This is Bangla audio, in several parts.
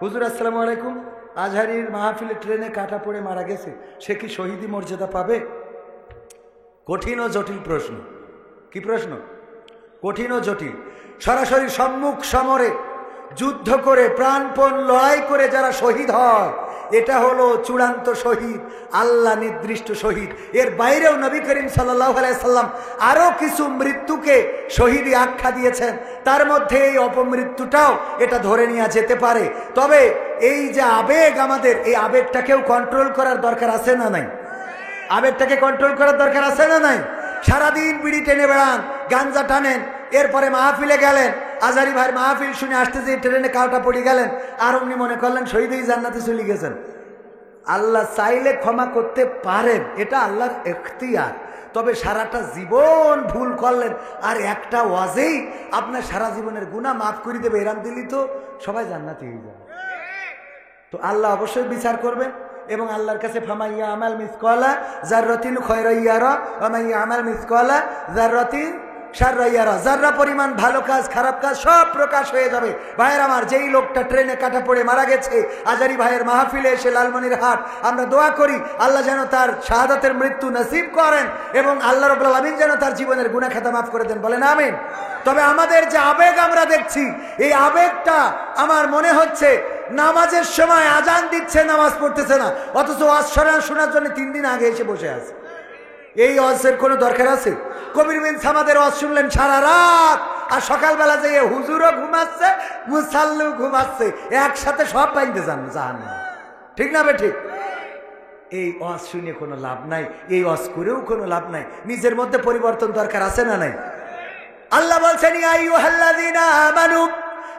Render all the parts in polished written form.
হুজুর আসসালামু আলাইকুম, আজহারির মাহফিলে ট্রেনে কাটা পড়ে মারা গেছে, সে কি শহীদি মর্যাদা পাবে? কঠিন ও জটিল প্রশ্ন। কি প্রশ্ন? কঠিন ও জটিল। সরাসরি সম্মুখ সমরে যুদ্ধ করে প্রাণপণ লড়াই করে যারা শহীদ হয়, এটা হলো চূড়ান্ত শহীদ, আল্লাহ নির্দিষ্ট শহীদ। এর বাইরেও নবী করিম সাল্লাল্লাহু আলাইহি সাল্লাম আরও কিছু মৃত্যুকে শহীদি আখ্যা দিয়েছেন, তার মধ্যে এই অপমৃত্যুটাও এটা ধরে নেওয়া যেতে পারে। তবে এই যে আবেগ, আমাদের এই আবেগটাকেও কন্ট্রোল করার দরকার আছে না নাই? আবেগটাকে কন্ট্রোল করার দরকার আছে না নাই? সারাদিন বিড়ি টেনে বেড়ান, গাঞ্জা টানেন, এরপরে মাহফিলে গেলেন, আজহারি ভাইয়ের মাহফিল শুনে আসতে যে ট্রেনে কাউটা পড়ে গেলেন, আর অমনি মনে করলেন শহীদেই জান্নাতে চলে গেছেন। আল্লাহ চাইলে ক্ষমা করতে পারেন, এটা আল্লাহর এখতিয়ার। তবে সারাটা জীবন ভুল করলেন আর একটা ওয়াজেই আপনার সারা জীবনের গুনাহ মাফ করে দেবে, এরাম দিলি তো সবাই জান্নাতে হয়ে যাবে। তো আল্লাহ অবশ্যই বিচার করবেন এবং আল্লাহর কাছে ফামাইয়া আমাল মিসকালা যাররাতিন খায়রান ইয়ারা ওয়া মাইয়া আমাল মিসকালা যাররাতিন শাররান ইয়ারা। যাররা পরিমাণ ভালো কাজ খারাপ কাজ সব প্রকাশ হয়ে যাবে। ভাইয়ের আমার, যেই লোকটা ট্রেনে কাটা পড়ে মারা গেছে আজহারি ভাইয়ের মাহফিলে এসে লালমনিরহাট, আমরা দোয়া করি আল্লাহ যেন তার শাহাদাতের মৃত্যু নসিব করেন এবং আল্লাহ রাব্বুল আলামিন যেন তার জীবনের গুনাহ খাতা মাফ করে দেন, বলেন আমিন। তবে আমাদের যে আবেগ আমরা দেখছি, এই আবেগটা আমার মনে হচ্ছে নামাজের সময় আজান দিচ্ছে, নামাজ পড়তেছে না, অথচ ওয়াজ শোনার জন্য 3 দিন আগে এসে বসে আছে। এই ওয়াজের কোনো দরকার আছে? কবির বিন সামাদের ওয়াজ শুনলেন সারা রাত, আর সকালবেলা যেয়ে হুজুরও ঘুমাচ্ছে, মুসাল্লিও ঘুমাচ্ছে, একসাথে সব পাইতে যান জাহান্নামে। ঠিক না বে ঠিক? এই ওয়াজ শুনে কোনো লাভ নাই, এই ওয়াজ করেও কোনো লাভ নাই। নিজের মধ্যে পরিবর্তন দরকার আছে না নাই? আল্লাহ বলছেন ইয়া আইয়ুহাল্লাযীনা আমানু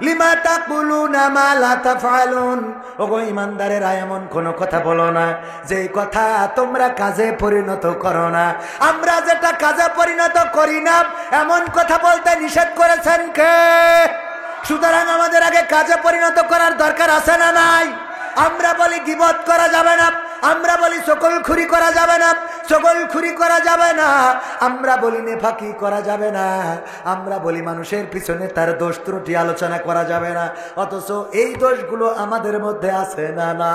লিমা তাকুলুনা মা লা তাফআলুন। ওগো ঈমানদারেরা, এমন কোন কথা বলো না যে কথা তোমরা কাজে পরিণত করো না। আমরা যেটা কাজে পরিণত করি না এমন কথা বলতে নিষেধ করেছেন কে? সুতরাং আমাদের আগে কাজে পরিণত করার দরকার আছে না নাই? আমরা বলি গীবত করা যাবে না, আমরা বলি সকলখুরি করা যাবে না, সকলখুরি করা যাবে না, আমরা বলি নেফাকি করা যাবে না, আমরা বলি মানুষের পিছনে তার দোষ ত্রুটি আলোচনা করা যাবে না। অথচ এই দোষগুলো আমাদের মধ্যে আছে না? না,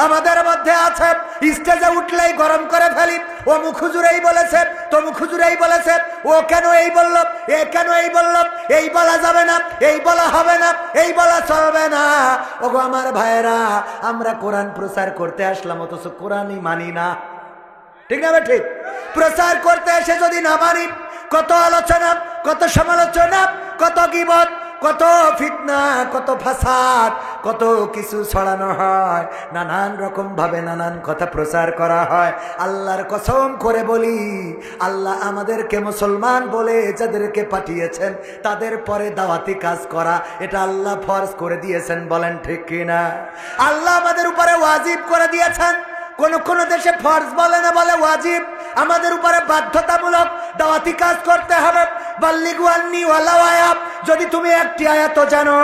আমাদের মধ্যে আছে। স্টেজে উঠলেই গরম করে ফেলি, ও মুখ হুজুরেই বলেছে, তো মুখ হুজুরেই বলেছে, ও কেন এই বলল, এ কেন এই বলল, এই বলা যাবে না, এই বলা হবে না, এই বলা চলবে না। ওগো আমার ভাইয়েরা, আমরা কোরআন প্রচার করতে আসলাম, অথচ কোরআনই মানি না। ঠিক না ঠিক? প্রচার করতে এসে যদি না মানি, কত আলোচনা, কত সমালোচনা, কত গীবত, কত ফিতনা, কত ফাসাদ, কত কিছু ছড়ানো হয়, নানান রকম ভাবে নানান কথা প্রচার করা হয়। আল্লাহর কসম করে বলি, আল্লাহ আমাদেরকে মুসলমান বলে যাদেরকে পাঠিয়েছেন তাদের পরে দাওয়াতি কাজ করা, এটা আল্লাহ ফরজ করে দিয়েছেন, বলেন ঠিক কিনা? আল্লাহ আমাদের উপরে ওয়াজিব করে দিয়েছেন। কোন কোন দেশে ফরজ বলে না, বলে ওয়াজিব। আমাদের উপরে বাধ্যতামূলক দাওয়াতি কাজ করতে হবে। বাল্লিগু আন্নী ওয়ালাউ আয়াত, যদি তুমি একটি আয়াত জানো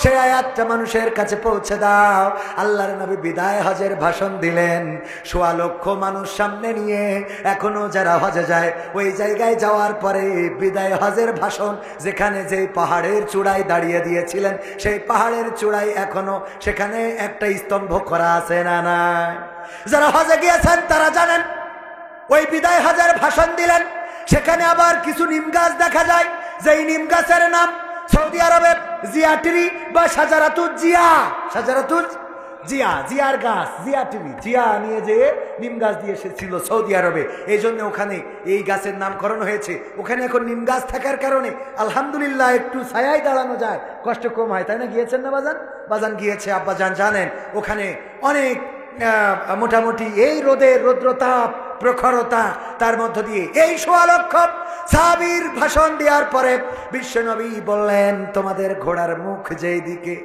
সেই আয়াতটা মানুষের কাছে পৌঁছে দাও। আল্লাহর নবী বিদায় হজের ভাষণ দিলেন, ১৬ লক্ষ মানুষ সামনে নিয়ে। এখনো যারা হজে যায়, ওই জায়গায় যাওয়ার পরে বিদায় হজের ভাষণ, যেখানে যেই পাহাড়ের চূড়ায় দাঁড়িয়ে দিয়েছিলেন, সেই পাহাড়ের চূড়ায় এখনো সেখানে একটা স্তম্ভ করা আছে না নাই? যারা হজে গিয়েছেন তারা জানেন, ওই বিদায় হজের ভাষণ দিলেন, সেখানে আবার কিছু নিম গাছ দেখা যায়, যেই নিম গাছের নাম সৌদি আরবে জিয়া ট্রি বা শাজারাতুজ জিয়া। শাজারাতুজ জিয়া, জিয়ার গাছ, জিয়া ট্রি, জিয়া নিয়ে যেয়ে নিম গাছ দিয়ে এসেছিল সৌদি আরবে, এই জন্য ওখানে এই গাছের নামকরণ হয়েছে। ওখানে এখন নিম গাছ থাকার কারণে আলহামদুলিল্লাহ একটু ছায়ায় দাঁড়ানো যায়, কষ্ট কম হয়, তাই না? গিয়েছেন না বাজান? বাজান গিয়েছে, আব্বাজান জানেন। ওখানে অনেক মোটামুটি এই রোদের রৌদ্রতাপ, প্রখরতা, তার মধ্য দিয়ে এই ১৬ লক্ষ সাহাবীর ভাষণ দেওয়ার পরে বিশ্বনবী বললেন, তোমাদের ঘোড়ার মুখ যেই দিকে,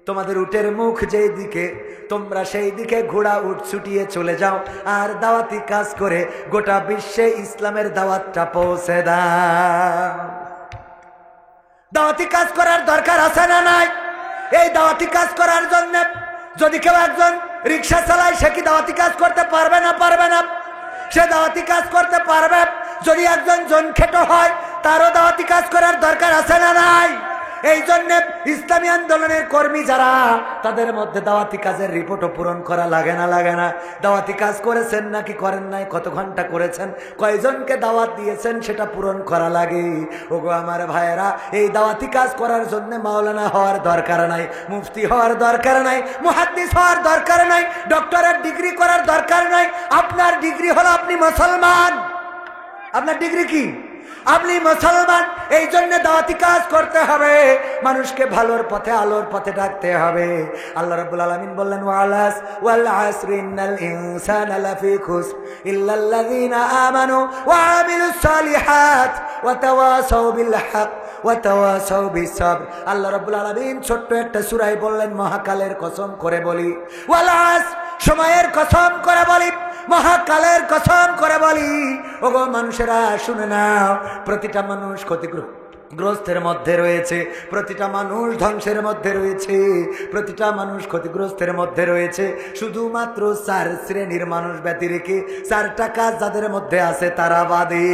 তোমাদের উটের মুখ যেই দিকে, তোমরা সেই দিকে ঘোড়া উট ছুটিয়ে চলে যাও, আর দাওয়াতি কাজ করে গোটা বিশ্বে ইসলামের দাওয়াতটা পৌঁছে দাও। দাওয়াতি কাজ করার দরকার আছে না নাই? এই দাওয়াতি কাজ করার জন্য যদি কেউ একজন রিক্সা চালায়, সে কি দাওয়াতি কাজ করতে পারবে না? পারবে না। সে দাওয়াতি কাজ করতে পারবে। যদি একজন জনখেটো হয়, তারও দাওয়াতি কাজ করার দরকার আছে না নাই? এই জন্য ইসলামী আন্দোলনের কর্মী যারা, তাদের মধ্যে দাওয়াতি কাজের রিপোর্টও পূরণ করা লাগে না দাওয়াতি কাজ করেছেন নাকি করেন নাই, কত ঘন্টা করেছেন, কয়জনকে দাওয়াত দিয়েছেন, সেটা পূরণ করা লাগে। ওগো আমার ভাইয়েরা, এই দাওয়াতি কাজ করার জন্য মাওলানা হওয়ার দরকার নাই, মুফতি হওয়ার দরকার নাই, মুহাদ্দিস হওয়ার দরকার নাই, ডক্টরেট ডিগ্রি করার দরকার নাই। আপনার ডিগ্রি হলো আপনি মুসলমান। আপনার ডিগ্রি কি? আপনি মুসলমান। এই জন্য দাওয়াতি কাজ করতে হবে, মানুষকে ভালোর পথে, আলোর পথে ডাকতে হবে। আল্লাহ রাব্বুল আলামিন বললেন, ওয়াল আসরি ইন্নাল ইনসানা লাফি খুসর ইল্লাল্লাযীনা আমানু ওয়া আমিলুস সালিহাত ওয়া তাওয়াসাউ বিল হক ওয়া তাওয়াসাউ বিস সাবর। আল্লাহ রাব্বুল আলামিন ছোট্ট একটা সূরায় বললেন, মহাকালের কসম করে বলি, ওয়াল আসর, সময়ের কসম করে বলি, মহাকালের কসম করে বলি। ওগো মানুষেরা শুনে নাও, প্রতিটা মানুষ ক্ষতিগ্রস্তের মধ্যে রয়েছে, প্রতিটা মানুষ ধ্বংসের মধ্যে রয়েছে, প্রতিটা মানুষ ক্ষতিগ্রস্তের মধ্যে রয়েছে। শুধুমাত্র 4 শ্রেণীর মানুষ ব্যতি রেখে 4টা কাজ যাদের মধ্যে আছে তারা বাদে।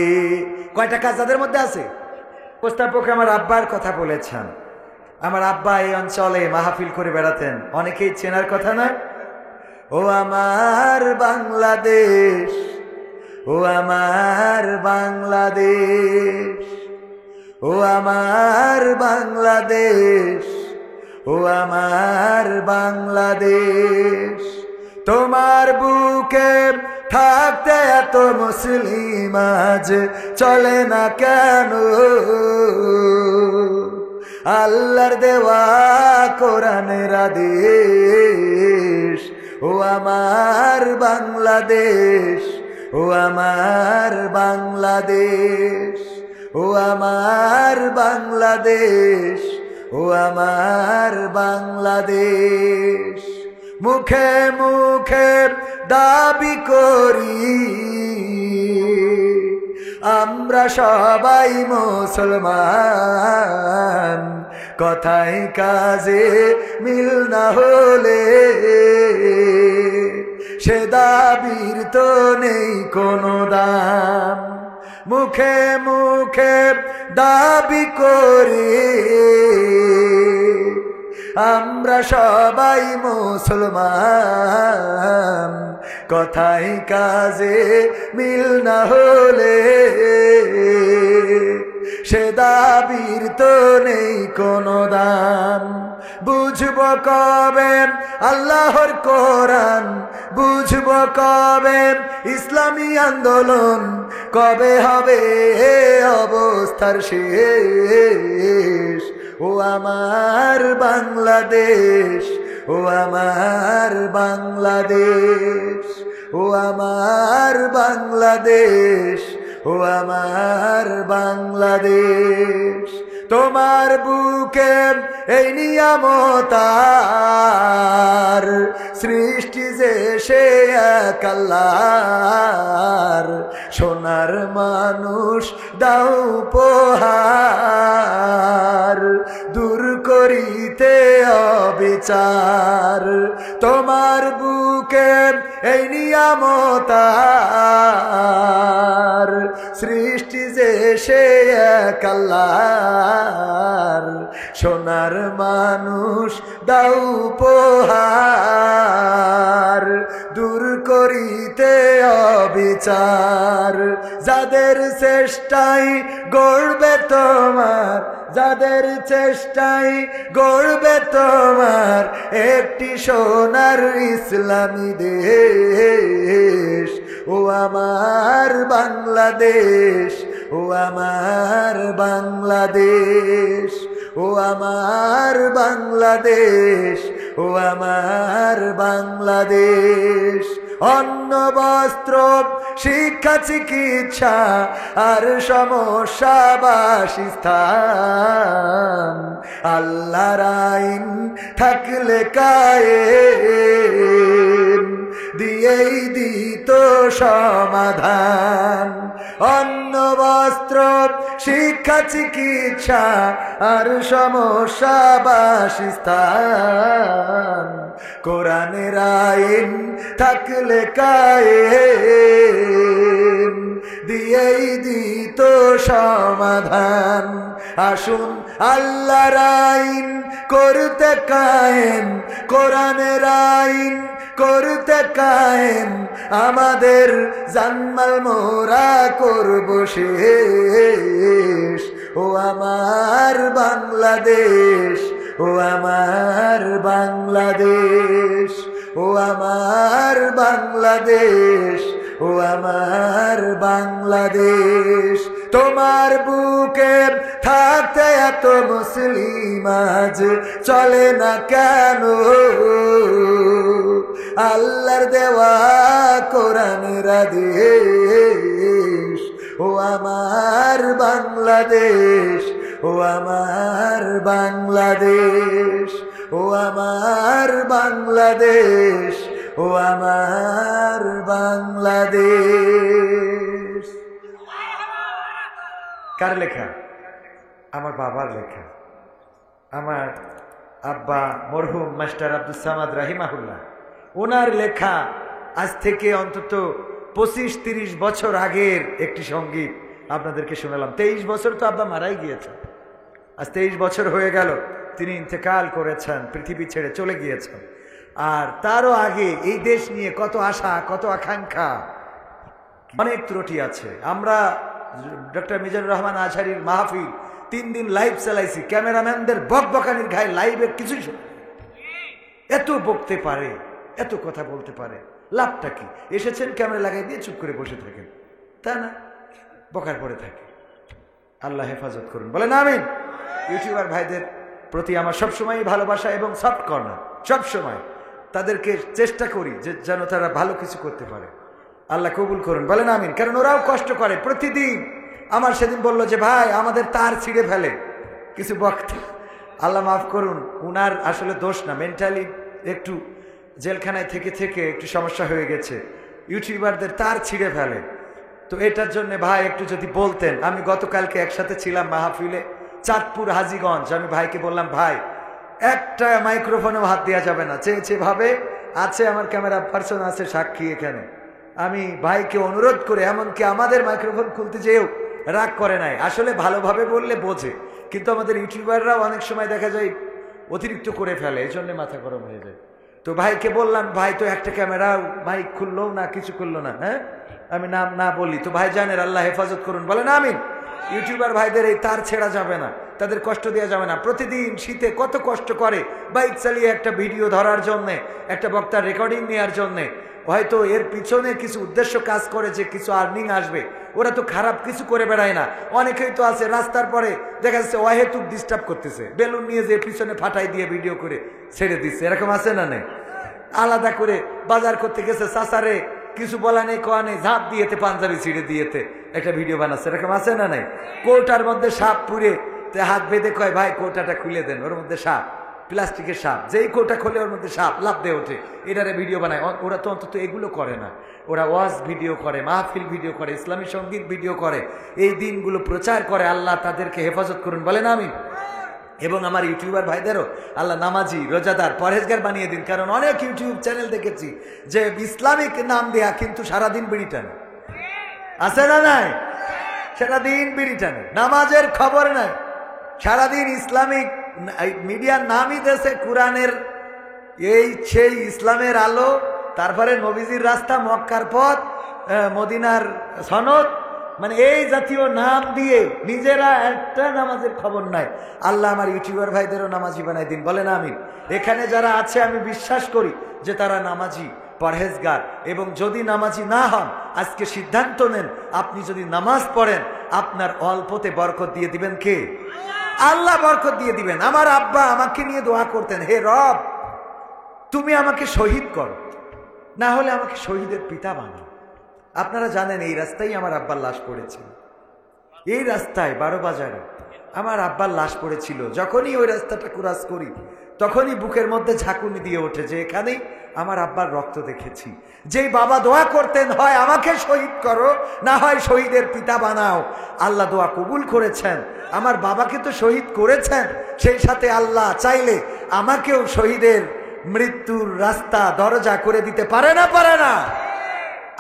কয়টা কাজ যাদের মধ্যে আছে? প্রস্তাবকে আমার আব্বার কথা বলেছেন। আমার আব্বা এই অঞ্চলে মাহফিল করে বেড়াতেন, অনেকেই চেনার কথা না। ও আমার বাংলাদেশ, ও আমার বাংলাদেশ, ও আমার বাংলাদেশ, ও আমার বাংলাদেশ, তোমার বুকে থাকতে এত মুসলিম আজ চলে না কেন? আল্লাহর দেওয়া কোরআনের আদেশ। ও আমার বাংলাদেশ, ও আমার বাংলাদেশ, ও আমার বাংলাদেশ, ও আমার বাংলাদেশ। মুখে মুখে দাবি করি আমরা সবাই মুসলমান, কথায় কাজে মিল না হলে সে দাবির তো নেই কোনো দাম। মুখে মুখে দাবি করি আমরা সবাই মুসলমান, কথায় কাজে মিল না হলে সে দাবির তো নেই কোনো দাম। বুঝব কবে আল্লাহর কোরআন, বুঝব কবে ইসলামী আন্দোলন, কবে হবে অবস্থার শেষ? ও আমার বাংলাদেশ, ও আমার বাংলাদেশ, ও আমার বাংলাদেশ, ও আমার বাংলাদেশ। তোমার বুকে এই নিয়ামতার সৃষ্টি যে সে এক আল্লাহর, সোনার মানুষ দাও উপহার, দূর করিতে অবিচার। তোমার বুকে এই নিয়ামতার সৃষ্টি যে সে এক আল্লাহর, সোনার মানুষ দাও উপহার, দূর করিতে অবিচার। যাদের চেষ্টায় গড়বে তোমার, যাদের চেষ্টায় গড়বে তোমার একটি সোনার ইসলামী দেশ। ও আমার বাংলাদেশ, ও আমার বাংলাদেশ, ও আমার বাংলাদেশ, ও আমার বাংলাদেশ। অন্ন বস্ত্র শিক্ষা চিকিৎসা আর সমস্যা বাসস্থান, আল্লাহর আইন থাকলে কায়েম দিয়েই দিত সমাধান। অন্ন বস্ত্র শিক্ষা চিকিৎসা আর সমস্যা বাসস্থান, কোরআনের আইন থাকলে কায়েম দিয়েই দিত সমাধান। আসুন আল্লাহর আইন করতে কায়েম, কোরআনের আইন করতে কায়েম, আমাদের জানমাল মোরা করব শেষ। ও আমার বাংলাদেশ, ও আমার বাংলাদেশ, ও আমার বাংলাদেশ, ও আমার বাংলাদেশ। তোমার বুকে থাকতে এত মুসলিম আজ চলে না কেন? আল্লাহর দেওয়া কোরআনের আদেশ। ও আমার বাংলাদেশ, ও আমার বাংলাদেশ, ও আমার বাংলাদেশ, ও আমার বাংলাদেশ। কার লেখা? আমার বাবার লেখা। আমার আব্বা মরহুম মাস্টার আব্দুল সামাদ রাহিমাহুল্লাহ, ওনার লেখা। আজ থেকে অন্তত 25-30 বছর আগের একটি সঙ্গীত আপনাদেরকে শোনালাম। 23 বছর তো আব্বা মারাই গিয়েছেন, আজ 23 বছর হয়ে গেল তিনি ইন্তেকাল করেছেন, পৃথিবী ছেড়ে চলে গিয়েছেন। আর তারও আগে এই দেশ নিয়ে কত আশা, কত আকাঙ্ক্ষা, অনেক ত্রুটি আছে। আমরা ডক্টর মিজানুর রহমান আজহারীর মাহফিল 3 দিন লাইভ চালাইছি, ক্যামেরাম্যানদের বকবকানির ঘায়ে লাইভের কিছুই শোনে। এত বকতে পারে, এত কথা বলতে পারে, লাভটা কি? এসেছেন ক্যামেরা লাগাই দিয়ে চুপ করে বসে থাকেন, তা না, বকার পরে থাকে। আল্লাহ হেফাজত করুন, বলেন আমিন। ইউটিউবার ভাইদের প্রতি আমার সবসময় ভালোবাসা এবং সফট কর্নার, সবসময় তাদেরকে চেষ্টা করি যে যেন তারা ভালো কিছু করতে পারে। আল্লাহ কবুল করুন, বলেন আমিন। কারণ ওরাও কষ্ট করে প্রতিদিন। আমার সেদিন বললো যে ভাই আমাদের তার ছিঁড়ে ফেলে কিছু বক্তা, আল্লাহ মাফ করুন, উনার আসলে দোষ না, মেন্টালি একটু জেলখানায় থেকে থেকে একটু সমস্যা হয়ে গেছে, ইউটিউবারদের তার ছিঁড়ে ফেলে। তো এটার জন্য ভাই একটু যদি বলতেন। আমি গতকালকে একসাথে ছিলাম মাহফিলে, চাঁদপুর হাজীগঞ্জ। আমি ভাইকে বললাম ভাই একটা মাইক্রোফোনেও হাত দেওয়া যাবে না, চেয়েছে ভাবে আছে, আমার ক্যামেরা পার্সন আছে সাক্ষী এখানে। আমি ভাইকে অনুরোধ করে, এমনকি আমাদের মাইক্রোফোন খুলতে যেও রাগ করে নাই, আসলে ভালোভাবে বললে বোঝে, কিন্তু আমাদের ইউটিউবাররাও অনেক সময় দেখা যায় অতিরিক্ত করে ফেলে, এই জন্য মাথা গরম হয়ে যায়। তো ভাইকে বললাম ভাই তো একটা ক্যামেরা মাইক খুললো না, কিছু করলো না। হ্যাঁ, আমি নাম না বলি তো ভাই জানের, আল্লাহ হেফাজত করুন, বলেন আমিন। ইউটিউবার ভাইদের এই তার ছেড়া যাবে না, তাদের কষ্ট দেওয়া যাবে না। প্রতিদিন শীতে কত কষ্ট করে বাইক চালিয়ে একটা ভিডিও ধরার জন্যে, একটা বক্তার রেকর্ডিং নেওয়ার জন্যে। হয়তো এর পিছনে কিছু উদ্দেশ্য কাজ করে যে কিছু আর্নিং আসবে, ওরা তো খারাপ কিছু করে বেড়ায় না। অনেকেই তো আছে রাস্তার পরে দেখা যাচ্ছে অহেতুক ডিস্টার্ব করতেছে, বেলুন নিয়ে যে পিছনে ফাটাই দিয়ে ভিডিও করে ছেড়ে দিচ্ছে, এরকম আছে না নেই? আলাদা করে বাজার করতে গেছে, চাচারে কিছু বলা নেই, কোয়া নেই, ঝাঁপ দিয়েতে পাঞ্জাবি ছিঁড়ে দিয়েতে একটা ভিডিও বানাচ্ছে, এরকম আছে না নাই? কৌটার মধ্যে সাপ পুড়ে হাত বেঁধে কয় ভাই কৌটাটা খুলে দেন, ওর মধ্যে সাপ, প্লাস্টিকের সাপ, যেই কৌটা খোলে ওর মধ্যে সাপ লাফ দিয়ে ওঠে, এটারে ভিডিও বানায়। ওরা তো অন্তত এগুলো করে না, ওরা ওয়াজ ভিডিও করে, মাহফিল ভিডিও করে, ইসলামী সঙ্গীত ভিডিও করে, এই দিনগুলো প্রচার করে। আল্লাহ তাদেরকে হেফাজত করুন, বলেন আমিন। এবং আমার ইউটিউবার ভাইদেরও আল্লাহ নামাজি, রোজাদার, পরহেজগার বানিয়ে দিন। কারণ অনেক ইউটিউব চ্যানেল দেখেছি যে ইসলামিক নাম দেয়া কিন্তু সারাদিন বিড়ি টানে, আছে না নাই? সারাদিন বিড়ি টানে, নামাজের খবর নাই, সারাদিন ইসলামিক মিডিয়ার নামই দেশে, কোরআনের এই সেই ইসলামের আলো, তারপরে নবীজির রাস্তা, মক্কার পথ, মদিনার সনদ, মানে এই জাতীয় নাম দিয়ে নিজেরা একটা নামাজের খবর নাই। আল্লাহ আমার ইউটিউবার ভাইদেরও নামাজি বানাই দিন, বলেন আমিন। এখানে যারা আছে আমি বিশ্বাস করি যে তারা নামাজি, পরহেজগার। এবং যদি নামাজি না হন, আজকে সিদ্ধান্ত নেন, আপনি যদি নামাজ পড়েন আপনার অল্পতে বরকত দিয়ে দিবেন কে? আল্লাহ বরকত দিয়ে দিবেন। আমার আব্বা আমাকে নিয়ে দোয়া করতেন, হে রব তুমি আমাকে শহীদ করো, না হলে আমাকে শহীদের পিতা বানাও। আপনারা জানেন এই রাস্তায় আমার আব্বার লাশ পড়েছিল, এই রাস্তায় 12 বাজারে আমার আব্বার লাশ পড়েছিল। যখনই ওই রাস্তাটা ক্রস করি তখনই বুকের মধ্যে ঝাঁকুনি দিয়ে ওঠে যে এখানেই আমার আব্বার রক্ত দেখেছি। যেই বাবা দোয়া করতেন, হয় আমাকে শহীদ করো, না হয় শহীদের পিতা বানাও। আল্লাহ দোয়া কবুল করেছেন, আমার বাবাকে তো শহীদ করেছেন, সেই সাথে আল্লাহ চাইলে আমাকেও শহীদের মৃত্যুর রাস্তা দরজা করে দিতে পারে না? পারে না?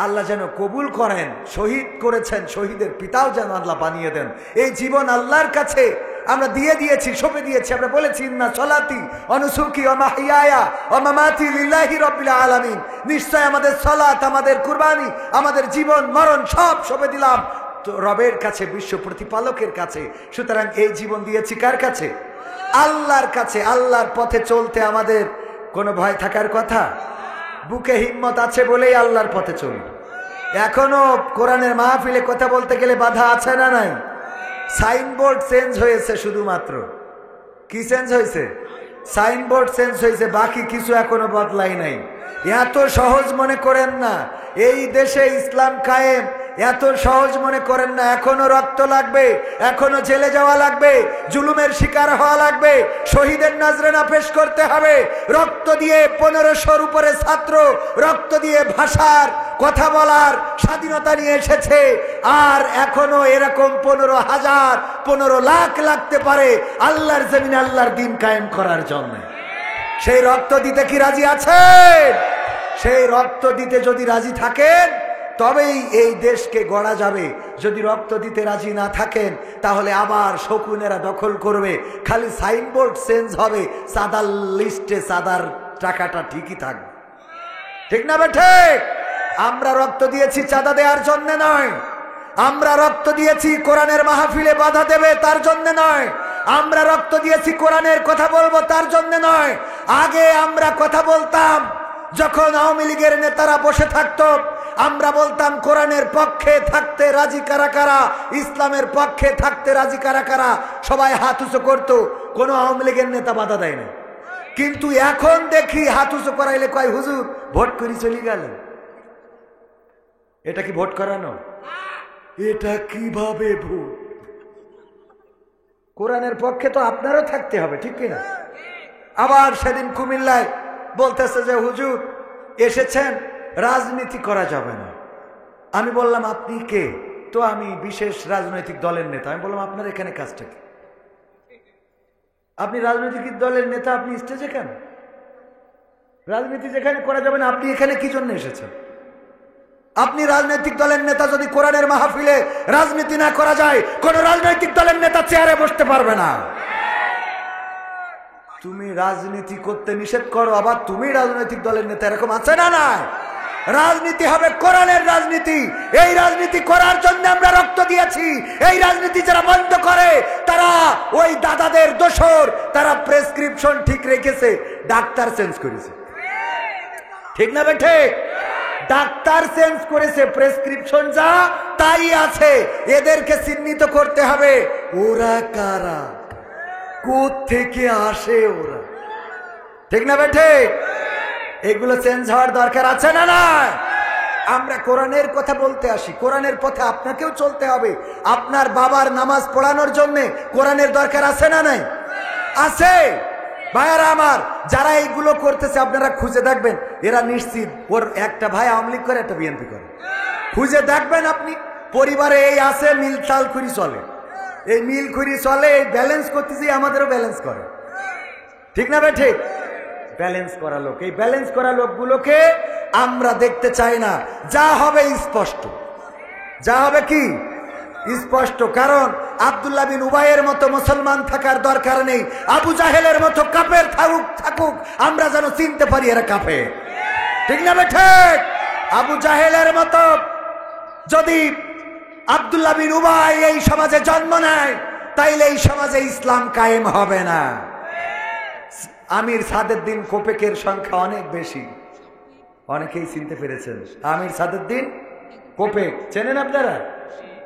আল্লাহ যেন কবুল করেন। শহীদ করেছেন, শহীদের পিতাও যেন আল্লাহ বানিয়ে দেন। এই জীবন আল্লাহর কাছে আমরা দিয়েছি, সঁপে দিয়েছি। আমরা বলেছি ইন্না সলাতি ওয়া নুসুকি ওয়া মাহইয়ায়া ওয়া মামাতি লিল্লাহি রাব্বিল আলামিন, নিশ্চয় আমাদের সালাত, আমাদের কুরবানি, আমাদের জীবন মরণ সব সঁপে দিলাম তো রবের কাছে, বিশ্ব প্রতিপালকের কাছে। সুতরাং এই জীবন দিয়েছি কার কাছে? আল্লাহর কাছে। আল্লাহর পথে চলতে আমাদের কোনো ভয় থাকার কথা? বুকে হিম্মত আছে বলেই আল্লাহর পথে চলি। এখনো কোরআনের মাহফিলে কথা বলতে গেলে বাধা আছে না নাই? সাইনবোর্ড চেঞ্জ হয়েছে, শুধুমাত্র কি চেঞ্জ হয়েছে? সাইনবোর্ড চেঞ্জ হয়েছে, বাকি কিছু এখনো বদলাই নাই। এত সহজ মনে করেন না এই দেশে ইসলাম কায়েম, এত সহজ মনে করেন না। এখনো রক্ত লাগবে, এখনো জেলে যাওয়া লাগবে, জুলুমের শিকার হওয়া লাগবে, শহীদের নাজরানা পেশ করতে হবে। রক্ত দিয়ে 1500-র উপরে ছাত্র রক্ত দিয়ে ভাষার কথা বলার স্বাধীনতা নিয়ে এসেছে। আর এখনো এরকম 15,000 15 লাখ লাগতে পারে আল্লাহর জমিনে আল্লাহর দ্বীন কায়েম করার জন্য। সেই রক্ত দিতে কি রাজি আছেন? সেই রক্ত দিতে যদি রাজি থাকেন তবেই এই দেশকে গড়া যাবে। যদি রক্ত দিতে রাজি না থাকেন তাহলে আবার শকুনেরা দখল করবে। খালি সাইনবোর্ড চেঞ্জ হবে, চাঁদার লিস্টে চাঁদার টাকাটা ঠিকই থাকবে। ঠিক না বেঠে? আমরা রক্ত দিয়েছি চাঁদা দেওয়ার জন্য নয়, আমরা রক্ত দিয়েছি কোরআনের মাহফিলে বাধা দেবে তার জন্য নয়, আমরা রক্ত দিয়েছি কোরআনের কথা বলবো তার জন্য নয়। আগে আমরা কথা বলতাম যখন আওয়ামী লীগের নেতারা বসে থাকতো, আমরা বলতাম কোরআনের পক্ষে থাকতে রাজি কারা কারা, ইসলামের পক্ষে থাকতে রাজি কারা কারা। সবাই হাত উঁচু করতো, কোনো আওয়ামী লীগের নেতা বাধা দেয় না। কিন্তু এখন দেখি হাত উঁচু করাইলে কয় হুজুর ভোট করে চলে গেল। এটা কি ভোট করানো? এটা কিভাবে ভোট? কোরআনের পক্ষে তো আপনারও থাকতে হবে, ঠিক কিনা? আবার সেদিন কুমিল্লায় বলতেছে যে হুজুর এসেছেন, রাজনীতি করা যাবে না। আমি বললাম আপনি কে? তো আমি বিশেষ রাজনৈতিক দলের নেতা। আমি বললাম আপনার এখানে কাজটা কি? আপনি রাজনৈতিক দলের নেতা, আপনি স্টেজে কেন? রাজনীতি যেখানে করা যাবে না, আপনি এখানে কি জন্য এসেছেন? আপনি রাজনৈতিক দলের নেতা, যদি কোরআনের মাহফিলে রাজনীতি না করা যায়, কোন রাজনৈতিক দলের নেতা চেয়ারে বসতে পারবে না। তুমি রাজনীতি করতে নিষেধ করো, আবার তুমি রাজনৈতিক দলের নেতা, এরকম আছে না? না, রাজনীতি হবে কোরআনের রাজনীতি। এই রাজনীতি করার জন্য আমরা রক্ত দিয়েছি। এই রাজনীতি যারা বন্ধ করে তারা ওই দাদাদের দোসর, তারা প্রেসক্রিপশন ঠিক রেখেছে, ডাক্তার চেঞ্জ করেছে। ঠিক না বেঠে? ডাক্তার চেঞ্জ করেছে, প্রেসক্রিপশন যা তাই আছে। এদেরকে চিহ্নিত করতে হবে ওরা কারা, কোত্থেকে আসে ওরা। ঠিক না বেঠে? এগুলো চেঞ্জ হওয়ার দরকার আছে না? না, আমরা কোরআনের কথা বলতে আসি, কোরআনের পথে আপনাকেও চলতে হবে। আপনার বাবার নামাজ পড়ানোর জন্য কোরআনের দরকার আছে না? নাই? আছে। ভাইয়ারা আমার, যারা এইগুলো করতেছে আপনারা খুঁজে দেখবেন, এরা নিশ্চিত ওর একটা ভাই আওয়ামী লীগ করে, একটা বিএনপি করে। খুঁজে দেখবেন আপনি, পরিবারে এই আছে, মিল চাল খুরি চলে, এই মিল খুরি চলে, এই ব্যালেন্স করতেছি, আমাদেরও ব্যালেন্স করে। ঠিক না ভাই? ঠিক। ব্যালেন্স করা লোক, এই ব্যালেন্স করা লোকগুলোকে আমরা দেখতে চাই না। যা হবে স্পষ্ট, যা হবে কি স্পষ্ট। কারণ আব্দুল্লাহ বিন উবাইয়ের মতো মুসলমান থাকার দরকার নেই, আবু জাহেলের মতো কাফের থাকুক, আমরা যেন চিনতে পারি এরা কাফের। ঠিক না বেঠে? আবু জাহেলের মতো যদি আব্দুল্লাহ বিন উবাই এই সমাজে জন্ম নেয়, তাইলে এই সমাজে ইসলাম কায়েম হবে না। আমির সাদেরদ্দিন কোপেকের সংখ্যা অনেক বেশি, অনেকেই চিনতে পেরেছেন। আমির সাদেরদ্দিন কোপেক চেনেন আপনারা?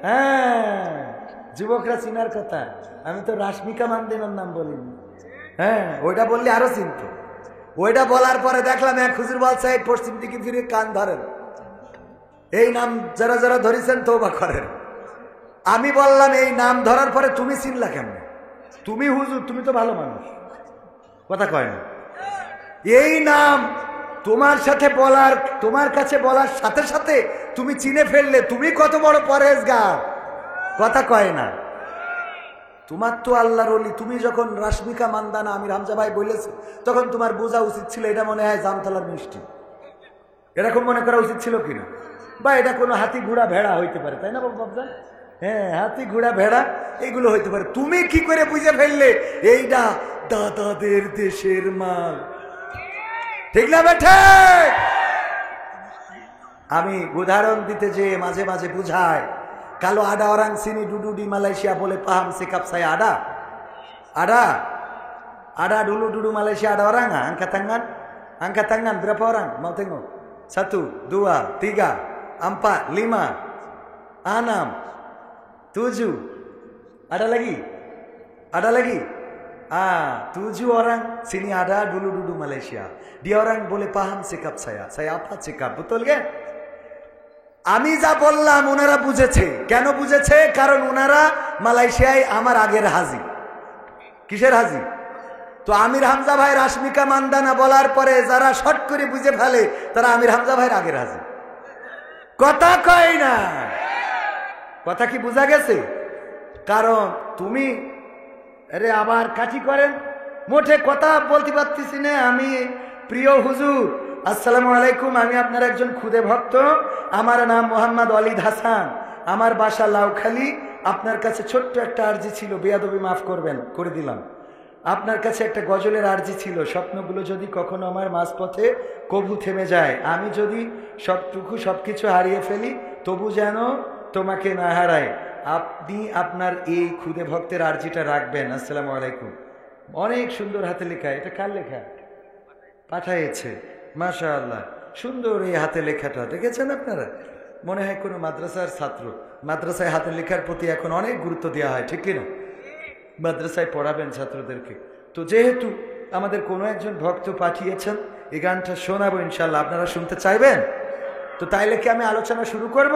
হ্যাঁ, যুবকরা চিনার কথা। আমি তো রাশমিকা মান্দেনার নাম বলিনি। হ্যাঁ, ওইটা বললে আরো চিনত। ওইটা বলার পরে দেখলাম এক হুজুর বলছে পশ্চিম দিকে ফিরে কান ধরেন, এই নাম যারা যারা ধরেছেন তওবা করেন। আমি বললাম এই নাম ধরার পরে তুমি চিনলা কেমন? তুমি হুজুর, তুমি তো ভালো মানুষ, কথা কয় না। এই নাম তোমার সাথে বলার, তোমার কাছে বলার সাথে সাথে তুমি চিনে ফেললে, তুমি কত বড় পরেজগার, কথা কয় না। তোমার তো আল্লাহর ওলি। তুমি যখন রাশমিকা মান্দানা আমির হামজা ভাই বলেছে, তখন তোমার বোঝা উচিত ছিল এটা মনে হয় জামতলার মিষ্টি, এরকম মনে করা উচিত ছিল কিনা? বা এটা কোনো হাতি ঘোড়া ভেড়া হইতে পারে, তাই না বাবজান? হ্যাঁ, হাতি ঘোড়া ভেড়া এগুলো হইতে পারে। তুমি কি করে বুঝে ফেললে এইটা দাদাদের দেশের মাল? ঠিক না বেঠে? আমি উদাহরণ দিতে যে মাঝে মাঝে বুঝায়, কালো আডা orang sini duduk di Malaysia boleh paham sikap saya ada? Ada? Ada dulu Malaysia ada orang nggak? Angkat tangan. Angkat tangan, berapa orang? Mau tengok? 1, 2, 3, 4, 5, 6, 7. Ada lagi? Ada lagi? 7 orang sini ada dulu Malaysia. Dia orang boleh paham sikap saya. Saya apa sikap? Betul kan? আমি যা বললাম ওনারা বুঝেছে। কেন বুঝেছে? কারণ ওনারা মালয়েশিয়ায় আমার আগের হাজি। কিসের হাজি? তো আমির হামজা ভাই রাশমিকা মান্দানা বলার পরে যারা শর্ট করে বুঝে ফেলে তারা আমির হামজা ভাইয়ের আগের হাজি। কথা কয় না? কথা কি বোঝা গেছে? কারণ তুমি আরে আবার কাঠি করেন, মোটে কথা বলতে পারতেছি না আমি। প্রিয় হুজুর, আসসালামু আলাইকুম, আমি আপনার একজন খুদে ভক্ত। আমার নাম মোহাম্মদ ওয়ালিদ হাসান, আমার বাসা লাউখালী। আপনার কাছে ছোট্ট একটা আরজি ছিল, বেয়াদবি মাফ করবেন, করে দিলাম। আপনার কাছে একটা গজলের আরজি ছিল, স্বপ্নগুলো যদি কখনো আমার মাঝপথে কবু থেমে যায়, আমি যদি সবকিছু হারিয়ে ফেলি, তবু যেন তোমাকে না হারায়, আপনি আপনার এই খুদে ভক্তের আরজিটা রাখবেন। আসসালামু আলাইকুম। অনেক সুন্দর হাতে লেখা। এটা কার লেখা? পাঠাইছে, মাশাআল্লাহ, সুন্দর এই হাতে লেখাটা। দেখেছেন আপনারা? মনে হয় কোনো মাদ্রাসার ছাত্র। মাদ্রাসায় হাতে লেখার প্রতি এখন অনেক গুরুত্ব দেওয়া হয়, ঠিক কিনা? মাদ্রাসায় পড়াবেন ছাত্রদেরকে। তো যেহেতু আমাদের কোনো একজন ভক্ত পাঠিয়েছেন, এই গানটা শোনাবো ইনশাল্লাহ। আপনারা শুনতে চাইবেন তো? তাইলে কি আমি আলোচনা শুরু করব?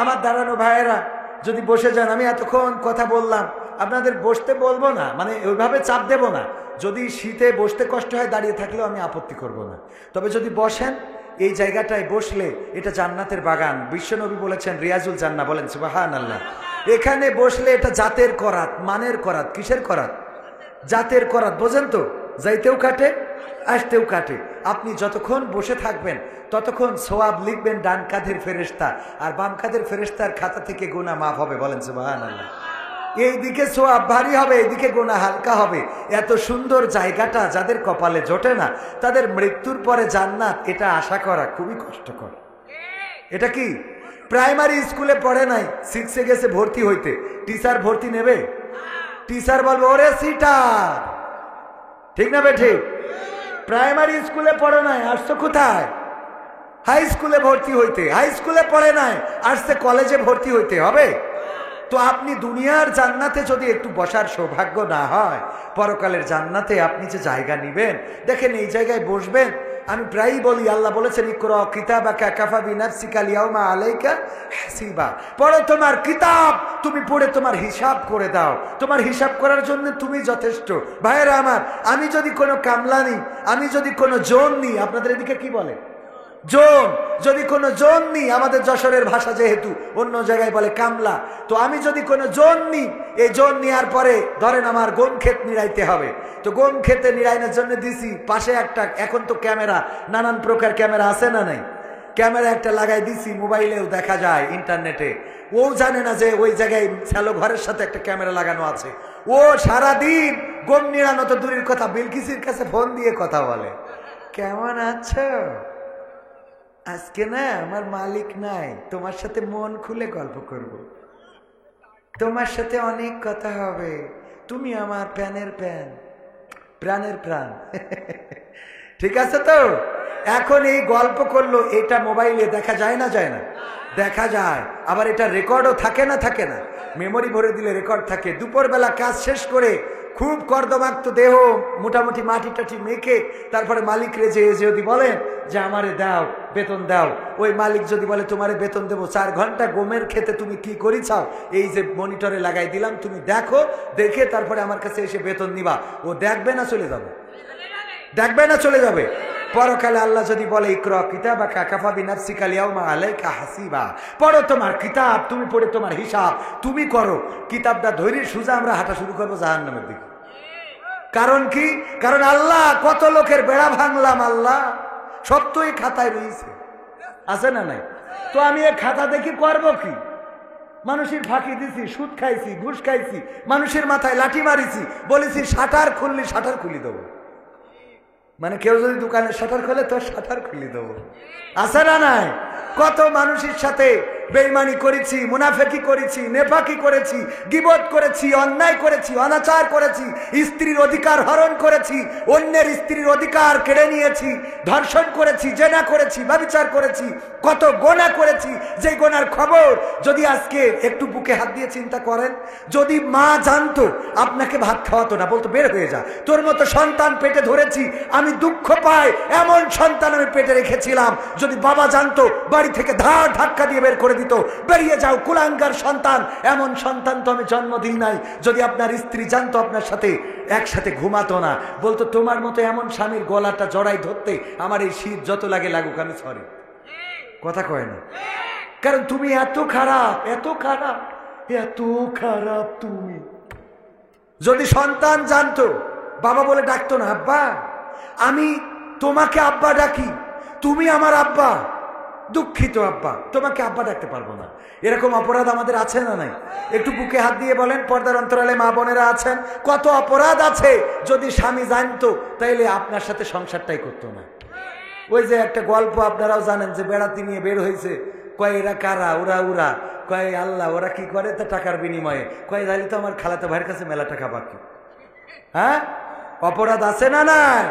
আমার দাঁড়ানো ভাইয়েরা যদি বসে যান, আমি এতক্ষণ কথা বললাম, আপনাদের বসতে বলবো না, মানে ওইভাবে চাপ দেব না। যদি শীতে বসতে কষ্ট হয় দাঁড়িয়ে থাকলেও আমি আপত্তি করব না। তবে যদি বসেন, এই জায়গাটায় বসলে এটা জান্নাতের বাগান। বিশ্বনবী বলেছেন রিয়াজুল জান্নাহ, বলেন সুবহানাল্লাহ। এখানে বসলে এটা জাতের করাত, মানের করাত। কিসের করাত? জাতের করাত। বোঝেন তো? যাইতেও কাটে, আসতেও কাটে। আপনি যতক্ষণ বসে থাকবেন ততক্ষণ সওয়াব লিখবেন ডান কাঁধের ফেরেশতা, আর বাম কাঁধের ফেরেশতার খাতা থেকে গুনাহ মাফ হবে। বলেন সুবহানাল্লাহ। এইদিকে সওয়াব ভারী হবে, এইদিকে গুনাহ হালকা হবে। এত সুন্দর জায়গাটা যাদের কপালে জোটে না, তাদের মৃত্যুর পরে জান্নাত, এটা আশা করা খুবই কষ্টকর। এটা কি প্রাইমারি স্কুলে পড়ে নাই, 6-এ গেছে ভর্তি হইতে, টিচার ভর্তি নেবে? টিচার বলবে ওরে সিটার, ঠিক না বেঠিক? প্রাইমারি স্কুলে পড়ে নাই, আসছো কোথায়? হাই স্কুলে ভর্তি হইতে। হাই স্কুলে পড়ে নাই, আসছে কলেজে ভর্তি হইতে হবে। তো আপনি দুনিয়ার জান্নাতে যদি একটু বসার সৌভাগ্য না হয়, পরকালের জান্নাতে আপনি যে জায়গা নিবেন, দেখেন এই জায়গায় বসবেন। আমি প্রায়ই বলি, আল্লাহ বলেছেন ইকরা কিতাবাকা কাফা বিনাফসিকা আল-ইয়াওমা আলাইকা হাসিবা। পড়ো তোমার কিতাব, তুমি পড়ে তোমার হিসাব করে দাও। তোমার হিসাব করার জন্য তুমি যথেষ্ট। ভাইয়েরা আমার, আমি যদি কোনো কামলা নিই, আমি যদি কোনো জোন নিই, আপনাদের এদিকে কি বলে? জোন। যদি কোনো জোন নিই, আমাদের যশোরের ভাষা যেহেতু, অন্য জায়গায় বলে কামলা। তো আমি যদি কোনো জোন নিই, এই জোন নেওয়ার পরে ধরেন আমার গম ক্ষেত নিড়াইতে হবে। তো গম ক্ষেতে নিড়াইনের জন্য দিছি পাশে একটা, এখন তো ক্যামেরা, নানান প্রকার ক্যামেরা আছে না নাই? ক্যামেরা একটা লাগাই দিছি, মোবাইলেও দেখা যায়, ইন্টারনেটে। ও জানে না যে ওই জায়গায় শ্যালো ঘরের সাথে একটা ক্যামেরা লাগানো আছে। ও সারাদিন গম নিড়ানো তো দূরের কথা, বিলকিসির কাছে ফোন দিয়ে কথা বলে, কেমন আছো? আজকে না আমার মালিক নাই, তোমার সাথে মন খুলে গল্প করব, তোমার সাথে অনেক কথা হবে, তুমি আমার প্যানের প্যান, প্রাণের প্রাণ। ঠিক আছে তো? এখন এই গল্প করলো, এটা মোবাইলে দেখা যায় না? যায় না? দেখা যায়। আবার এটা রেকর্ডও থাকে না? থাকে না? মেমোরি ভরে দিলে রেকর্ড থাকে। দুপুরবেলা কাজ শেষ করে খুব কর্দমাক্ত দেহ, মোটামুটি মাটি টাটি মেখে তারপরে মালিক রে যে যদি বলেন যে আমারে দাও, বেতন দাও, ওই মালিক যদি বলে তোমারে বেতন দেবো 4 ঘন্টা গমের খেতে তুমি কি করিছাও, এই যে মনিটরে লাগাই দিলাম, তুমি দেখো, দেখে তারপরে আমার কাছে এসে বেতন নিবা। ও দেখবে না চলে যাবে? দেখবে না চলে যাবে? পরকালে আল্লাহ যদি বলে ইকরা কিতাবাকা কাফা বিনাফসিকা আল-ইয়াওমা আলাইকা হাসিবা, পড়ো তোমার কিতাব, তুমি পড়ে তোমার হিসাব তুমি করো। কিতাবটা ধরে সোজা আমরা হাঁটা শুরু করবো জাহান্নামের দিকে। কারণ কি? কারণ আল্লাহ কত লোকের বেড়া ভাঙলাম, আল্লাহ সব তো এই খাতায় রয়েছে, আছে না নাই? তো আমি এই খাতা দেখি করবো কি? মানুষের ফাঁকি দিছি, সুদ খাইছি, ঘুষ খাইছি, মানুষের মাথায় লাঠি মারিছি, বলেছি শাটার খুললি শাটার খুলি দেবো। মানে কেউ যদি দোকানের শাটার খোলে তোর শাটার খুলি দেবো। আছে না নাই? কত মানুষের সাথে বেঈমানি করেছি, মুনাফিকি করেছি, নেফাকি করেছি, গীবত করেছি, অন্যায় করেছি, অনাচার করেছি, স্ত্রীর অধিকার হরণ করেছি, অন্যের স্ত্রীর অধিকার কেড়ে নিয়েছি, ধর্ষণ করেছি, জেনা করেছি, ব্যভিচার করেছি, কত গোনা করেছি। যে গোনার খবর যদি আজকে একটু বুকে হাত দিয়ে চিন্তা করেন, যদি মা জানতো আপনাকে ভাত খাওয়াতো না, বলতো বের হয়ে যা, তোর মতো সন্তান পেটে ধরেছি, আমি দুঃখ পাই, এমন সন্তান আমি পেটে রেখেছিলাম। যদি বাবা জানতো বাড়ি থেকে ধাক্কা দিয়ে বের করে দিত, বেরিয়ে যাও কুলাঙ্গার সন্তান, এমন সন্তান তো আমি জন্ম দিই নাই। যদি আপনার স্ত্রী জানতো আপনার সাথে একসাথে ঘুমাতো না, বলতো তোমার মতো এমন স্বামীর গলাটা জড়াই ধরতে আমার এই শীত যত লাগে লাগুক আমি সরি। কথা কয় না, কারণ তুমি এত খারাপ, এত খারাপ, এত খারাপ তুমি। যদি সন্তান জানতো, বাবা বলে ডাকতো না, আব্বা আমি তোমাকে আব্বা ডাকি, তুমি আমার আব্বা, দুঃখিত আব্বা, তোমাকে আব্বা ডাকতে পারবো না। এরকম অপরাধ আমাদের আছে না নাই? একটু বুকে হাত দিয়ে বলেন, পর্দার অন্তরালে মা বোনেরা আছেন, কত অপরাধ আছে। যদি স্বামী জানতো তাইলে আপনার সাথে সংসারটাই করতো না। ওই যে একটা গল্প আপনারাও জানেন, যে বেড়াতে নিয়ে বের হয়েছে, কয় এরা কারা, ওরা ওরা, কয় আল্লাহ, ওরা কি করে তা টাকার বিনিময়ে, কয় জানি তো আমার খালাতো ভাইয়ের কাছে মেলা টাকা বাকি। হ্যাঁ, অপরাধ আছে না নাই?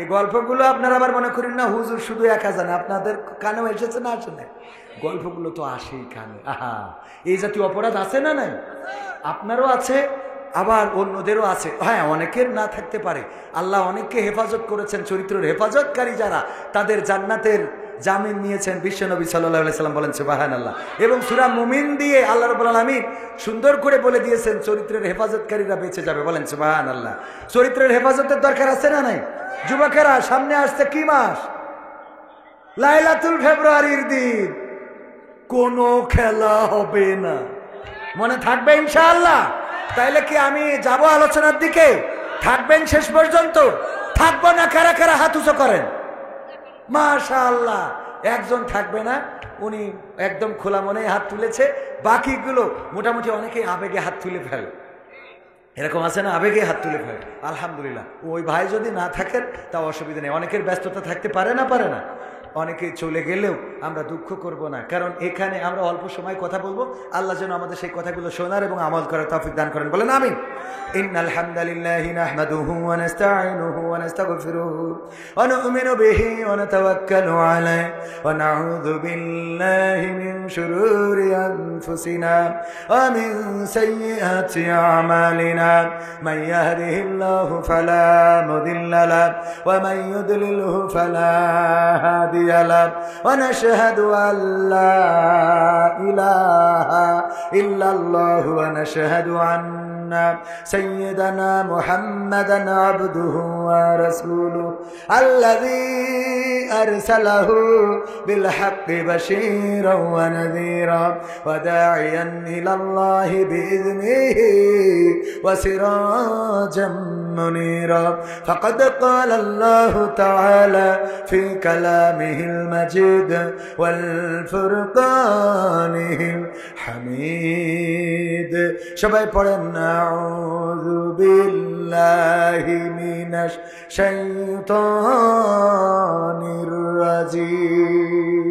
এই গল্পগুলো আপনারা আবার মনে করেন না হুজুর শুধু একা জানে, আপনাদের কানেও এসেছে না আসে না? গল্পগুলো তো আসেই কানে। আহা, এই জাতীয় অপরাধ আছে না নাই? আপনারও আছে, আবার অন্যদেরও আছে। হ্যাঁ, অনেকের না থাকতে পারে। আল্লাহ অনেককে হেফাজত করেছেন, চরিত্রের হেফাজতকারী যারা, তাদের জান্নাতের জামিন নিয়েছেন বিশ্বনবী সাল্লাল্লাহু আলাইহি সাল্লাম, বলেন সুবহানাল্লাহ। এবং সূরা মুমিন দিয়ে আল্লাহ রাব্বুল আলামিন সুন্দর করে বলে দিয়েছেন চরিত্রের হেফাজতকারীরা বেঁচে যাবে, বলেন সুবহানাল্লাহ। চরিত্রের হেফাজতের দরকার আছে না নাই? যুবকেরা, সামনে আসছে কি মাস? লাইলাতুল ফেব্রুয়ারির দিন। কোনো খেলা হবে না, মনে থাকবে ইনশাআল্লাহ? তাইলে কি আমি যাব আলোচনার দিকে? থাকবেন শেষ পর্যন্ত? থাকবো না? কারা কারা হাত উঁচু করেন? মাশাআল্লাহ, একজন থাকবে না, উনি একদম খোলা মনে হাত তুলেছে। বাকিগুলো মোটামুটি অনেকেই আবেগে হাত তুলে ফেলে। এরকম আছে না, আবেগে হাত তুলে ফেলে। আলহামদুলিল্লাহ, ওই ভাই যদি না থাকেন তাও অসুবিধা নেই। অনেকের ব্যস্ততা থাকতে পারে না, পারে না। অনেকে চলে গেলেও আমরা দুঃখ করব না, কারণ এখানে আমরা অল্প সময় কথা বলবো। আল্লাহ যেন আমাদের সেই কথাগুলো শোনার এবং আমল করার তৌফিক দান করেন, বলেন আমিন। ইন্নাল হামদালিল্লাহি নাহমাদুহু ওয়া নাস্তাঈনুহু ওয়া নাস্তাগফিরুহু ওয়া নু'মিনু বিহি ওয়া নাতাওয়াক্কালু আলাইহি ওয়া নাউযু বিল্লাহি মিন শুরুরি আনফুসিনা ওয়া মিন সাইয়্যাতি আমালিনা মান ইয়াহদিহিল্লাহু ফালা মুদিল্লা লাহু ওয়া মান ইউদ্লিলহু ফালা হাদিয়া له ونشهد أن لا إله إلا الله ونشهد أن سيدنا محمدا عبده ورسوله الذي أرسله بالحق بشيرا ونذيرا وداعيا إلى الله بإذنه وسراجا منيرا فقد قال الله تعالى في كلامه المجيد والفرقانه الحميد সবাই পড়েন আউযু বিল্লাহি মিনাশ শাইতানির রাজিম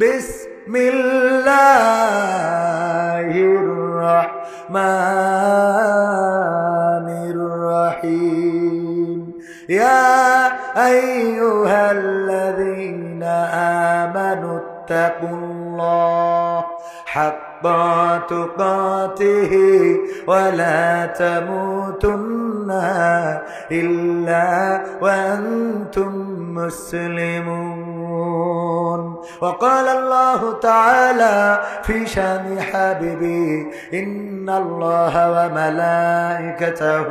বিসমিল্লাহির রাহমানির রহিম ইয়া আইয়ুহাল্লাযীনা আমানু ইত্তাকুল্লাহ হাক্কা তুকাতিহি ওয়া লা তামুতুন্না ইল্লা ওয়া আনতুম মুসলিমুন وقال الله تعالى في شان حبيبي إن الله وملائكته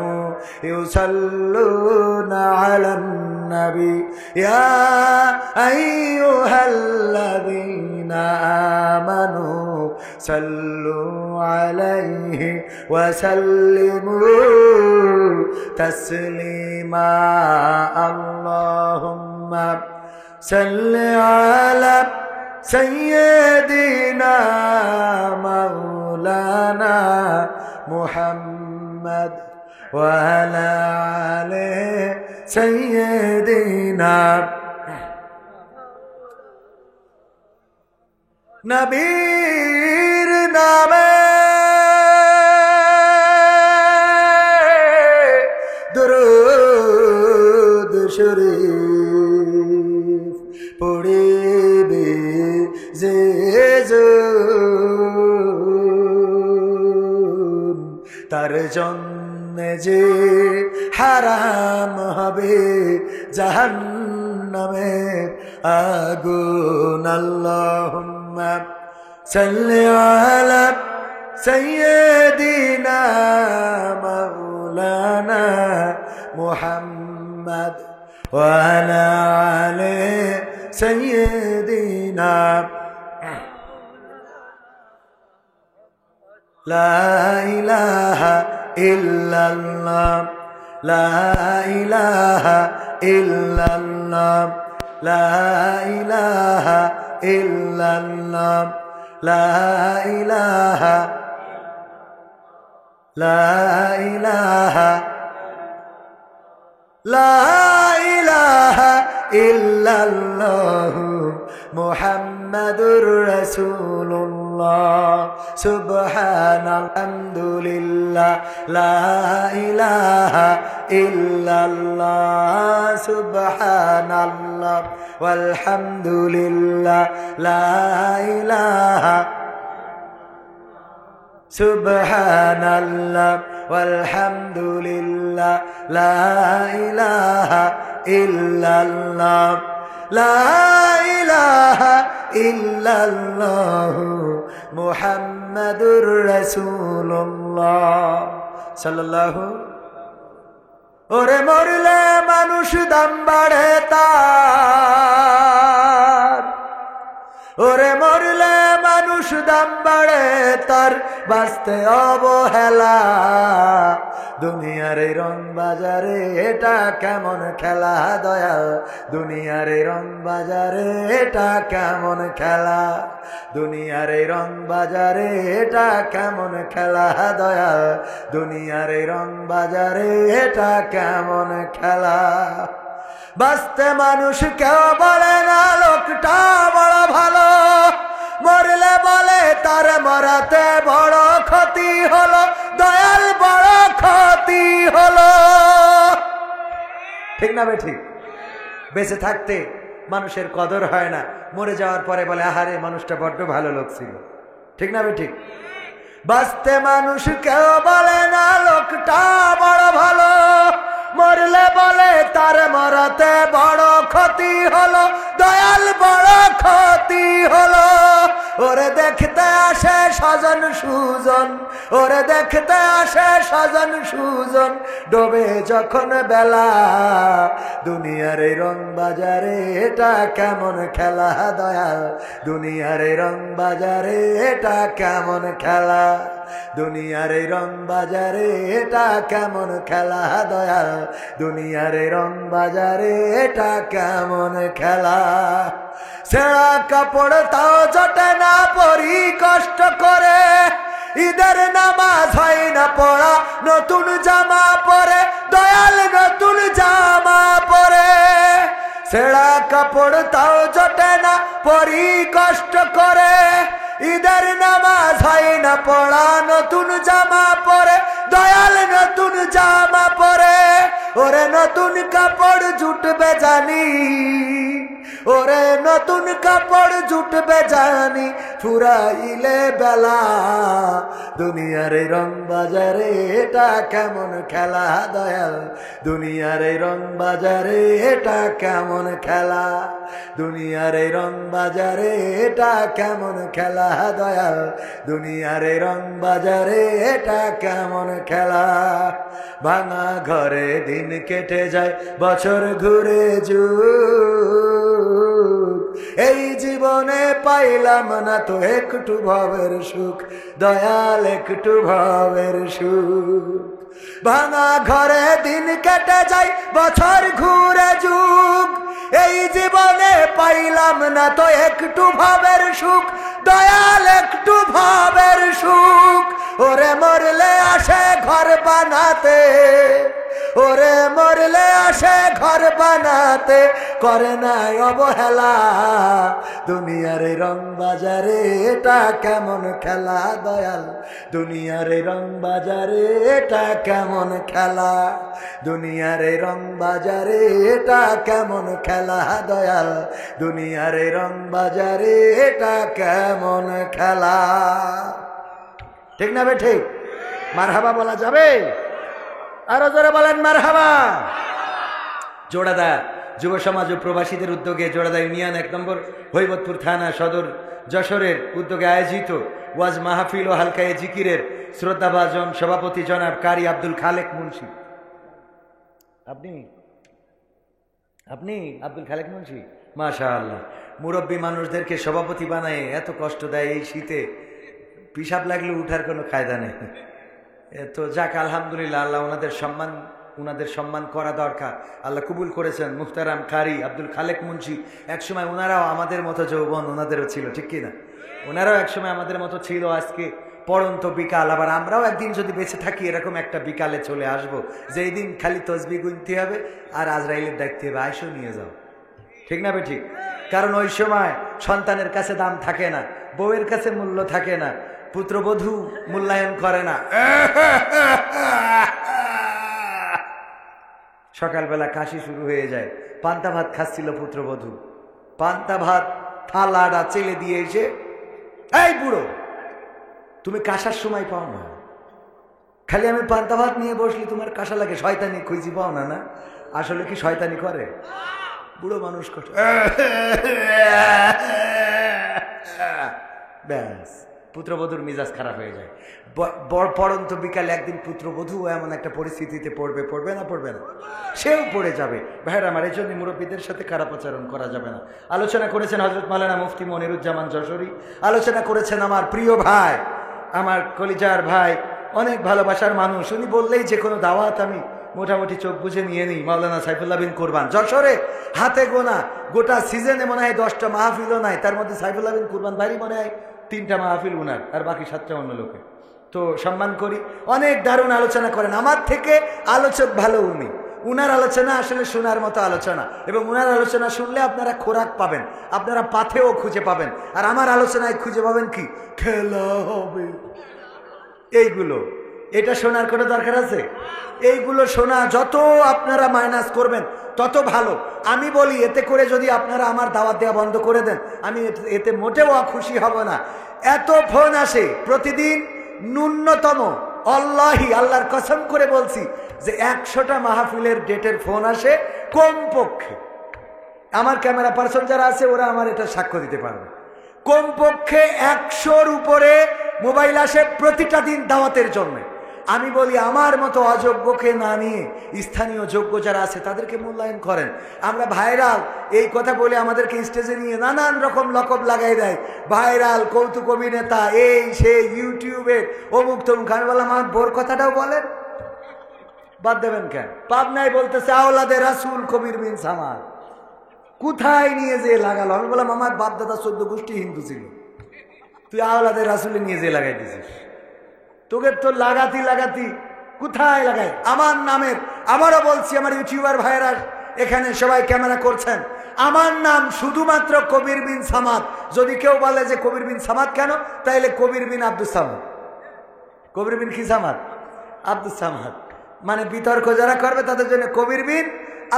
يصلون على النبي يا أيها الذين آمنوا صلوا عليه وسلموا تسليما اللهم صل على سيدنا مولانا محمد وعلى آله سيدنا নবীর নামে দরুদ শরীফ পড়িবে যে তার জন্য যে হারাম হবে জাহান্নামের আগুন আল্লাহুম্মা সাল্লি আলা সাইয়্যিদিনা মাওলানা মুহাম্মদ ওয়া আলা আলি সাইয়্যিদিনা লা ইলাহা ইল্লাল্লাহ লা ইলাহা ইল্লাল্লাহ লা ইলাহা ইল্লাল্লাহ লা ইলাহা লা ইলাহা লা ইলাহা ইল্লাল্লাহু মুহাম্মাদুর রাসূলুল্লাহ সুবহানাল্লাহ লা ইলাহা ইল্লাল্লাহ সুবহানাল্লাহ ওয়ালহামদুলিল্লাহ লা ইলাহা সুবহানাল্লাহ ওয়ালহামদুলিল্লাহ লা ইলাহা ইল্লাল্লাহ লা ইলাহা ইল্লাল্লাহ মুহাম্মাদুর রাসূলুল্লাহ সাল্লাল্লাহু। ওরে মরলে মানুষ দাম বাড়ে তার, ওরে মরলে মানুষ দাম বাড়ে তার, বাঁচতে অবহেলা দুনিয়ার এই রং বাজারে এটা কেমন খেলা দয়াল, দুনিয়ার এই রং বাজারে এটা কেমন খেলা, দুনিয়ার এই রং বাজারে এটা কেমন খেলা দয়াল, দুনিয়ার এই রং বাজারে এটা কেমন খেলা। বাঁচতে মানুষ কেউ বলে না লোকটা বড় ভালো, মরলে বলে তার মরাতে বড় ক্ষতি হলো দয়াল, বড় ক্ষতি হলো। ঠিক না বে ঠিক? বেঁচে থাকতে মানুষের কদর হয় না, মরে যাওয়ার পরে বলে আহারে মানুষটা বড্ড ভালো লোক ছিল। ঠিক না বে ঠিক? বাঁচতে মানুষ কেউ বলে না লোকটা বড় ভালো, মরলে বলে তার মরাতে বড় ক্ষতি হলো দয়াল, বড় ক্ষতি হলো। ওরে দেখতে আসে স্বজন সুজন, ওরে দেখতে আসে স্বজন সুজন, ডোবে যখন বেলা দুনিয়ার এই রং বাজারে এটা কেমন খেলা দয়াল, দুনিয়ার এই রং বাজারে এটা কেমন খেলা, দুনিয়ার এই রং বাজারে এটা কেমন খেলা দয়াল, দুনিয়ার এই রং বাজারে এটা কেমন খেলা। ছেঁড়া কাপড় তাও জটে না পরি কষ্ট করে, ঈদের নামাজ হয় না পড়া, নতুন জামা পরে দয়াল, নতুন জামা পরে। ছেঁড়া কাপড় তাও জটে না পরি কষ্ট করে, ঈদের নামাজ হয় না পড়া, নতুন জামা পরে দয়াল, নতুন জামা পরে। ওরে নতুন কাপড় জুটবে জানি, ওরে নতুন কাপড় জুটবে জানি, ফুরাইলে বেলা দুনিয়ার এই রং বাজারে এটা কেমন খেলা দয়াল, দুনিয়ার এই রং বাজারে এটা কেমন খেলা, দুনিয়ার এই রং বাজারে এটা কেমন খেলা দয়াল, দুনিয়ার এই রং বাজারে এটা কেমন খেলা। ভাঙা ঘরে দিন কেটে যায় বছর ঘুরে যুগ, এই জীবনে পাইলাম না তো একটু ভবের সুখ দয়াল, একটু ভবের সুখ। ভাঙা ঘরে দিন কেটে যায়, বছর ঘুরে যুগ, এই জীবনে পাইলাম না তো একটু ভাবের সুখ, দয়াল একটু ভাবের সুখ। ওরে মরলে আসে ঘর বানাতে, ওরে মরলে আসে ঘর বানাতে, করে নাই অবহেলা। দুনিয়ার এই রং বাজারে এটা কেমন খেলা দয়াল, দুনিয়ার এই রং বাজারে এটা কেমন খেলা, দুনিয়ার এই রং বাজারে এটা কেমন খেলা দয়াল, দুনিয়ার এই রং বাজারে এটা কেমন খেলা। ঠিক না বে ঠিক? মারহাবা বলা যাবে? আরো জোরে বলেন মারহাবা। জোড়াদা যুব সমাজ ও প্রবাসীদের উদ্যোগে জোড়াদা ইউনিয়ন 1 নম্বর হৈবতপুর থানা সদর যশোরের উদ্যোগে আয়োজিত ওয়াজ মাহফিল ও হালকায়ে জিকিরের শ্রদ্ধাভাজন সভাপতি জনাব কারি আব্দুল খালেক মুন্সি। আপনি আব্দুল খালেক মুন্সি, মাশাআল্লাহ। মুরব্বী মানুষদেরকে সভাপতি বানায় এত কষ্ট দেয় এই শীতে, পিসাব লাগলে উঠার কোনো কায়দা নেই। তো যাক আলহামদুলিল্লাহ, আল্লাহ ওনাদের সম্মান করা দরকার। আল্লাহ কবুল করেছেন। মুহতারাম কারি আব্দুল খালেক মুন্সি, একসময় ওনারাও আমাদের মতো যৌবন ওনাদেরও ছিল, ঠিক কিনা? ওনারাও একসময় আমাদের মতো ছিল। আজকে পড়ন্ত বিকাল, আবার আমরাও একদিন যদি বেঁচে থাকি এরকম একটা বিকালে চলে আসবো, যে এই দিন খালি তসবিহ গুনতে হবে আর আজরাইলের দেখতে হবে আইসো নিয়ে যাও, ঠিক না ঠিক? কারণ ওই সময় সন্তানের কাছে দাম থাকে না, বউয়ের কাছে মূল্য থাকে না, পুত্রবধূ মূল্যায়ন করে না। সকালবেলা কাশি শুরু হয়ে যায়। পান্তা ভাত খাচ্ছিল পুত্রবধূ, পান্তা ভাত থালাটা চেলে দিয়ে এসে, এই বুড়ো তুমি কাশার সময় পাও না, খালি আমি পান্তা ভাত নিয়ে বসলি তোমার কাশা লাগে, শয়তানি খুঁজি পাও না? না আসলে কি শয়তানি করে? বুড়ো মানুষ করে ব্যাস, পুত্রবধূর মিজাজ খারাপ হয়ে যায়। পড়ন্ত বিকালে একদিন পুত্রবধূ এমন একটা পরিস্থিতিতে পড়বে না, সেও পড়ে যাবে। ভাইয়ের আমার, এই জন্য মুরব্বীদের সাথে খারাপ আচরণ করা যাবে না। আলোচনা করেছেন হযরত মাওলানা মুফতি মনিরুজ্জামান যশোরী, আলোচনা করেছেন আমার প্রিয় ভাই, আমার কলিজার ভাই, অনেক ভালোবাসার মানুষ। উনি বললেই যে কোনো দাওয়াত আমি মোটামুটি চোখ বুঝে নিয়ে নিই। মাওলানা সাইফুল্লাহ বিন কুরবান যশোরে হাতে গোনা, গোটা সিজনে মনে হয় 10টা মাহফিলও নাই, তার মধ্যে সাইফুল্লাহ বিন কুরবান ভাই মনে হয় 3টা মাহফিল উনার, আর বাকি 7টা অন্য লোকে। তো সম্মান করি, অনেক দারুণ আলোচনা করেন। আমার থেকে আলোচক ভালো উনি, উনার আলোচনা আসলে শোনার মতো আলোচনা, এবং উনার আলোচনা শুনলে আপনারা খোরাক পাবেন, আপনারা পাথেও খুঁজে পাবেন। আর আমার আলোচনায় খুঁজে পাবেন কি? খেলা হবে, এইগুলো। এটা শোনার কোনো দরকার আছে? এইগুলো শোনা যত আপনারা মাইনাস করবেন তত ভালো। আমি বলি এতে করে যদি আপনারা আমার দাওয়াত দেওয়া বন্ধ করে দেন, আমি এতে মোটেও খুশি হব না। এত ফোন আসে প্রতিদিন, ন্যূনতম আল্লাহর কসম করে বলছি যে 100টা মাহফিলের ডেটের ফোন আসে কমপক্ষে। আমার ক্যামেরা পার্সন যারা আছে ওরা আমার এটা সাক্ষ্য দিতে পারবে, কমপক্ষে 100-র উপরে মোবাইল আসে প্রতিটা দিন দাওয়াতের জন্য। আমি বলি আমার মতো অযোগ্যকে না নিয়ে স্থানীয় যোগ্য যারা আছে তাদেরকে মূল্যায়ন করেন। আমরা ভাইরাল এই কথা বলে আমাদেরকে স্টেজে নিয়ে নানান রকম লকব লাগাই দেয়, ভাইরাল, কৌতুক অভিনেতা, এই সেই, ইউটিউবে অমুক তমুক। আমি বললাম আমার বোর কথাটাও বলেন, বাদ দেবেন কেন? পাবনায় বলতেছে আওলাদে রাসূল কবির বিন সামাদ, কোথায় নিয়ে যে লাগালো? আমি বললাম আমার বাপ দাদা 14 গোষ্ঠী হিন্দু ছিল, তুই আওলাদে রাসূলে নিয়ে যে লাগাই দিছিস, তোকে তো লাগাতি কোথায় লাগাই? আমার নামের, আবারও বলছি আমার ইউটিউবার ভাইয়েরা এখানে সবাই ক্যামেরা করছেন, আমার নাম শুধুমাত্র কবির বিন সামাদ। যদি কেউ বলে যে কবির বিন সামাদ কেন, তাইলে কবির বিন আব্দুস সামাদ। কবির বিন কি সামাদ? আব্দুস সামাদ। মানে বিতর্ক যারা করবে তাদের জন্য কবির বিন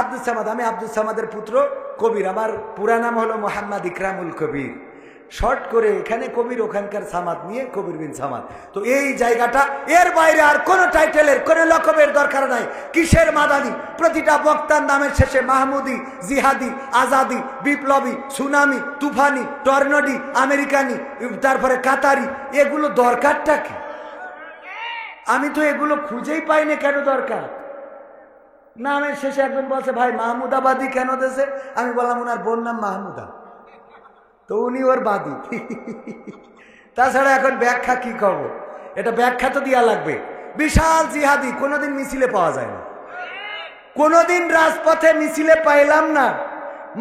আব্দুস সামাদ। আমি আব্দুস সামাদের পুত্র কবির, আমার পুরা নাম হলো মোহাম্মদ ইকরামুল কবির। শর্ট করে এখানে কবির, ওখানকার সামাদ নিয়ে কবির বিন সামাদ। তো এই জায়গাটা, এর বাইরে আর কোনো টাইটেলের, কোনো লকবের দরকার নাই। কিসের মাদানি? প্রতিটা বক্তার নামের শেষে মাহমুদি, জিহাদি, আজাদি, বিপ্লবী, সুনামি, তুফানি, টর্নডি, আমেরিকানি, তারপরে কাতারি, এগুলো দরকারটা কি? আমি তো এগুলো খুঁজেই পাইনি, কেন দরকার? নামের শেষে একজন বলছে ভাই মাহমুদাবাদী কেন দেশে? আমি বললাম ওনার বোন নাম মাহমুদা, তো উনি ওর বাদী। তাছাড়া এখন ব্যাখ্যা কি করব? এটা ব্যাখ্যা তো দেওয়া লাগবে। বিশাল জিহাদি, কোনোদিন মিছিলে পাওয়া যায় না, কোনোদিন রাজপথে মিছিলে পাইলাম না,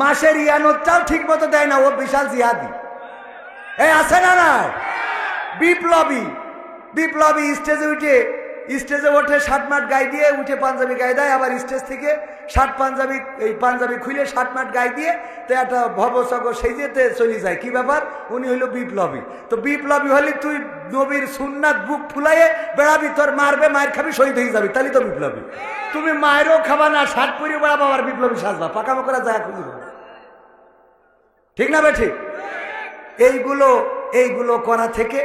মাসের ইয়ানতটাও ঠিক মতো দেয় না, ও বিশাল জিহাদি। এই আছে না না বিপ্লবী, বিপ্লবী স্টেজে ওঠে শার্ট মাট গায়ে দিয়ে, উঠে পাঞ্জাবি গায়ে দেয়, আবার স্টেজ থেকে পাঞ্জাবি খুলে শার্ট মাট গায়ে দিয়ে তো একটা ভবসগ সেই যেতে চলে যায়। কি ব্যাপার? উনি হইল বিপ্লবী। তো বিপ্লবী হলে তুই নবীর সুন্নাত বুক ফুলাইয়ে বেড়াবি, তোর মারবে, মায়ের খাবি, শহীদ হয়ে যাবি, তাহলে তো বিপ্লবী। তুমি মায়েরও খাবা না, শার্ট পরিয়ে বেড়াবো, আবার বিপ্লবী সাজবা, পাকামো করা যায় খুঁজবে, ঠিক না বে ঠিক? এইগুলো করা থেকে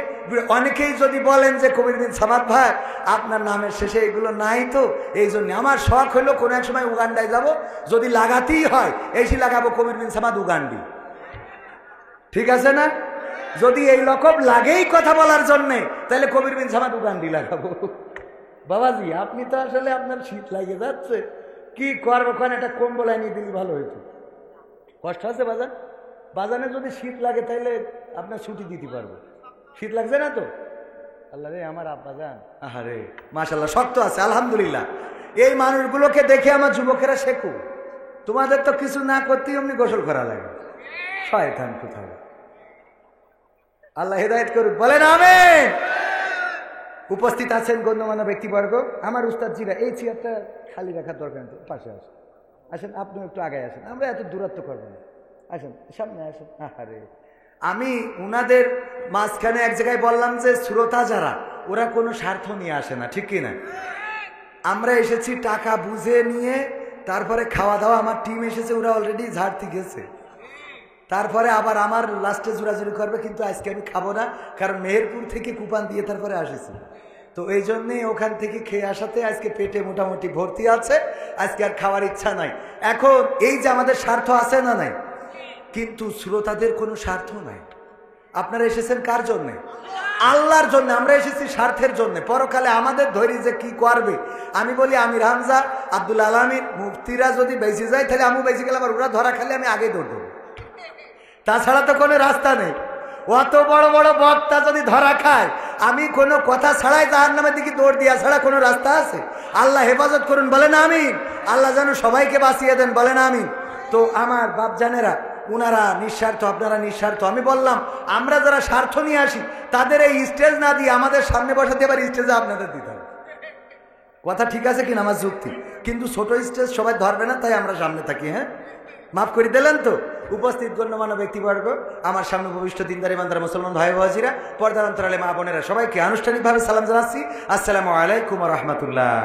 অনেকেই যদি বলেন যে কবির বিন সামাদ ভাই আপনার নামের শেষে এগুলো নাই, তো এই জন্য আমার শখ হইলো কোনো এক সময় উগান্ডায় যাব, যদি লাগাতেই হয় এসি লাগাবো কবির বিন সামাদ উগান্ডি, ঠিক আছে না? যদি এই রকম লাগেই কথা বলার জন্যে, তাহলে কবির বিন সামাদ উগান্ডি লাগাবো। বাবাজি আপনি তো আসলে আপনার শীত লাগে যাচ্ছে, কি করবো? ওখানে একটা কম্বল আনিয়ে দিলে ভালো হইতো। কষ্ট আছে বাজান? বাজানে যদি শীত লাগে তাহলে আপনার ছুটি দিতে পারবো। শীত লাগছে না তো? আল্লাহ রে আমার আব্বা যান, আহারে মাশাআল্লাহ শক্ত আছে আলহামদুলিল্লাহ। এই মানুষগুলোকে দেখে আমার যুবকেরা শেখো, তোমাদের তো কিছু না করতেই অমনি গোসল করা লাগে, শয়তান কোথায়। আল্লাহ হেদায়েত করুক, বলেন আমিন। উপস্থিত আছেন গণ্যমান্য ব্যক্তিবর্গ, আমার উস্তাদজিরা, এই চেয়ারটা খালি রাখার দরকার নেই, পাশে আসেন, আসেন আপনি একটু আগে আসেন, আমরা এত দূরত্ব করবো না, আসেন সামনে আসেন। আরে আমি উনাদের মাঝখানে এক জায়গায় বললাম যে শ্রোতা যারা, ওরা কোনো স্বার্থ নিয়ে আসে না, ঠিক কিনা? আমরা এসেছি টাকা বুঝে নিয়ে, তারপরে খাওয়া দাওয়া, আমার টিম এসেছে, ওরা অলরেডি ঝাড়তে গেছে, তারপরে আবার আমার লাস্টে জোরাজুরি করবে, কিন্তু আজকে আমি খাবো না, কারণ মেহেরপুর থেকে কুপান দিয়ে তারপরে আসেছি, তো এই জন্যেই ওখান থেকে খেয়ে আসাতে আজকে পেটে মোটামুটি ভর্তি আছে, আজকে আর খাওয়ার ইচ্ছা নাই। এখন এই যে আমাদের স্বার্থ আছে না নাই, কিন্তু শ্রোতাদের কোনো স্বার্থ নাই। আপনারা এসেছেন কার জন্যে? আল্লাহর জন্য। আমরা এসেছি স্বার্থের জন্য, পরকালে আমাদের ধরি যে কি করবে। আমি বলি আমির হামজা, আব্দুল আলামিন, মুফতিরা যদি বেঁচে যায় তাহলে আমি বেঁচে গেলে, আবার ওরা ধরা খেলে আমি আগে দৌড় দেবো, তাছাড়া তো কোনো রাস্তা নেই। অত বড় বড় বক্তা যদি ধরা খায়, আমি কোনো কথা ছাড়াই জাহান্নামের দিকে দৌড় দিয়া ছাড়া কোনো রাস্তা আছে? আল্লাহ হেফাজত করুন, বলেন আমিন। আল্লাহ যেন সবাইকে বাঁচিয়ে দেন, বলেন আমিন। তো আমার বাপজানেরা, উনারা নিঃস্বার্থ, আপনারা নিঃস্বার্থ। আমি বললাম আমরা যারা স্বার্থ নিয়ে আসি তাদের এই স্টেজ না দিয়ে আমাদের সামনে বসাতে, এবার স্টেজে আপনাদের দিতে হবে। কথা ঠিক আছে কিনা আমার যুক্তি? কিন্তু ছোট স্টেজ সবাই ধরবে না, তাই আমরা সামনে থাকি। হ্যাঁ, মাফ করে দিলেন তো? উপস্থিত গণ্যমান্য ব্যক্তিবর্গ, আমার সামনে উপবিষ্ট দিনদার ইমানদার মুসলমান ভাই বাজিরা, পর্দার অন্তরালে মা বোনেরা, সবাইকে আনুষ্ঠানিকভাবে সালাম জানাচ্ছি, আসসালামু আলাইকুম ওয়া রাহমাতুল্লাহ।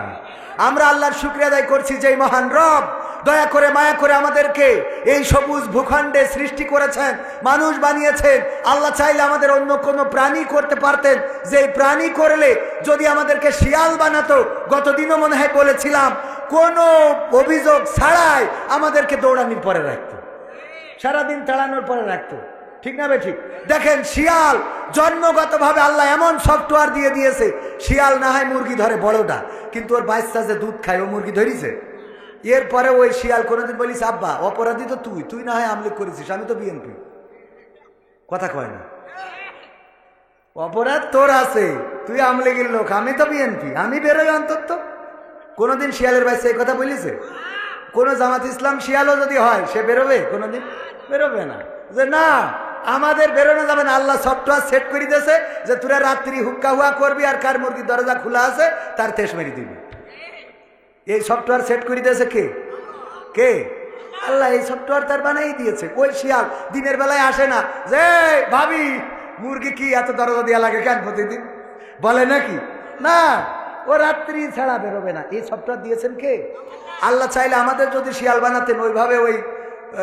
আমরা আল্লাহর শুকরিয়া আদায় করছি যে মহান রব দয়া করে মায়া করে আমাদেরকে এই সবুজ ভূখণ্ডে সৃষ্টি করেছেন, মানুষ বানিয়েছেন। আল্লাহ চাইলে আমাদের অন্য কোনো প্রাণী করতে পারতেন, যে প্রাণী করলে যদি আমাদেরকে শিয়াল বানাতো, গতদিনও মনে হয় বলেছিলাম, কোনো অভিযোগ ছাড়াই আমাদেরকে দৌড়ানির পরে রাখতো, সারাদিন তাড়ানোর পরে রাখতো, ঠিক না বে ঠিক? দেখেন শিয়াল জন্মগতভাবে আল্লাহ এমন সফটওয়্যার দিয়ে দিয়েছে, শিয়াল না হয় মুরগি ধরে বড়টা, কিন্তু ওর বাচ্চা যে দুধ খায় ও মুরগি ধরিছে। এরপরে ওই শিয়াল কোনোদিন বলিস আব্বা অপরাধী তো তুই না হয় আমলিগ করেছিস, আমি তো বিএনপি। কথা কয় না, অপরাধ তোর আছে, তুই আমলিগের লোক, আমি তো বিএনপি, আমি বেরোই অন্তত। কোনোদিন শিয়ালের বাচ্চা এই কথা বলিছে? কোন জামাত ইসলাম শিয়ালও যদি হয় সে বেরোবে? কোনোদিন বেরোবে না, যে না আমাদের বেরোনো যাবে না। আল্লাহ সফটওয়্যার সেট করে দিয়েছে যে তোরা রাত্রি হুক্কা হুয়া করবি, আর কার মুরগির দরজা খোলা আছে তার তেজ মেরে দিবি। এই সফটওয়্যার সেট করে দিয়েছে কে? কে? আল্লাহ এই সফটওয়্যার তার বানাই দিয়েছে। ওই শিয়াল দিনের বেলায় আসে না যে ভাবি মুরগি কি এত দরজা দেওয়া লাগে কেন প্রতিদিন, বলে নাকি? না, ও রাত্রি ছাড়া বেরোবে না। এই সফটওয়্যার দিয়েছেন কে? আল্লাহ চাইলে আমাদের যদি শিয়াল বানাতেন, ওইভাবে ওই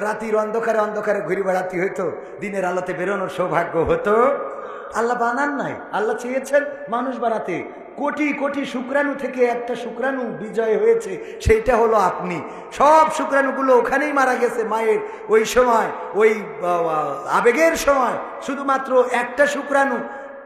রাতির অন্ধকারে অন্ধকারে ঘুরে বেড়াতে হইতো, দিনের আলোতে বেরোনোর সৌভাগ্য হতো। আল্লাহ বানান নাই, আল্লাহ চেয়েছেন মানুষ বানাতে। কোটি কোটি শুক্রাণু থেকে একটা শুক্রাণু বিজয় হয়েছে, সেইটা হলো আপনি। সব শুক্রাণুগুলো ওখানেই মারা গেছে মায়ের ওই সময়, ওই আবেগের সময়। শুধুমাত্র একটা শুক্রাণু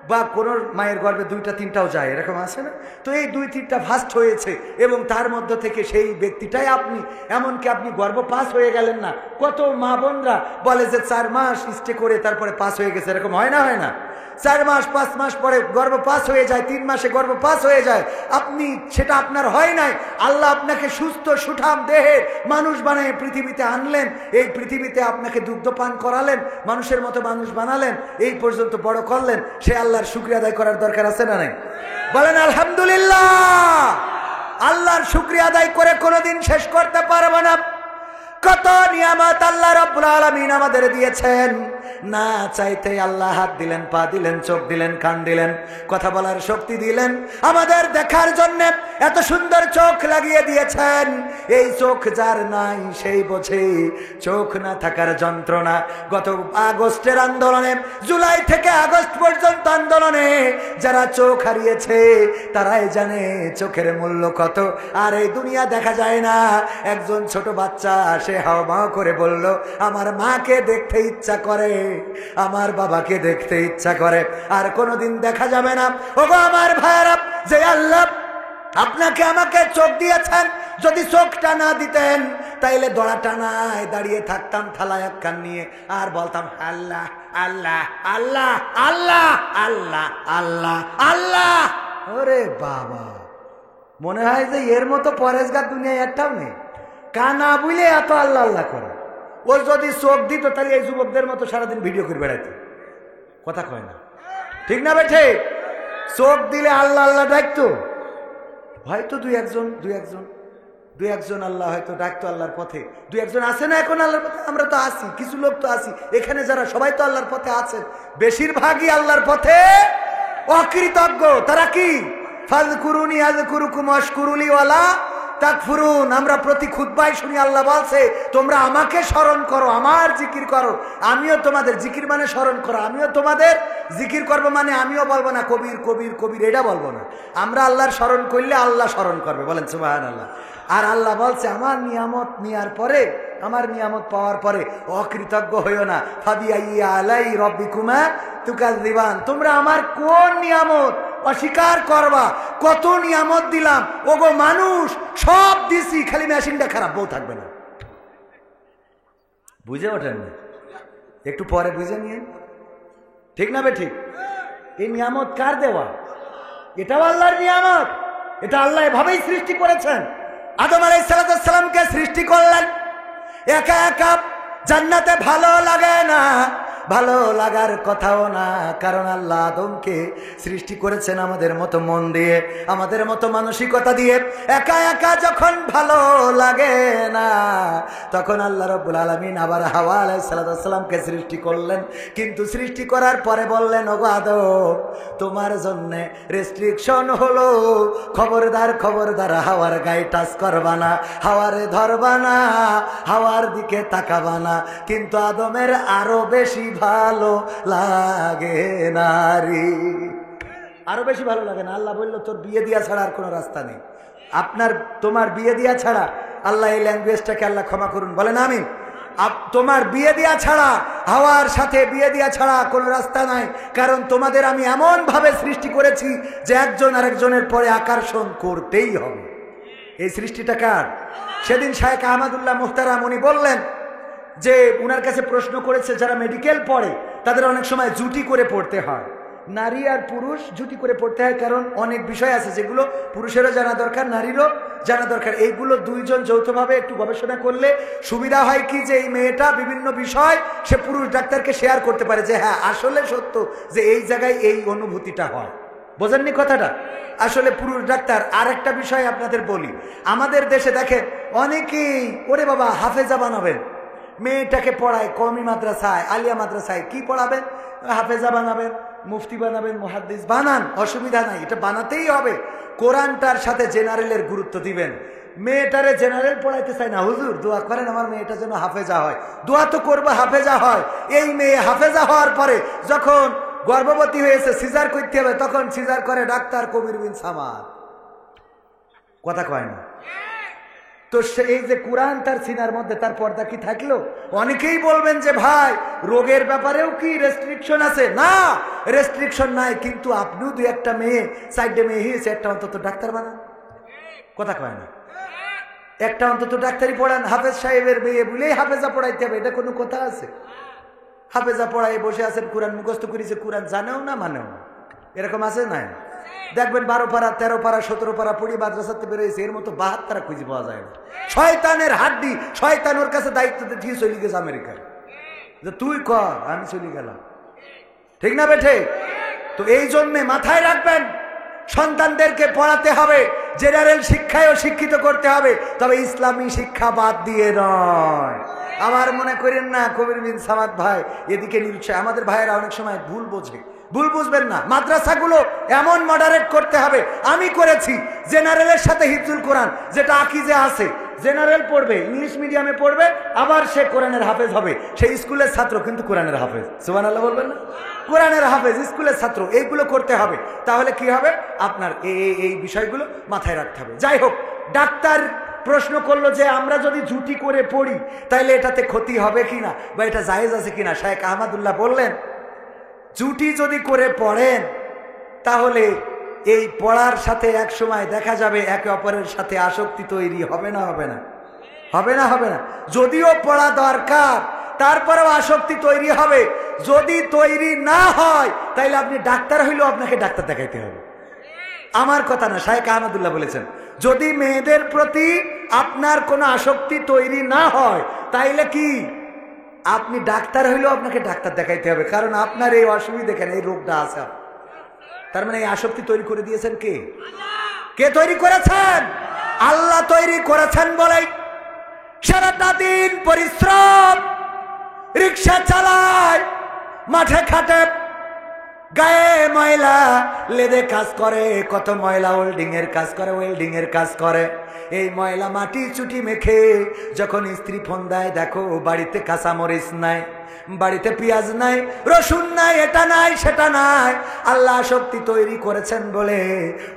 বা কোনো মায়ের গর্ভে দুইটা তিনটাও যায়, এরকম আছে না? তো এই দুই তিনটা ফাস্ট হয়েছে এবং তার মধ্য থেকে সেই ব্যক্তিটাই আপনি। এমনকি আপনি গর্ভ পাস হয়ে গেলেন না। কত মা বোনরা বলে যে 4 মাস স্টে করে তারপরে পাস হয়ে গেছে, এরকম হয় না? হয় না? 4 মাস 5 মাস পরে গর্ভপাত হয়ে যায়, 3 মাসে গর্ভপাত হয়ে যায়, আপনি সেটা আপনার হয় নাই, আল্লাহ আপনাকে সুস্থ সুঠাম দেহের মানুষ বানিয়ে পৃথিবীতে আনলেন, এই পৃথিবীতে আপনাকে দুগ্ধপান করালেন, মানুষের মতো মানুষ বানালেন, এই পর্যন্ত বড় করলেন, সে আল্লাহর শুকরিয়া আদায় করার দরকার আছে না নাই? বলেন আলহামদুলিল্লাহ। আল্লাহর শুকরিয়া আদায় করে কোনোদিন শেষ করতে পারবো না। কত নিয়ামত আল্লাহ রাব্বুল আলামিন আমাদের দিয়েছেন, না চাইতে আল্লাহ হাত দিলেন, পা দিলেন, চোখ দিলেন, কান দিলেন, কথা বলার শক্তি দিলেন, আমাদের দেখার জন্য এত সুন্দর চোখ লাগিয়ে দিয়েছেন। এই চোখ যার নাই সেই বোঝে চোখ না থাকার যন্ত্রণা। গত আগস্টের আন্দোলনে, জুলাই থেকে আগস্ট পর্যন্ত আন্দোলনে যারা চোখ হারিয়েছে তারাই জানে চোখের মূল্য কত। আর এই দুনিয়া দেখা যায় না। একজন ছোট বাচ্চা সে হাওয়া করে বলল, আমার মাকে দেখতে ইচ্ছা করে, আমার বাবাকে দেখতে ইচ্ছা করে, আর কোনোদিন দেখা যাবে না। ওগো আমার ভাইরা, যে আল্লাহ আপনাকে আমাকে চোখ দিয়েছেন, যদি চোখটা না দিতেন তাইলে দড়া টানায় দাঁড়িয়ে থাকতাম থালায় এক কান নিয়ে, আর বলতাম আল্লাহ আল্লাহ আল্লাহ আল্লাহ আল্লাহ আল্লাহ আল্লাহ। ওরে বাবা, মনে হয় যে এর মতো পরেশগার দুনিয়ায় একটাও নেই। কানা বুঝলে এত আল্লাহ আল্লাহ করে। ও যদি চোখ দিত তাহলে এই যুবকদের মতো সারাদিন ভিডিও করে বেড়াইতো। কথা কয় না, ঠিক না বেঠে? চোখ দিলে আল্লাহ আল্লাহ ডাকতো। হয়তো দুই একজন আল্লাহ হয়তো ডাকতো আল্লাহর পথে, দুই একজন আছে না এখন আল্লাহর পথে? আমরা তো আছি, কিছু লোক তো আছি এখানে, যারা সবাই তো আল্লাহর পথে আছেন। বেশিরভাগই আল্লাহর পথে অকৃতজ্ঞ। তারা কি? ফাযকুরুনি আযকুরুকুম ওয়াশকুরুলি ওয়ালা তাকফুরুন। আমরা প্রতি খুতবায় শুনি আল্লাহ বলছে, তোমরা আমাকে স্মরণ করো, আমার জিকির করো, আমিও তোমাদের জিকির মানে স্মরণ করো, আমিও তোমাদের জিকির করবো, মানে আমিও বলবো না কবির কবির কবির, এটা বলবো না। আমরা আল্লাহর স্মরণ করলে আল্লাহ স্মরণ করবে। বলেন সুবহানাল্লাহ। আর আল্লাহ বলছে, আমার নিয়ামত নেওয়ার পরে, আমার নিয়ামত পাওয়ার পরে অকৃতজ্ঞ হইও না। ফাবিআইয়ি আলাই রাব্বিকুমা তুকাযযিবান। তোমরা আমার কোন নিয়ামত অস্বীকার করবা? কত নিয়ামত দিলাম, ওগো মানুষ, সব দিছি, খালি মেশিনটা খারাপ, বউ থাকবে না। বুঝে ওঠেন না? একটু পরে বুঝে নিয়ে, ঠিক না বে ঠিক? এই নিয়ামত কার দেওয়া? এটাও আল্লাহর নিয়ামত। এটা আল্লাহ এভাবেই সৃষ্টি করেছেন। আদম আলাইহিস সালামকে সৃষ্টি করলেন একা একা। জান্নাতে ভালো লাগে না, ভালো লাগার কথাও না, কারণ আল্লাহ আদমকে সৃষ্টি করেছেন আমাদের মতো মন দিয়ে, আমাদের মতো মানসিকতা দিয়ে। একা একা যখন ভালো লাগে না, তখন আল্লাহ রাব্বুল আলামিন আবার হাওয়া আলাইহিস সালামকে সৃষ্টি করলেন। কিন্তু সৃষ্টি করার পরে বললেন, ওগো আদম, তোমার জন্য রেস্ট্রিকশন হলো, খবরদার খবরদার হাওয়ার গায়ে টাচ করবা না, হাওয়ারে ধরবা না, হাওয়ার দিকে তাকাবা না। কিন্তু আদমের আরো বেশি ভালো লাগে নারী, আরো বেশি ভালো লাগে না। আল্লাহ বলল, তোর বিয়ে দিয়া ছাড়া আর কোনো রাস্তা নেই। তোমার বিয়ে দিয়া ছাড়া, আল্লাহ এই ল্যাঙ্গুয়েজটাকে আল্লাহ ক্ষমা করুন, বলেন আমিন। তোমার বিয়ে দিয়া ছাড়া, হাওয়ার সাথে বিয়ে দিয়া ছাড়া কোনো রাস্তা নাই। কারণ তোমাদের আমি এমন ভাবে সৃষ্টি করেছি যে একজন আরেকজনের পরে আকর্ষণ করতেই হবে। এই সৃষ্টিটা কার? সেদিন শায়েখ আহমদুল্লাহ মুহতারাম উনি বললেন যে উনার কাছে প্রশ্ন করেছে, যারা মেডিকেল পড়ে তাদের অনেক সময় জুটি করে পড়তে হয়। নারী আর পুরুষ জুটি করে পড়তে হয়, কারণ অনেক বিষয় আছে যেগুলো পুরুষেরও জানা দরকার, নারীরও জানা দরকার। এইগুলো দুইজন যৌথভাবে একটু গবেষণা করলে সুবিধা হয় কি, যে এই মেয়েটা বিভিন্ন বিষয় সে পুরুষ ডাক্তারকে শেয়ার করতে পারে, যে হ্যাঁ আসলে সত্য যে এই জায়গায় এই অনুভূতিটা হয়। বোঝেননি কথাটা? আসলে পুরুষ ডাক্তার। আর একটা বিষয় আপনাদের বলি, আমাদের দেশে দেখেন অনেকেই, ওরে বাবা হাফেজা বানাবেন, মেয়েটাকে পড়ায় কওমি মাদ্রাসায়, আলিয়া মাদ্রাসায়, কি পড়াবেন? হাফেজা বানাবেন, মুফতি বানাবেন, মুহাদ্দিস বানান, অসুবিধা নাই, এটা বানাতেই হবে। কোরআনটার সাথে জেনারেলের গুরুত্ব দিবেন। মেয়েটারে জেনারেল পড়াইতে চাই না, হুজুর দোয়া করেন আমার মেয়েটা যেন হাফেজা হয়। দোয়া তো করবো হাফেজা হয়। এই মেয়ে হাফেজা হওয়ার পরে যখন গর্ভবতী হয়েছে, সিজার করতে হবে, তখন সিজার করে ডাক্তার কবির বিন সামাদ। কথা কয় না তো? এই যে কোরআন তার সিনার মধ্যে, তার পর্দা কি থাকলো? অনেকেই বলবেন যে ভাই রোগের ব্যাপারেও কি রেস্ট্রিকশন আছে? না, রেস্ট্রিকশন নাই, কিন্তু আপনিও দুই একটা মেয়ে, সাইডে মেয়ে হয়েছে, একটা অন্তত ডাক্তার বানান। কথা কয় না? একটা অন্তত ডাক্তারি পড়ান। হাফেজ সাহেবের মেয়ে বলেই হাফেজা পড়াইতে হবে, এটা কোনো কথা আছে? হাফেজা পড়ায় বসে আছেন, কোরআন মুখস্থ করেছে, কোরআন জানেও না মানেও না, এরকম আছে নাই? দেখবেন 12 পারা 13 পারা 17 পারা পড়ি মাদ্রাসাতে বেরোয়েছে, এর মতো 72 খুঁজে পাওয়া যায় না। শয়তানের হাড্ডি, শয়তান ওর কাছে দায়িত্ব দিয়ে চলে গেছে আমেরিকায়, যে তুই কর, আমি চলে গেলাম। ঠিক না বেঠে? তো এই জন্যে মাথায় রাখবেন, সন্তানদেরকে পড়াতে হবে, জেনারেল শিক্ষায়ও শিক্ষিত করতে হবে, তবে ইসলামী শিক্ষা বাদ দিয়ে নয়। আমার মনে করেন না কবির বিন সামাদ ভাই এদিকে নিরুৎসাহ, আমাদের ভাইয়েরা অনেক সময় ভুল বোঝে, ভুল বুঝবেন না। মাদ্রাসাগুলো এমন মডারেট করতে হবে, আমি করেছি জেনারেলের সাথে হিফজুল কোরআন, যেটা আকিজে আছে, জেনারেল পড়বে, ইংলিশ মিডিয়ামে পড়বে, আবার সে কোরআনের হাফেজ হবে, সে স্কুলের ছাত্র কিন্তু কোরআনের হাফেজ। সুবহানাল্লাহ বলবেন না? কোরআনের হাফেজ, স্কুলের ছাত্র, এইগুলো করতে হবে। তাহলে কি হবে, আপনার এই বিষয়গুলো মাথায় রাখতে হবে। যাই হোক, ডাক্তার প্রশ্ন করলো যে আমরা যদি জুটি করে পড়ি তাহলে এটাতে ক্ষতি হবে কিনা, বা এটা জায়েজ আছে কিনা। শায়েখ আহমদুল্লাহ বললেন, জুটি যদি করে পড়েন তাহলে এই পড়ার সাথে এক সময় দেখা যাবে একে অপরের সাথে আসক্তি তৈরি হবে না? হবে না? হবে না? হবে না? যদিও পড়া দরকার, তারপরেও আসক্তি তৈরি হবে। যদি তৈরি না হয় তাইলে আপনি ডাক্তার হইলেও আপনাকে ডাক্তার দেখাইতে হবে। আমার কথা না, শায়েখ আহমদুল্লাহ বলেছেন, যদি মেয়েদের প্রতি আপনার কোনো আসক্তি তৈরি না হয় তাইলে কি আপনি ডাক্তার হইলেও আপনাকে ডাক্তার দেখাইতে হবে, কারণ আপনার এই অসুবিধা, দেখেন এই রোগটা আছে। তার মানে এই আসক্তি তৈরি করে দিয়েছেন কে? কে তৈরি করেছেন? আল্লাহ তৈরি করেছেন বলেই সারাটা দিন পরিশ্রম, রিক্সা চালায়, মাঠে খাটে, গায়ে ময়লা, লেদে কাজ করে, কত ময়লা ওয়েল্ডিং এর কাজ করে, ওয়েল্ডিং এর কাজ করে। এই ময়লা মাটি চুটি মেখে যখন স্ত্রী ফোন দেয়, দেখো বাড়িতে কাঁচামরিচ নাই, বাড়িতে পেঁয়াজ নাই, রসুন নাই, এটা নাই সেটা নাই, আল্লাহ শক্তি তৈরি করেছেন বলে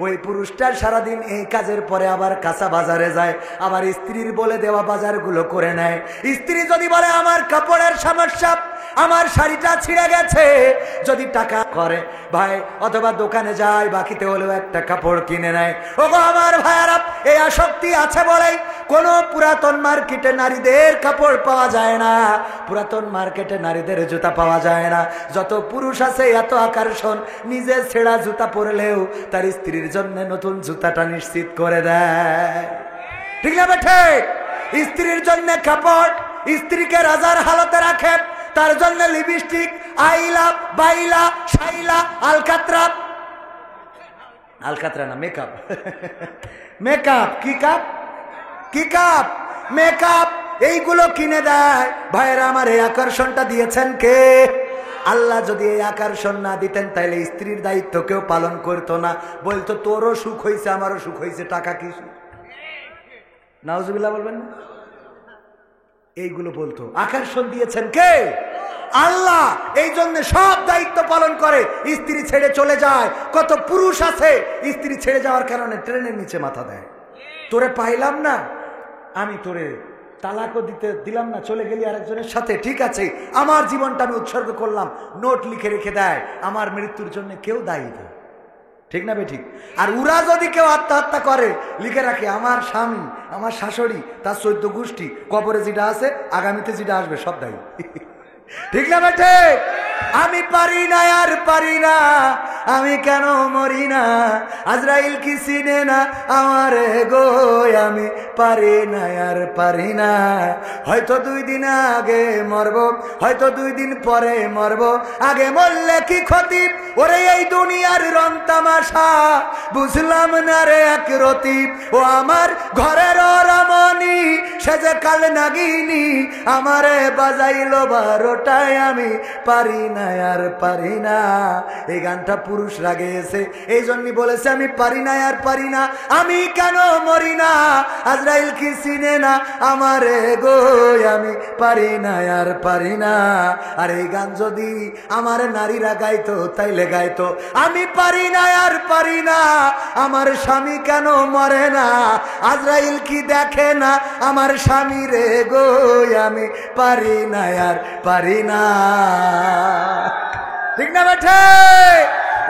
ওই পুরুষটা সারাদিন এই কাজের পরে আবার কাঁচা বাজারে যায়, আবার স্ত্রীর বলে দেওয়া বাজারগুলো করে নেয়। স্ত্রী যদি বলে আমার কাপড়ের সমস্যা, আমার শাড়িটা ছিঁড়ে গেছে, যদি টাকা করে ভাই, অথবা দোকানে যায়, বাকিতে হলেও একটা কাপড় কিনে নেয়। ওগো আমার ভাইয়ারা, এই আসক্তি আছে বলেই কোন পুরাতন মার্কেটে নারীদের কাপড় পাওয়া যায় না, পুরাতন মার্কেটে নারীদের জুতা পাওয়া যায় না। যত পুরুষ আছে এত আকর্ষণ, নিজে ছেঁড়া জুতা পরলেও তার স্ত্রীর জন্য নতুন জুতাটা নিশ্চিত করে দেয়। ঠিক না বেঠে? স্ত্রীর জন্য কাপড়, স্ত্রীকে রাজার হালতে রাখে, তার জন্য লিপস্টিক, আইলা, বাইলা, শাইলা, আলকাতরা, আলকাতরা না, মেকআপ, মেকআপ, কি কাপ, কি কাপ, মেকআপ, এইগুলো কিনে দেয়। ভাইয়েরা আমার, এই আকর্ষণটা দিয়েছেন কে? আল্লাহ। যদি এই আকর্ষণ না দিতেন তাইলে স্ত্রীর দায়িত্ব কেউ পালন করতো না, বলতো তোরও সুখ হয়েছে আমারও সুখ হয়েছে, টাকা কি সুখ? নাউজুবিল্লাহ বলবেন না? এইগুলো বলতো। আকর্ষণ দিয়েছেন কে? আল্লাহ। এই জন্য সব দায়িত্ব পালন করে, স্ত্রী ছেড়ে চলে যায়। কত পুরুষ আছে স্ত্রী ছেড়ে যাওয়ার কারণে ট্রেনের নিচে মাথা দেয়, তোরে পাইলাম না, আমি তোরে তালাকও দিলাম না, চলে গেলি আরেকজনের সাথে, ঠিক আছে আমার জীবনটা আমি উৎসর্গ করলাম, নোট লিখে রেখে দেয়, আমার মৃত্যুর জন্য কেউ দায়ী না। ঠিক না বেঠিক? আর উরা যদি কেউ আত্মহত্যা করে, লিখে রাখে আমার স্বামী, আমার শাশুড়ি, তার 14 গোষ্ঠী, কবরে যেটা আছে আগামীতে যেটা আসবে সব দায়ী। ঠিক না বেঠে? আমি পারি না আর পারি না, আমি কেন মরি না, আজরাইল কি চিনে না আমার গো, আমি পারি না আর পারি না। হয়তো 2 দিন আগে মরব, হয়তো 2 দিন পরে মরব, আগে মরলে কি ক্ষতি, ওরে এই দুনিয়ার রং তামাশা বুঝলাম না রে এক রতি, ও আমার ঘরের রমণী সে যে কাল নাগিনী, আমারে বাজাইলো 12টায়, আমি পারি না আর পারি না। এই গানটা পুরুষরা গেয়েছে, এই জন্যই বলেছে আমি পারি না আর পারি না, আমি কেন মরি না, আজরাইল কি চিনে না আমারে গো, আমি পারি না আর পারি না। আর এই গান যদি আমার নারীরা গাইতো তাইলে গাইতো, আমি পারি না আর পারি না, আমার স্বামী কেন মরে না, আজরাইল কি দেখে না আমার স্বামী রে গো, আমি পারি না আর পারি না। ঠিক না বেঠে?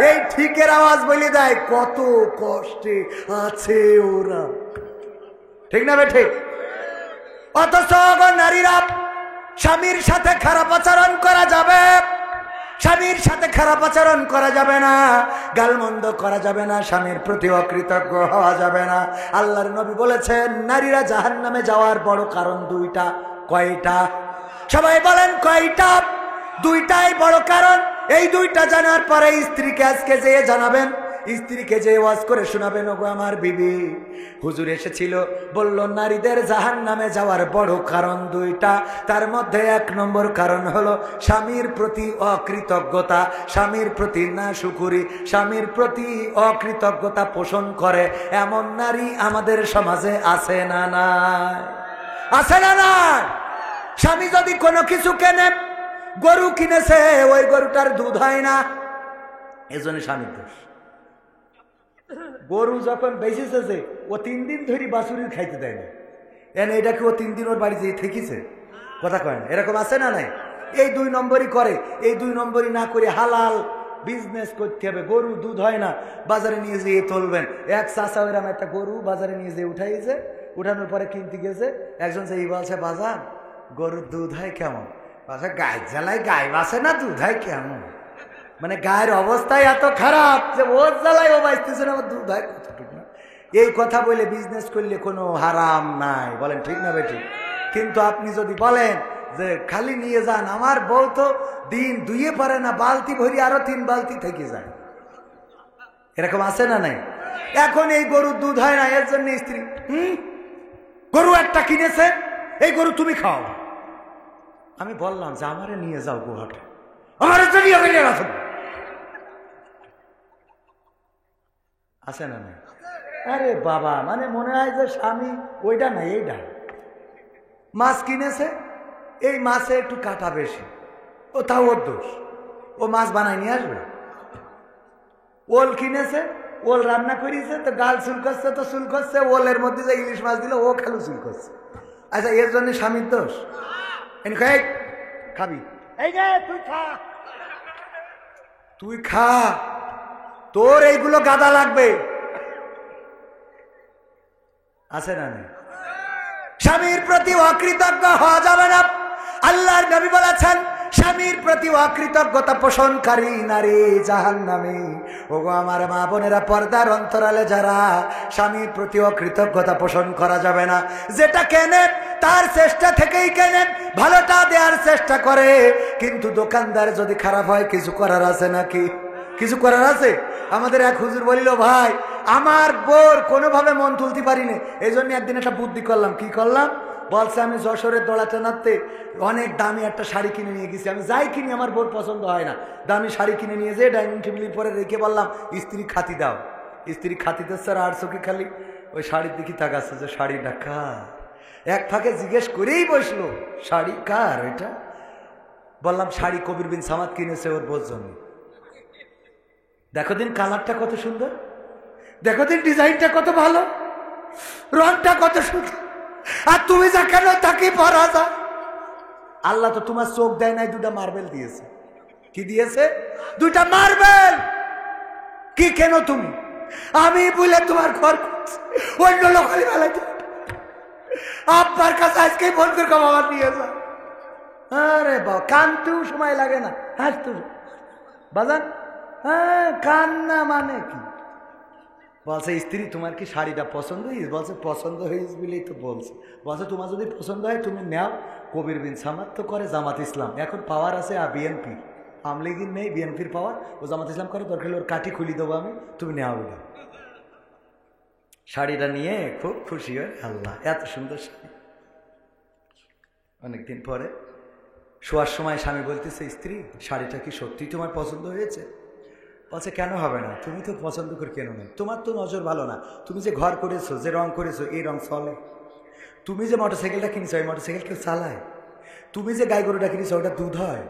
এই ঠিকের আওয়াজ বলে দেয় কত কষ্টে আছে ওরা। ঠিক না বেঠে? অথচ নারীরা স্বামীর সাথে খারাপ আচরণ করা যাবে, স্বামীর সাথে খারাপ আচরণ করা যাবে না, গালমন্দ করা যাবে না, স্বামীর প্রতি অকৃতজ্ঞ হওয়া যাবে না। আল্লাহর নবী বলেছেন নারীরা জাহান্নামে যাওয়ার বড় কারণ দুইটা। কয়টা? সবাই বলেন কয়টা? দুইটাই বড় কারণ। এই দুইটা জানার পরে স্ত্রীকে আজকে যেয়ে জানাবেন, স্ত্রীকে যে ওয়াজ করে শোনাবেন, ওগো আমার বিবি, হুজুর এসেছিল বলল নারীদের জাহান্নামে যাওয়ার বড় কারণ দুইটা। তার মধ্যে 1 নম্বর কারণ হলো স্বামীর প্রতি অকৃতজ্ঞতা, স্বামীর প্রতি নাশুকুরি, স্বামীর প্রতি অকৃতজ্ঞতা পোষণ করে এমন নারী আমাদের সমাজে আছে না নাই? আছে না নাই? স্বামী যদি কোনো কিছু কেনে, গরু কিনেছে, ওই গরুটার দুধ হয় না, এজন্য স্বামীর দোষ। গরু যখন বেঁচেছে ও 3 দিন ধরে বাছুরির খাইতে দেয় না, এনে এটাকে ও 3 দিন ওর বাড়িতে থেকেছে, কথা কয় না? এরকম আছে না নাই? এই 2 নম্বরই করে। এই 2 নম্বরই না করে হালাল বিজনেস করতে হবে। গরু দুধ হয় না, বাজারে নিয়ে যেয়ে তুলবেন। এক চাষা ওইরাম একটা গরু বাজারে নিয়ে যেয়ে উঠাইছে, উঠানোর পরে কিনতে গেছে, একজন সেই বলছে বাজার গরুর দুধ হয় কেমন? বলছে গায়ে জ্বালায় গায়ে বাসে না, দুধ হয় কেমন? মানে গায়ের অবস্থায় এত খারাপ যে ওর জ্বালায় ও বাঁচতেছে না, দুধ হয় কতটুকু না। এই কথা বলে বিজনেস করলে কোনো হারাম নাই, বলেন ঠিক না বেটি? কিন্তু আপনি যদি বলেন যে খালি নিয়ে যান, আমার বউ তো দিন দুইয়ে পারে না, বালতি ভরি আরো 3 বালতি থেকে যায়, এরকম আছে না নাই? এখন এই গরুর দুধ হয় না, এর জন্য স্ত্রী গরু একটা কিনেছে, এই গরু তুমি খাও। আমি বললাম যে আমারে নিয়ে যাও গোহাটে, আমার আছে না নাই? আরে বাবা, মানে মনে হয় যে স্বামী ওইটা নাই এইটা। মাছ কিনেছে, এই মাছে একটু কাটা বেশি, ও তাও ওর দোষ, ও মাছ বানাই নিয়ে আসবে। ওল কিনেছে, ওল রান্না করিয়েছে, তো গাল চুল করছে, তো চুল করছে, ওলের মধ্যে যে ইলিশ মাছ দিল ও খালু চুল করছে। আচ্ছা, এর জন্য স্বামীর দোষ? খাবি? এই যে তুই খা, তুই খা, তোর এইগুলো গাদা লাগবে, আছে না নাই? স্বামীর প্রতি অকৃতজ্ঞ হওয়া যাবে না। আল্লাহর নবী বলেছেন স্বামীর প্রতি অকৃতজ্ঞতা পোষণকারী নারী জাহান্নামী। ওগো আমার মা বোনেরা, পর্দার অন্তরালে যারা, স্বামীর প্রতি অকৃতজ্ঞতা পোষণ করা যাবে না। যেটা কেনেন তার চেষ্টা থেকেই কেনেন, ভালোটা দেওয়ার চেষ্টা করে, কিন্তু দোকানদার যদি খারাপ হয় কিছু করার আছে নাকি? কিছু করার আছে? আমাদের এক হুজুর বলিল, ভাই আমার বোর কোনোভাবে মন তুলতে পারিনি, এই জন্য একদিন একটা বুদ্ধি করলাম। কি করলাম? বলছে আমি যশোরের দোড়াতে নাড়তে অনেক দামি একটা শাড়ি কিনে নিয়ে গেছি। আমি যাই কিনি আমার বোর পছন্দ হয় না, দামি শাড়ি কিনে নিয়ে যেয়ে ডাইনিং টেবিলের পরে রেখে বললাম স্ত্রী খাতি দাও। স্ত্রী খাতিতে স্যার আর চোখে খালি ওই শাড়ির দিকে তাকাচ্ছে যে শাড়িটা কার। এক ফাঁকে জিজ্ঞেস করেই বসলো, শাড়ি কার এটা? বললাম শাড়ি কবির বিন সামাদ কিনেছে ওর বোর জন্য। দেখো দিন কালারটা কত সুন্দর, দেখো দিন ডিজাইনটা কত ভালো, রংটা কত সুন্দর, আর তুমি যা কেন তাকে পরা যা। আল্লাহ তো তোমার চোখ দেয় নাই, 2টা মার্বেল দিয়েছে। কি দিয়েছে? 2টা মার্বেল। কি কেন তুমি? আমি বলে তোমার ঘর অন্য লোকালি বেলায় আপনার কাছে আজকে ফোন করে বাবা নিয়ে যা। আরে বাবা, কানতেও সময় লাগে না, হাসতে বাজান। হ্যাঁ, কান্না মানে কি? বলছে স্ত্রী তোমার কি শাড়িটা পছন্দ হয়েছে? বলছে পছন্দ হয়েছে বলেই তো বলছে। বলছে তোমার যদি পছন্দ হয় তুমি নেও। কবির বিন সামাদ তো করে জামাত ইসলাম, এখন পাওয়ার আছে বিএনপি, আওয়ামী লীগের নেই, বিএনপির পাওয়ার, ও জামাত ইসলাম করে, দরকার ওর কাঠি খুলি দেবো আমি, তুমি নেও ওটা। শাড়িটা নিয়ে খুব খুশি হয়, আল্লাহ এত সুন্দর শাড়ি। অনেকদিন পরে শোয়ার সময় স্বামী বলতেছে, স্ত্রী শাড়িটা কি সত্যি তোমার পছন্দ হয়েছে? বলছে কেন হবে না, তুমি তো পছন্দ করে কেন না, তোমার তো নজর ভালো না, তুমি যে ঘর করেছো, যে রং করেছো এই রং চলে, তুমি যে মোটরসাইকেলটা কিনেছো এই মোটরসাইকেল কেউ চালায়, তুমি যে গাই গরুটা কিনেছো ওটা দুধ হয়,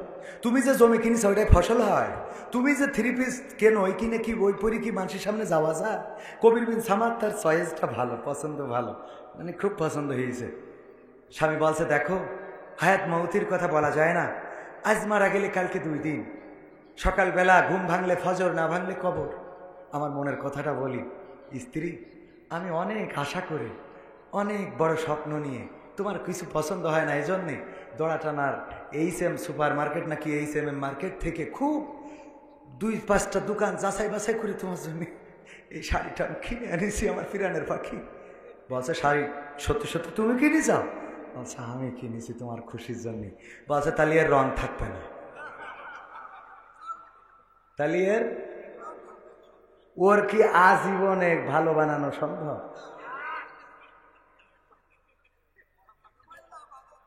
তুমি যে জমি কিনেছো ওটাই ফসল হয়, তুমি যে 3 পিস কেন ওই কিনে কি বই পড়ি কি মানুষের সামনে যাওয়া যায়? কবির বিন সামাদ তার চয়েসটা ভালো, পছন্দ ভালো, মানে খুব পছন্দ হয়েছে। স্বামী বলছে দেখো হায়াত মৌতির কথা বলা যায় না, আজ মারা গেলে কালকে 2 দিন, সকালবেলা ঘুম ভাঙলে ফজর, না ভাঙলে কবর। আমার মনের কথাটা বলি, স্ত্রী আমি অনেক আশা করে অনেক বড় স্বপ্ন নিয়ে, তোমার কিছু পছন্দ হয় না, এই জন্যে দড়াটানার এইচএম সুপার মার্কেট নাকি এইচএম মার্কেট থেকে খুব 2-5টা দোকান যাচাই বাছাই করে তোমার জন্য এই শাড়িটা আমি কিনে আনিছি, আমার ফিরানের পাখি। বলছে শাড়ি সত্যি সত্যি তুমি কিনে যাও? বলছে আমি কিনেছি তোমার খুশির জন্য। বলছে তাহলে এর রং থাকবে না, তাহলে এর ওর কি আজীবনে ভালো বানানো সম্ভব?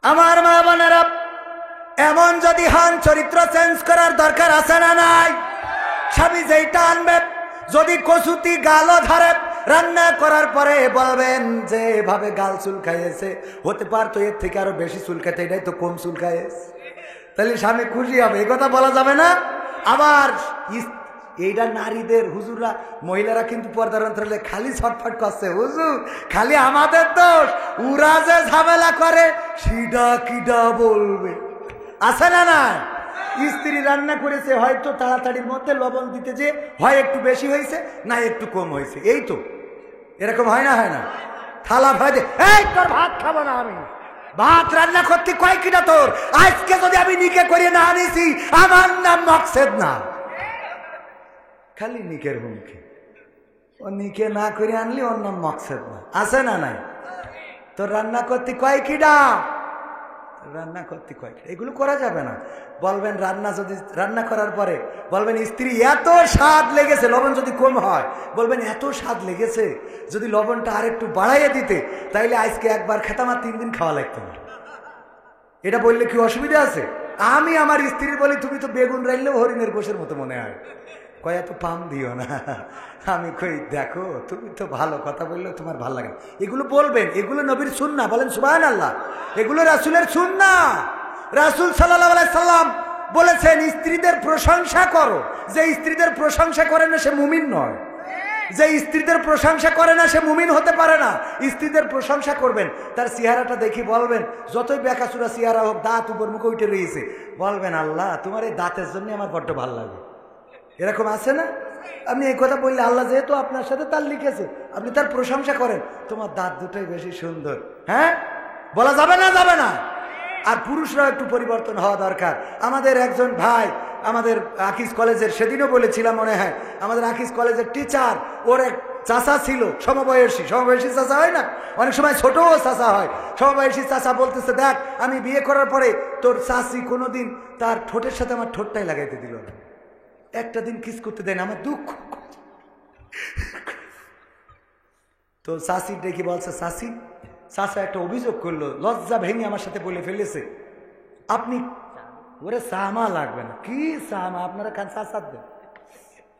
আমার মা বোনেরা, এমন যদি হন চরিত্র চেঞ্জ করার দরকার আছে না নাই? স্বামী যেইটা আনবে, যদি কসুতি গালও ধরে, রান্না করার পরে বলবেন যে এভাবে গাল চুল খাইয়েছে, হতে পারতো এর থেকে আরো বেশি চুল খাইতে, এটাই তো কম চুল খাইয়েছে, তাহলে স্বামী খুশি হবে। এই কথা বলা যাবে না। আবার এইটা নারীদের, হুজুররা মহিলারা কিন্তু পর্দার অন্তরালে খালি ছটফট করছে, হুজুর খালি আমাদের দোষ, উরা যে ঝামেলা করে সিডা কিডা বলবে, আছে না না? স্ত্রী রান্না করেছে, হয়তো তাড়াতাড়ির মধ্যে লবণ দিতে যে হয় একটু বেশি হয়েছে না একটু কম হয়েছে, এই তো এরকম হয় না? হয় না? থালা ভাজে, এই তোর ভাত খাবো না আমি, ভাত রান্না করতে কয় কিনা তোর, আজকে যদি আমি নিকে করে না আনিছি আমার নাম মকসেদ না। খালি নিকের হুমকি, ও নিকে না করে আনলি ওর নাম মকসেদ না, আছে না নাই? তোর রান্না করতে কয় কিনা, রান্না করতে কয় কিনা, এগুলো করা যাবে না। বলবেন রান্না, যদি রান্না করার পরে বলবেন স্ত্রী এত স্বাদ লেগেছে, লবণ যদি কম হয় বলবেন এত স্বাদ লেগেছে, যদি লবণটা আর একটু বাড়াইয়ে দিতে তাইলে আজকে একবার খেতাম আর 3 দিন খাওয়া লাগতো না। এটা বললে কি অসুবিধা আছে? আমি আমার স্ত্রীর বলি তুমি তো বেগুন রাইলেও হরিণের গোশের মতো মনে হয়, কয় এত পাম দিও না। আমি কই দেখো তুমি তো ভালো কথা বললেও তোমার ভালো লাগে। এগুলো বলবেন, এগুলো নবীর সুন্নাহ, বলেন সুবহানাল্লাহ। এগুলো রাসূলের সুন্নাহ। রাসূল সাল্লাল্লাহু আলাইহি সাল্লাম বলেছেন স্ত্রীদের প্রশংসা করো, যে স্ত্রীদের প্রশংসা করে না সে মুমিন নয়, যে স্ত্রীদের প্রশংসা করে না সে মুমিন হতে পারে না। স্ত্রীদের প্রশংসা করবেন, তার চেহারাটা দেখি বলবেন, যতই বেকাচুরা চেহারা হোক, দাঁত উপর মুখে উঠে রয়েছে, বলবেন আল্লাহ তোমার এই দাঁতের জন্য আমার বড্ড ভালো লাগে। এরকম আছে না? আপনি এই কথা বললে আল্লাহ যেহেতু আপনার সাথে তার লিখেছে, আপনি তার প্রশংসা করেন, তোমার দাঁত দুটোই বেশি সুন্দর। হ্যাঁ, বলা যাবে না? যাবে না। আর পুরুষরা একটু পরিবর্তন হওয়া দরকার। আমাদের একজন ভাই আমাদের আকিজ কলেজের, সেদিনও বলেছিলাম মনে হয়, আমাদের আকিজ কলেজের টিচার, ওর এক চাচা ছিল সমবয়সী চাচা হয় না, অনেক সময় ছোটও চাচা হয়। সমবয়সী চাচা বলতেছে, দেখ আমি বিয়ে করার পরে তোর চাচি কোনোদিন তার ঠোঁটের সাথে আমার ঠোঁটটাই লাগাইতে দিল না, একটা দিন কিস করতে দেয় না, আমার দুঃখ। তো চাষি ডেকে বলছে, চাষা একটা অভিযোগ করলো, লজ্জা ভেঙে আমার সাথে বলে ফেলেছে, আপনি ওরে চামা লাগবে না, কি চামা আপনারা খান, চা সাত দেন।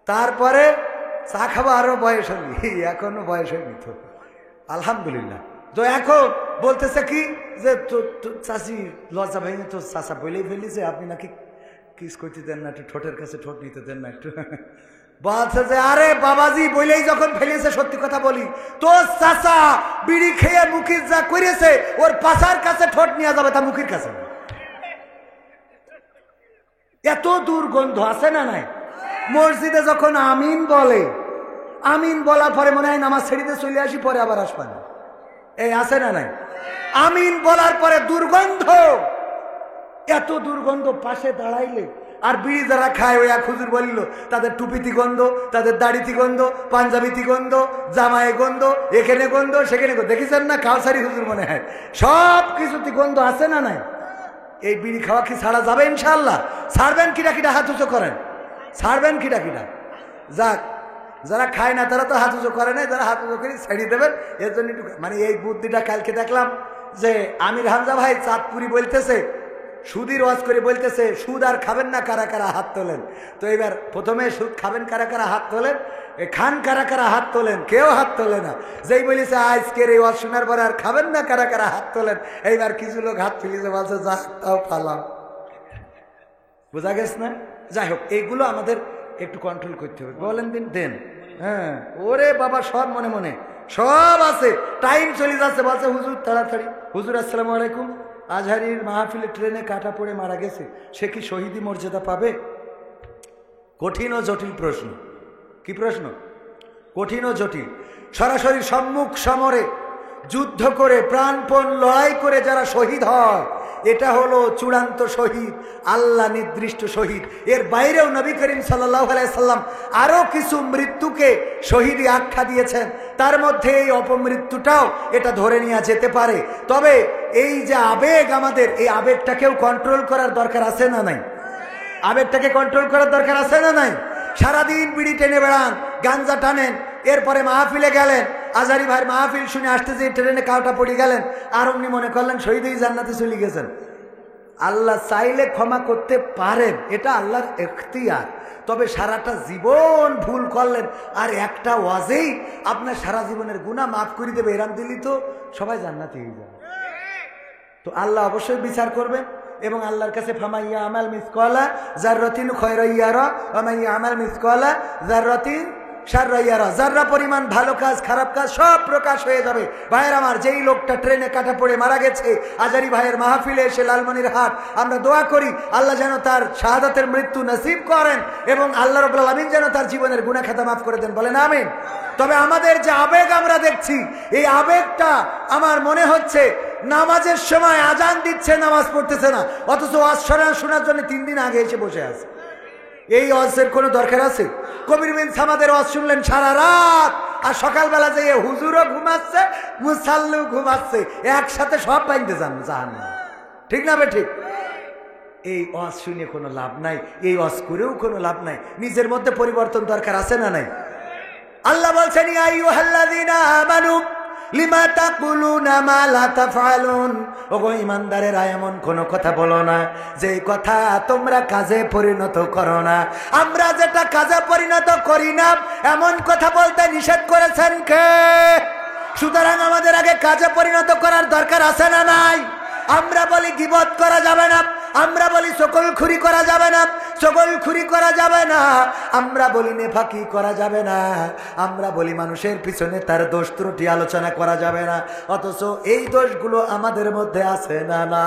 তারপরে চা খাবো, আরো বয়স হয়নি, এখনো বয়স হয়নি তো আলহামদুলিল্লাহ। তো এখন বলতেছে কি যে চাষি লজ্জা ভেঙে তো চাষা বলেই ফেলেছে, আপনি নাকি কিস করতে দেন না, একটু ঠোঁটের কাছে ঠোঁট নিতে দেন না একটু। বলছে যে আরে বাবাজি বলেই যখন ফেলেছে, সত্যি কথা বলি, তোর চাচা বিড়ি খেয়ে মুখে যা করেছে, ওর পাশার কাছে ঠোঁট নিয়ে যাবে, তা মুখের কাছে না। এত দুর্গন্ধ আছে না নাই? মসজিদে যখন আমিন বলে, আমিন বলার পরে মনে হয় নামাজ ছেড়িতে চলে আসি, পরে আবার আসবা না, এই আছে না নাই? আমিন বলার পরে দুর্গন্ধ, এত দুর্গন্ধ, পাশে দাঁড়াইলে। আর বিড়ি যারা খায়, ওই এক হুজুর বলিল তাদের টুপিতে গন্ধ, তাদের দাড়িতে গন্ধ, পাঞ্জাবিতে গন্ধ, জামায় গন্ধ, এখানে গন্ধ, সেখানে গন্ধ, দেখেছেন না? কাউসারি হুজুর মনে হয়, সব কিছুতে গন্ধ আছে না নাই? এই বিড়ি খাওয়া কি ছাড়া যাবে? ইনশাআল্লাহ ছাড়বেন। কিটা কিটা হাত উঁচু করেন, ছাড়বেন কিটা কিটা? যাক, যারা খায় না তারা তো হাত উঁচু করে নাই, যারা হাত উঁচু করে ছাড়িয়ে দেবেন। এর জন্য একটু মানে এই বুদ্ধিটা কালকে দেখলাম যে আমির হামজা ভাই চাঁদপুরি বলতেছে, সুদের ওয়াজ করে বলতেছে, সুদ আর খাবেন না কারা কারা হাত তোলেন। তো এবার প্রথমে সুদ খাবেন কারা কারা হাত তোলেন, খান কারা কারা হাত তোলেন, কেউ হাত তোলে না। যেই বলেছে আজকের এই ওয়াজ শোনার পরে আর খাবেন না কারা কারা হাত তোলেন, এইবার কিছু লোক হাত তুলেছে, বলছে যা তাও পালাম। বোঝা গেছে না? যাই হোক, এইগুলো আমাদের একটু কন্ট্রোল করতে হবে। বলেন দিন দেন, হ্যাঁ ওরে বাবা সব মনে মনে সব আছে, টাইম চলে যাচ্ছে। বলছে হুজুর তাড়াতাড়ি, হুজুর আসসালামু আলাইকুম, আজহারির মাহফিলে ট্রেনে কাটা পড়ে মারা গেছে, সে কি শহীদি মর্যাদা পাবে? কঠিন ও জটিল প্রশ্ন। কি প্রশ্ন? কঠিন ও জটিল। সরাসরি সম্মুখ সমরে যুদ্ধ করে প্রাণপণ লড়াই করে যারা শহীদ হয়, এটা হলো চূড়ান্ত শহীদ, আল্লাহ নির্দিষ্ট শহীদ। এর বাইরেও নবী করিম সাল্লাল্লাহু আলাইহি সাল্লাম আরও কিছু মৃত্যুকে শহীদই আখ্যা দিয়েছেন। তার মধ্যে এই অপমৃত্যুটাও এটা ধরে নেওয়া যেতে পারে। তবে এই যে আবেগ, আমাদের এই আবেগটাকেও কন্ট্রোল করার দরকার আছে না নাই? আবেগটাকে কন্ট্রোল করার দরকার আছে না নাই? সারাদিন বিড়ি টেনে বেড়ান, গাঞ্জা টানেন, এরপরে মাহফিলে গেলেন, আজহারি ভাইয়ের মাহফিল শুনে আসতে যে ট্রেনে কাউটা পড়ে গেলেন, আর অমনি মনে করলেন শহীদই জান্নাতে চলে গেছেন। আল্লাহ চাইলে ক্ষমা করতে পারেন, এটা আল্লাহর এখতিয়ার। তবে সারাটা জীবন ভুল করলেন আর একটা ওয়াজেই আপনার সারা জীবনের গুনাহ মাফ করে দেবে, এরাম দিলি তো সবাই জান্নাতে হয়ে যাবে। তো আল্লাহ অবশ্যই বিচার করবেন এবং আল্লাহর কাছে ফামাইয়া আমাল মিসকালা যাররাতিন খায়রান ইয়ারা ওয়া মাইয়া আমাল মিসকালা যাররাতিন শাররান ইয়ারা। যাররা পরিমাণ ভালো কাজ খারাপ কাজ সব প্রকাশ হয়ে যাবে। ভাইয়ের আমার, যেই লোকটা ট্রেনে কাটা পড়ে মারা গেছে আজহারি ভাইয়ের মাহফিলে এসে লালমনিরহাট, আমরা দোয়া করি আল্লাহ যেন তার শাহাদাতের মৃত্যু নসিব করেন এবং আল্লাহ রাব্বুল আলামিন যেন তার জীবনের গুনাহ খাতা মাফ করে দেন, বলেন আমিন। তবে আমাদের যে আবেগ আমরা দেখছি, এই আবেগটা আমার মনে হচ্ছে নামাজের সময় আজান দিচ্ছে, নামাজ পড়তেছে না, অথচ ওয়াজ শোনার জন্য 3 দিন আগে এসে বসে আছে। এই ওয়াজের কোনো দরকার আছে? কবির বিন সামাদের ওয়াজ শুনলেন সারা রাত, আর সকালবেলা যে হুজুরও ঘুমাচ্ছে, মুসাল্লু ঘুমাচ্ছে, একসাথে সব বাইন্দে যান জাহান্নামে। ঠিক না বে ঠিক? এই ওয়াজ শুনে কোনো লাভ নাই, এই ওয়াজ করেও কোনো লাভ নাই। নিজের মধ্যে পরিবর্তন দরকার আছে না নাই? আল্লাহ বলছেন ইয়া আইয়ুহাল্লাযীনা আমানু লিমা তাকুলুনা মা লা তাফআলুন। ওগো ঈমানদারেরা, এমন কোন কথা বলো না যে কথা তোমরা কাজে পরিণত করো না। আমরা যেটা কাজে পরিণত করি না এমন কথা বলতে নিষেধ করেছেন কে? সুতরাং আমাদের আগে কাজে পরিণত করার দরকার আছে না নাই? আমরা বলি গীবত করা যাবে না, আমরা বলি সকলখুরি করা যাবে না, সকলখুরি করা যাবে না, আমরা বলি নেফাকি করা যাবে না, আমরা বলি মানুষের পিছনে তার দোষ ত্রুটি আলোচনা করা যাবে না। অথচ এই দোষগুলো আমাদের মধ্যে আছে না? না,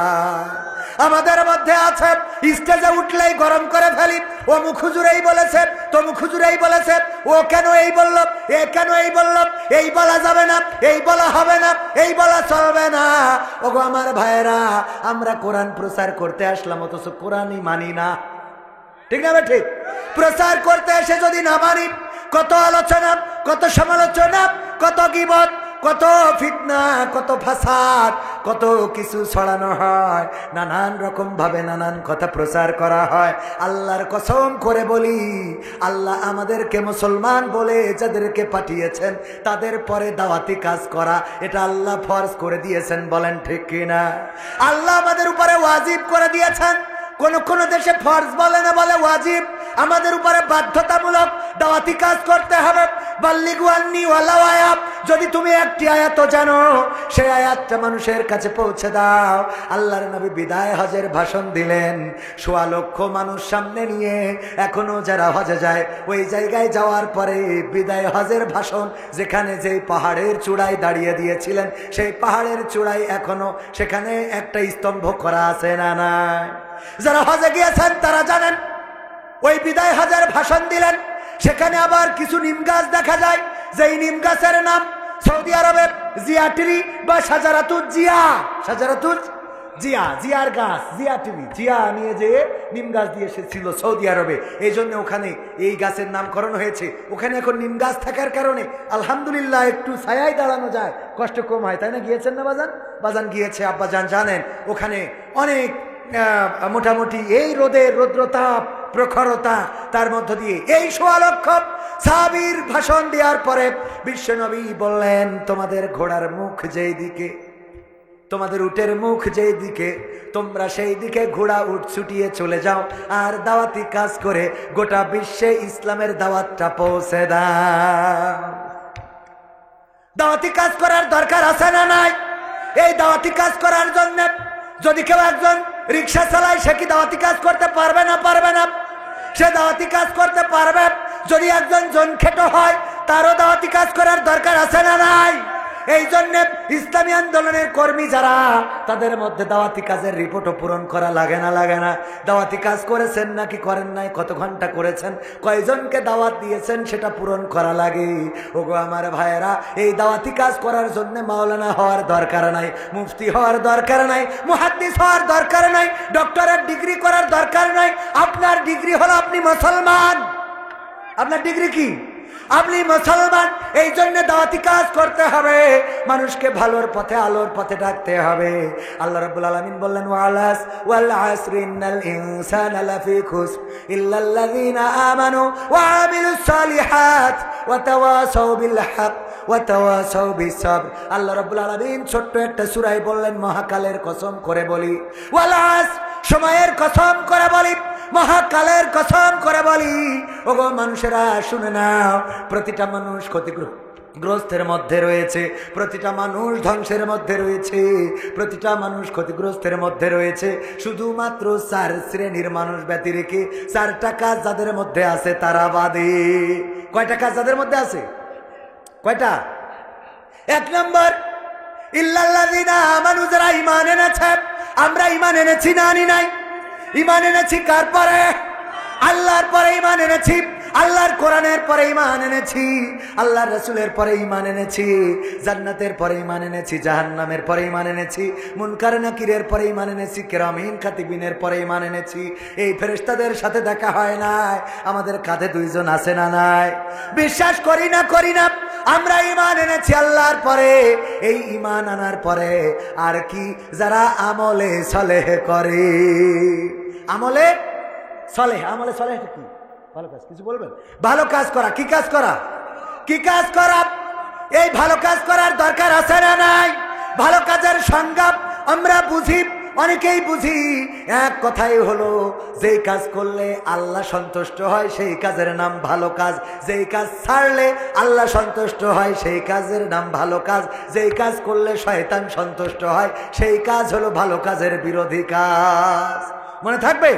আমাদের মধ্যে আছে। স্টেজে উঠলেই গরম করে ফেলি, ও মুখ হুজুরেই বলেছে, তো মুখ হুজুরেই বলেছে, ও কেন এই বলল, এ কেন এই বলল, এই বলা যাবে না, এই বলা হবে না, এই বলা চলবে না। ওগো আমার ভাইয়েরা, আমরা কোরআন প্রচার করতে আসলাম, অথচ কোরআনই মানি না। ঠিক না ঠিক? প্রচার করতে এসে যদি না মানি, কত আলোচনা, কত সমালোচনা, কত গীবত, কত ফিতনা, কত ফাসাদ, কত কিছু ছড়ানো হয়, নানান রকম ভাবে নানান কথা প্রচার করা হয়। আল্লাহর কসম করে বলি, আল্লাহ আমাদেরকে মুসলমান বলে যাদেরকে পাঠিয়েছেন তাদের পরে দাওয়াতি কাজ করা এটা আল্লাহ ফরজ করে দিয়েছেন, বলেন ঠিক কিনা? আল্লাহ আমাদের উপরে ওয়াজিব করে দিয়েছেন। কোন কোন দেশে ফরজ বলে না, বলে ওয়াজিব। আমাদের উপরে বাধ্যতামূলক দাওয়াতি কাজ করতে হবে। বাল্লিগু আন্নী ওয়ালাউ আয়াত, যদি তুমি একটি আয়াত জানো সেই আয়াতটা মানুষের কাছে পৌঁছে দাও। আল্লাহর নবী বিদায় হজের ভাষণ দিলেন, ১৬ লক্ষ মানুষ সামনে নিয়ে। এখনো যারা হজে যায়, ওই জায়গায় যাওয়ার পরে বিদায় হজের ভাষণ, যেখানে যেই পাহাড়ের চূড়ায় দাঁড়িয়ে দিয়েছিলেন সেই পাহাড়ের চূড়ায় এখনো সেখানে একটা স্তম্ভ করা আছে না নাই? যারা হজে গিয়েছেন তারা জানেন, ওই বিদায় হজের ভাষণ দিলেন, সেখানে আবার কিছু নিম গাছ দেখা যায়, যেই নিম গাছের নাম সৌদি আরবে জিয়া ট্রি বা শাজারাতুজ জিয়া। শাজারাতুজ জিয়া, জিয়ার গাছ, জিয়া ট্রি, জিয়া নিয়ে যেয়ে নিম গাছ দিয়ে এসেছিল সৌদি আরবে, এই জন্য ওখানে এই গাছের নামকরণ হয়েছে। ওখানে এখন নিম গাছ থাকার কারণে আলহামদুলিল্লাহ একটু ছায়ায় দাঁড়ানো যায়, কষ্ট কম হয়, তাই না? গিয়েছেন না বাজান? বাজান গিয়েছে, আব্বাজান জানেন। ওখানে অনেক মোটামুটি এই রোদের রৌদ্রতাপ প্রখরতা, তার মধ্য দিয়ে এই ১৬ লক্ষ সাহাবীর ভাষণ দেওয়ার পরে বিশ্বনবী বললেন, তোমাদের ঘোড়ার মুখ যেই দিকে, তোমাদের উটের মুখ যেই দিকে, তোমরা সেই দিকে ঘোড়া উট ছুটিয়ে চলে যাও আর দাওয়াতি কাজ করে গোটা বিশ্বে ইসলামের দাওয়াতটা পৌঁছে দাও। দাওয়াতি কাজ করার দরকার আছে না নাই? এই দাওয়াতি কাজ করার জন্য যদি কেউ একজন রিক্সা চালায়, সে কি দাওয়াতি কাজ করতে পারবে না? পারবে না। সে দাওয়াতি কাজ করতে পারবে। যদি একজন জনখেটো হয়, তারও দাওয়াতি কাজ করার দরকার আছে না নাই? এই জন্য ইসলামী আন্দোলনের কর্মী যারা, তাদের মধ্যে দাওয়াতি কাজের রিপোর্টও পূরণ করা লাগে না? লাগে না? দাওয়াতি কাজ করেছেন নাকি করেন নাই? কত ঘন্টা করেছেন, কয়জনকে দাওয়াত দিয়েছেন, সেটা পূরণ করা লাগে। ওগো আমার ভাইয়েরা, এই দাওয়াতি কাজ করার জন্য মাওলানা হওয়ার দরকার নাই, মুফতি হওয়ার দরকার নাই, মুহাদ্দিস হওয়ার দরকার নাই, ডক্টরেট ডিগ্রি করার দরকার নাই। আপনার ডিগ্রি হলো আপনি মুসলমান। আপনার ডিগ্রি কি? আপনি মুসলমান। এই জন্য দাওয়াতি কাজ করতে হবে, মানুষকে ভালোর পথে, আলোর পথে ডাকতে হবে। আল্লাহ রাব্বুল আলামিন বললেন, ওয়াল আসরি ইন্নাল ইনসানা লাফি খুসর ইল্লাল্লাযীনা আমানু ওয়া আমিলুস সালিহাত ওয়া তাওয়াসাউ বিল হক ওয়া তাওয়াসাউ বিস সাবর। আল্লাহ রাব্বুল আলামিন ছোট্ট একটা সূরায় বললেন, মহাকালের কসম করে বলি, ওয়াল আসর, সময়ের কসম করে বলি, মহাকালের কসম করে বলি। ওগো মানুষেরা শুনে নাও, প্রতিটা মানুষ ক্ষতিগ্রস্তের মধ্যে রয়েছে, প্রতিটা মানুষ ধ্বংসের মধ্যে রয়েছে, প্রতিটা মানুষ ক্ষতিগ্রস্তের মধ্যে রয়েছে। শুধুমাত্র 4 শ্রেণীর মানুষ ব্যতি রেখে 4টা কাজ যাদের মধ্যে আছে তারা বাদে। কয়টা কাজ যাদের মধ্যে আছে? কয়টা? 1 নম্বর, ইল্লাল্লাযীনা আমানু, যারা ঈমান এনেছে। আমরা ঈমান এনেছি না আনি নাই? ঈমান এনেছি কার পরে? আল্লাহর পরে ঈমান এনেছি, আল্লাহর কোরআনের পরে ঈমান এনেছি, আল্লাহর রাসূলের পরে ঈমান এনেছি, জান্নাতের পরে ঈমান এনেছি, জাহান্নামের পরে ঈমান এনেছি, মুনকার নাকিরের পরে ঈমান এনেছি, কিরামিন কাতিবিনের পরে ঈমান এনেছি। এই ফেরেশতাদের সাথে দেখা হয় নাই, আমাদের কাঁধে 2 জন আছে না নাই? বিশ্বাস করি না আমরা ঈমান এনেছি আল্লাহর পরে। এই ঈমান আনার পরে আর কি? যারা আমলে সালেহ করে। আমলে সালেহ, আমলে সালেহ কি? ভালো কাজ। কিছু বলবেন? ভালো কাজ করা। কি কাজ করা? কি কাজ করা? এই ভালো কাজ করার দরকার আছে না নাই? ভালো কাজের সংজ্ঞা আমরা বুঝি, অনেকেই বুঝি। এক কথাই হলো, যেই কাজ করলে আল্লাহ সন্তুষ্ট হয় সেই কাজের নাম ভালো কাজ, যেই কাজ ছাড়লে আল্লাহ সন্তুষ্ট হয় সেই কাজের নাম ভালো কাজ, যেই কাজ করলে শয়তান সন্তুষ্ট হয় সেই কাজ হলো ভালো কাজের বিরোধী কাজ। মনে থাকবে?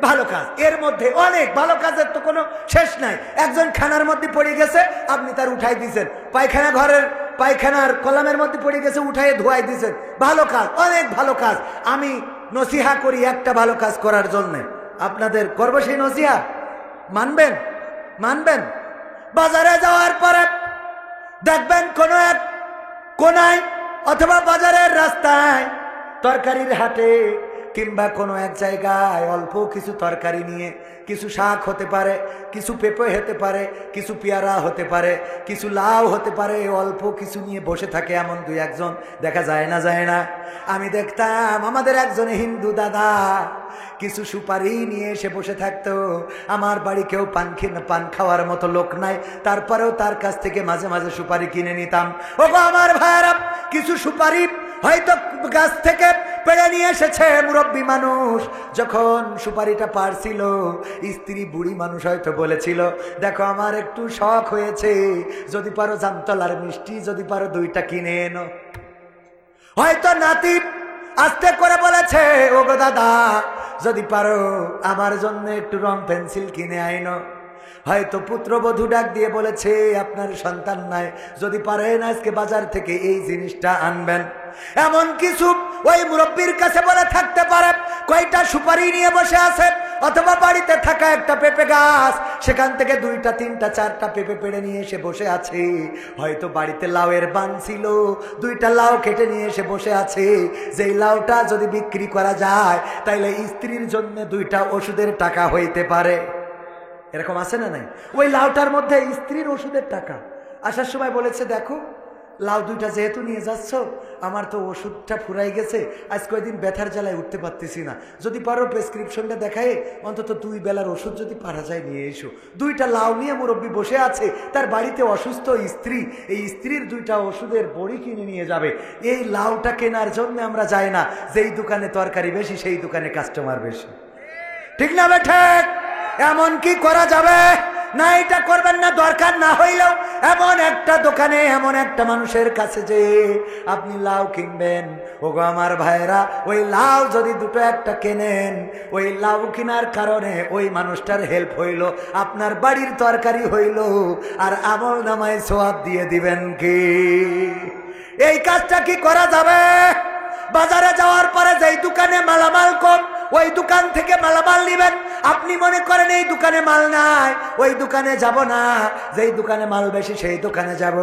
ভালো কাজ, এর মধ্যে অনেক ভালো কাজের তো কোনো শেষ নাই। একজন খানার মধ্যে পড়ে গেছে, আপনি তার উঠাই দিয়েছেন। পায়খানার কলামের মধ্যে পড়ে গেছে, উঠাই ধোয়াই দিয়েছেন। ভালো কাজ, অনেক ভালো কাজ। আমি নসিহা করি একটা ভালো কাজ করার জন্য, আপনাদের করব সেই নসিহা। মানবেন? বাজারে যাওয়ার পরে দেখবেন কোনো এক কোনায় অথবা বাজারের রাস্তায়, তরকারির হাটে কিংবা কোনো এক জায়গায় অল্প কিছু তরকারি নিয়ে, কিছু শাক হতে পারে, কিছু পেঁপে হতে পারে, কিছু পেয়ারা হতে পারে, কিছু লাউ হতে পারে, অল্প কিছু নিয়ে বসে থাকে এমন 2-1 জন দেখা যায় না? আমি দেখতাম আমাদের একজন হিন্দু দাদা কিছু সুপারি নিয়ে এসে বসে থাকতো। আমার বাড়ি কেউ পান খাওয়ার মতো লোক নাই, তারপরেও তার কাছ থেকে মাঝে মাঝে সুপারি কিনে নিতাম। ওগো আমার ভাইরা, কিছু সুপারি হয়তো গাছ থেকে পেড়ে নিয়ে এসেছে মুরব্বী মানুষ। যখন সুপারিটা পারছিল, স্ত্রী বুড়ি মানুষ হয়তো বলেছিল, দেখো আমার একটু শখ হয়েছে, যদি পারো জামতলার মিষ্টি যদি পারো 2টা কিনে এনো। হয়তো নাতি আস্তে করে বলেছে, ওগো দাদা যদি পারো আমার জন্য একটু রং পেন্সিল কিনে আইনো। হয়তো পুত্রবধূ ডাক দিয়ে বলেছে, আপনার সন্তান নাই, যদি পারেন আজকে বাজার থেকে এই জিনিসটা আনবেন। এমন কিছু ওই মুরব্বীর কাছে বলে থাকতে পারে। কয়টা সুপারি নিয়ে বসে আছে, অথবা বাড়িতে থাকা একটা পেঁপে গাছ, সেখান থেকে 2টা 3টা 4টা পেঁপে পেড়ে নিয়ে এসে বসে আছে। হয়তো বাড়িতে লাউয়ের বান ছিল, 2টা লাউ কেটে নিয়ে এসে বসে আছে। যেই লাউটা যদি বিক্রি করা যায়, তাইলে স্ত্রীর জন্য 2টা ওষুধের টাকা হইতে পারে। এরকম আছে না নাই? ওই লাউটার মধ্যে স্ত্রীর ওষুধের টাকা। আসার সময় বলেছে, দেখো লাউ 2টা যেহেতু নিয়ে যাচ্ছ, আমার তো ওষুধটা ফুরাই গেছে, আজ কয়েকদিন ব্যথার জ্বালায় উঠতে পারতেছি না, যদি পারো প্রেসক্রিপশনটা দেখায় অন্তত 2 বেলার ওষুধ যদি পারা যায় নিয়ে এসো। 2টা লাউ নিয়ে মুরব্বী বসে আছে, তার বাড়িতে অসুস্থ স্ত্রী, এই স্ত্রীর 2টা ওষুধের বড়ি কিনে নিয়ে যাবে। এই লাউটা কেনার জন্য আমরা যাই না, যেই দোকানে তরকারি বেশি সেই দোকানে কাস্টমার বেশি। ঠিক না বেঠে? এমন কি করা যাবে না? এটা করবেন না, দরকার না হইলেও এমন একটা দোকানে, এমন একটা মানুষের কাছে যে আপনি লাউ কিনবেন। ওগো আমার ভাইরা, ওই লাউ যদি 2-1টা কেনেন, ওই লাউ কেনার কারণে ওই মানুষটার হেল্প হইল, আপনার বাড়ির তরকারি হইল, আর আমল নামায় সওয়াব দিয়ে দিবেন কি? এই কাজটা কি করা যাবে? বাজারে যাওয়ার পরে যেই দোকানে মালামাল কম ওই দোকান থেকে মালামাল নেবেন। আপনি মনে করেন এই দোকানে মাল নাই, ওই দোকানে যাব না। যেই দোকানে মাল বেশি সেই দোকানে যাব।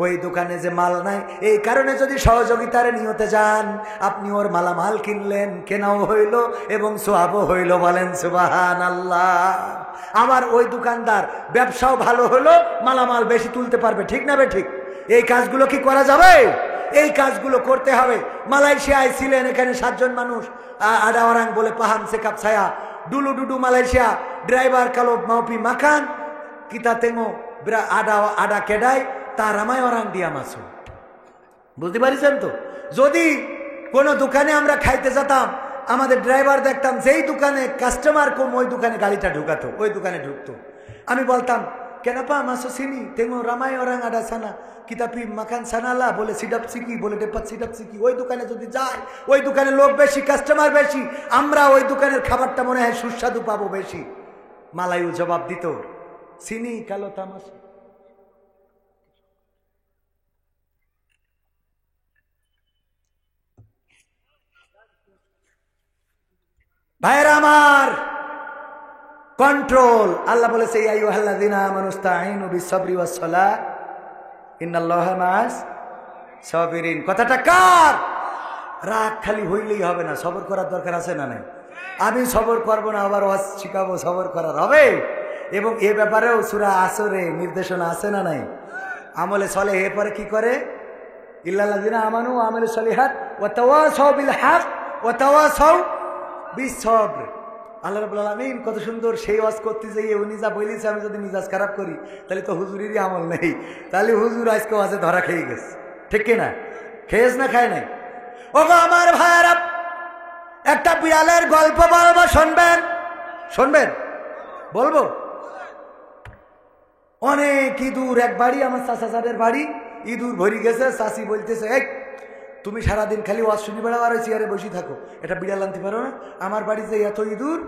ওই দোকানে যে মাল নাই এই কারণে যদি সহযোগিতার নিয়তে যান, আপনি ওর মালামাল কিনলেন, কেনাও হইল এবং সোয়াবও হইল। বলেন সুবহানাল্লাহ। আবার ওই দোকানদার ব্যবসাও ভালো হলো, মালামাল বেশি তুলতে পারবে। ঠিক না বে ঠিক? এই কাজগুলো কি করা যাবে? এই কাজগুলো করতে হবে। মালয়েশিয়ায় ছিলেন, এখানে 7 জন মানুষ, আডা ওরাং বলে পাহান সেকাপ ছায়া ডুলু ডুডু মালয়েশিয়া ড্রাইভার কালো মাউপি মাখান কিতা তেঙ্গো আডা আডা কেডাই তার আমায় ওরাং দিয়া মাসু। বুঝতে পারিছেন তো? যদি কোনো দোকানে আমরা খাইতে যেতাম, আমাদের ড্রাইভার দেখতাম যেই দোকানে কাস্টমার কম ওই দোকানে গাড়িটা ঢুকাতো, ওই দোকানে ঢুকতো। আমি বলতাম কেন পা মাসো চিনি তেঙ্গো রামাই ওরাং আডা সানা কিতাপি মাখান সানালা বলে সিডাপ সিকি বলে ডেপাত সিডাপ সিকি। ওই দোকানে যদি যায়, ওই দোকানে লোক বেশি, কাস্টমার বেশি, আমরা ওই দোকানের খাবারটা মনে হয় সুস্বাদু পাবো বেশি। মালায়ু জবাব দিত চিনি কালো তামাশা। ভাইরা আমার, কন্ট্রোল। আল্লাহ বলেছে ইয়া আইয়ুহাল্লাযীনা আমানুস্তাঈনু বিস-সাবরি ওয়াস-সালাহ ইন্নাল্লাহা মা'আস সাবিরিন। কথাটা কার? রাগ খালি হইলেই হবে না, সবর করার দরকার আছে না নাই? আমি সবর করব না, আবার ওয়াজ শিখাবো, সবর করার হবে। এবং এ ব্যাপারেও সূরা আসরে নির্দেশনা আছে না নাই? আমলে সলেহ এরপরে কি করে? ইল্লাল্লাযীনা আমানু ওয়া আমিলুস সলিহাত ওয়া তাওয়াসাউ বিল হক ওয়া তাওয়াসাউ বিস সবর। আল্লাহ রাব্বুল আলামিন কত সুন্দর সেই ওয়াজ করতে যাইয়ে উনি যা বলেছে, আমি যদি মিজাজ খারাপ করি তাহলে তো হুজুরেরই আমল নেই। তাহলে হুজুর আজকে ওয়াজে ধরা খেয়ে গেছে। ঠিক কিনা? খেয়েছ না খায় নাই? ওগো আমার ভাইয়ারা, একটা বিড়ালের গল্প বলবো, শুনবেন? শুনবেন? বলবো। অনেক ইঁদুর এক বাড়ি, আমার চাচাদের বাড়ি, ইঁদুর ভরি গেছে। চাচি বলতেছে এই তুমি সারাদিন খালি ওয়াজ শুনি বেড়াও আর চেয়ারে বসে থাকো, এটা বিড়াল আনতে পারো না? আমার বাড়িতে এত ইঁদুর,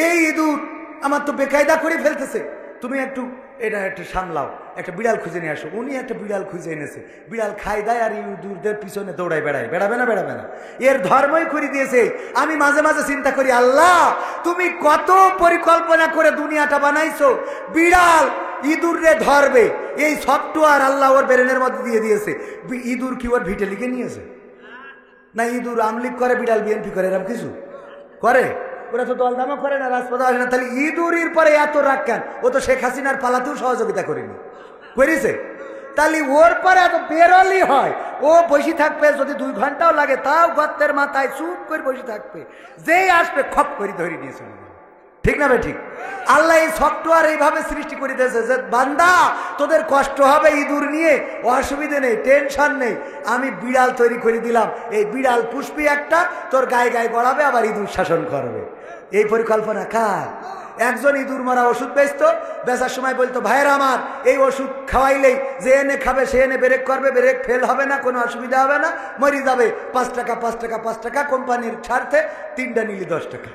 এই ইঁদুর আমার তো বেকায়দা করে ফেলতেছে, তুমি একটু এটা একটু সামলাও, একটা বিড়াল খুঁজে নিয়ে আসো। উনি একটা বিড়াল খুঁজে এনেছে, বিড়াল খাই দেয় আর ইঁদুরদের পিছনে দৌড়ায় বেড়ায়। বেড়াবে না? বেড়াবে না। এর ধর্মই করে দিয়েছে। আমি মাঝে মাঝে চিন্তা করি, আল্লাহ তুমি কত পরিকল্পনা করে দুনিয়াটা বানাইছো, বিড়াল ইঁদুরে ধরবে এই সফটওয়্যার আল্লাহ ওর ব্রেনের মধ্যে দিয়ে দিয়েছে। ইঁদুর কি ওর ভিটে লিখে নিয়েছে? না ইঁদুর আমলিগ করে, বিড়াল বিএনপি করে, এরকম কিছু করে? ওরা তো দলদামা করে না, রাজপথে আসে না। তাহলে ইঁদুরের পরে এত রাগ কেন? ও তো শেখ হাসিনার পালাতেও সহযোগিতা করেনি, করেছে? তাহলে ওর পরে এত বেরোলি হয়? ও বসে থাকবে, যদি 2 ঘন্টাও লাগে তাও গর্তের মাথায় চুপ করে বসে থাকবে, যেই আসবে খপ করে ধরে নিয়েছে। ঠিক না ভাই? ঠিক। আল্লাহ এই সফটওয়্যার এইভাবে সৃষ্টি করে দিয়েছে যে বান্দা তোদের কষ্ট হবে ইঁদুর নিয়ে, অসুবিধে নেই, টেনশন নেই, আমি বিড়াল তৈরি করে দিলাম। এই বিড়াল পুষ্পি একটা তোর গায়ে গায়ে গড়াবে, আবার ইঁদুর শাসন করবে। এই পরিকল্পনা কার? একজন ইঁদুর মারা ওষুধ বেচতো, বেচার সময় বলতো ভাইয়ের আমার এই ওষুধ খাওয়াইলেই যে এনে খাবে সে এনে ব্রেক করবে, ব্রেক ফেল হবে না, কোনো অসুবিধা হবে না, মরি যাবে। 5 টাকা 5 টাকা 5 টাকা কোম্পানির স্বার্থে 3টা নিলি 10 টাকা।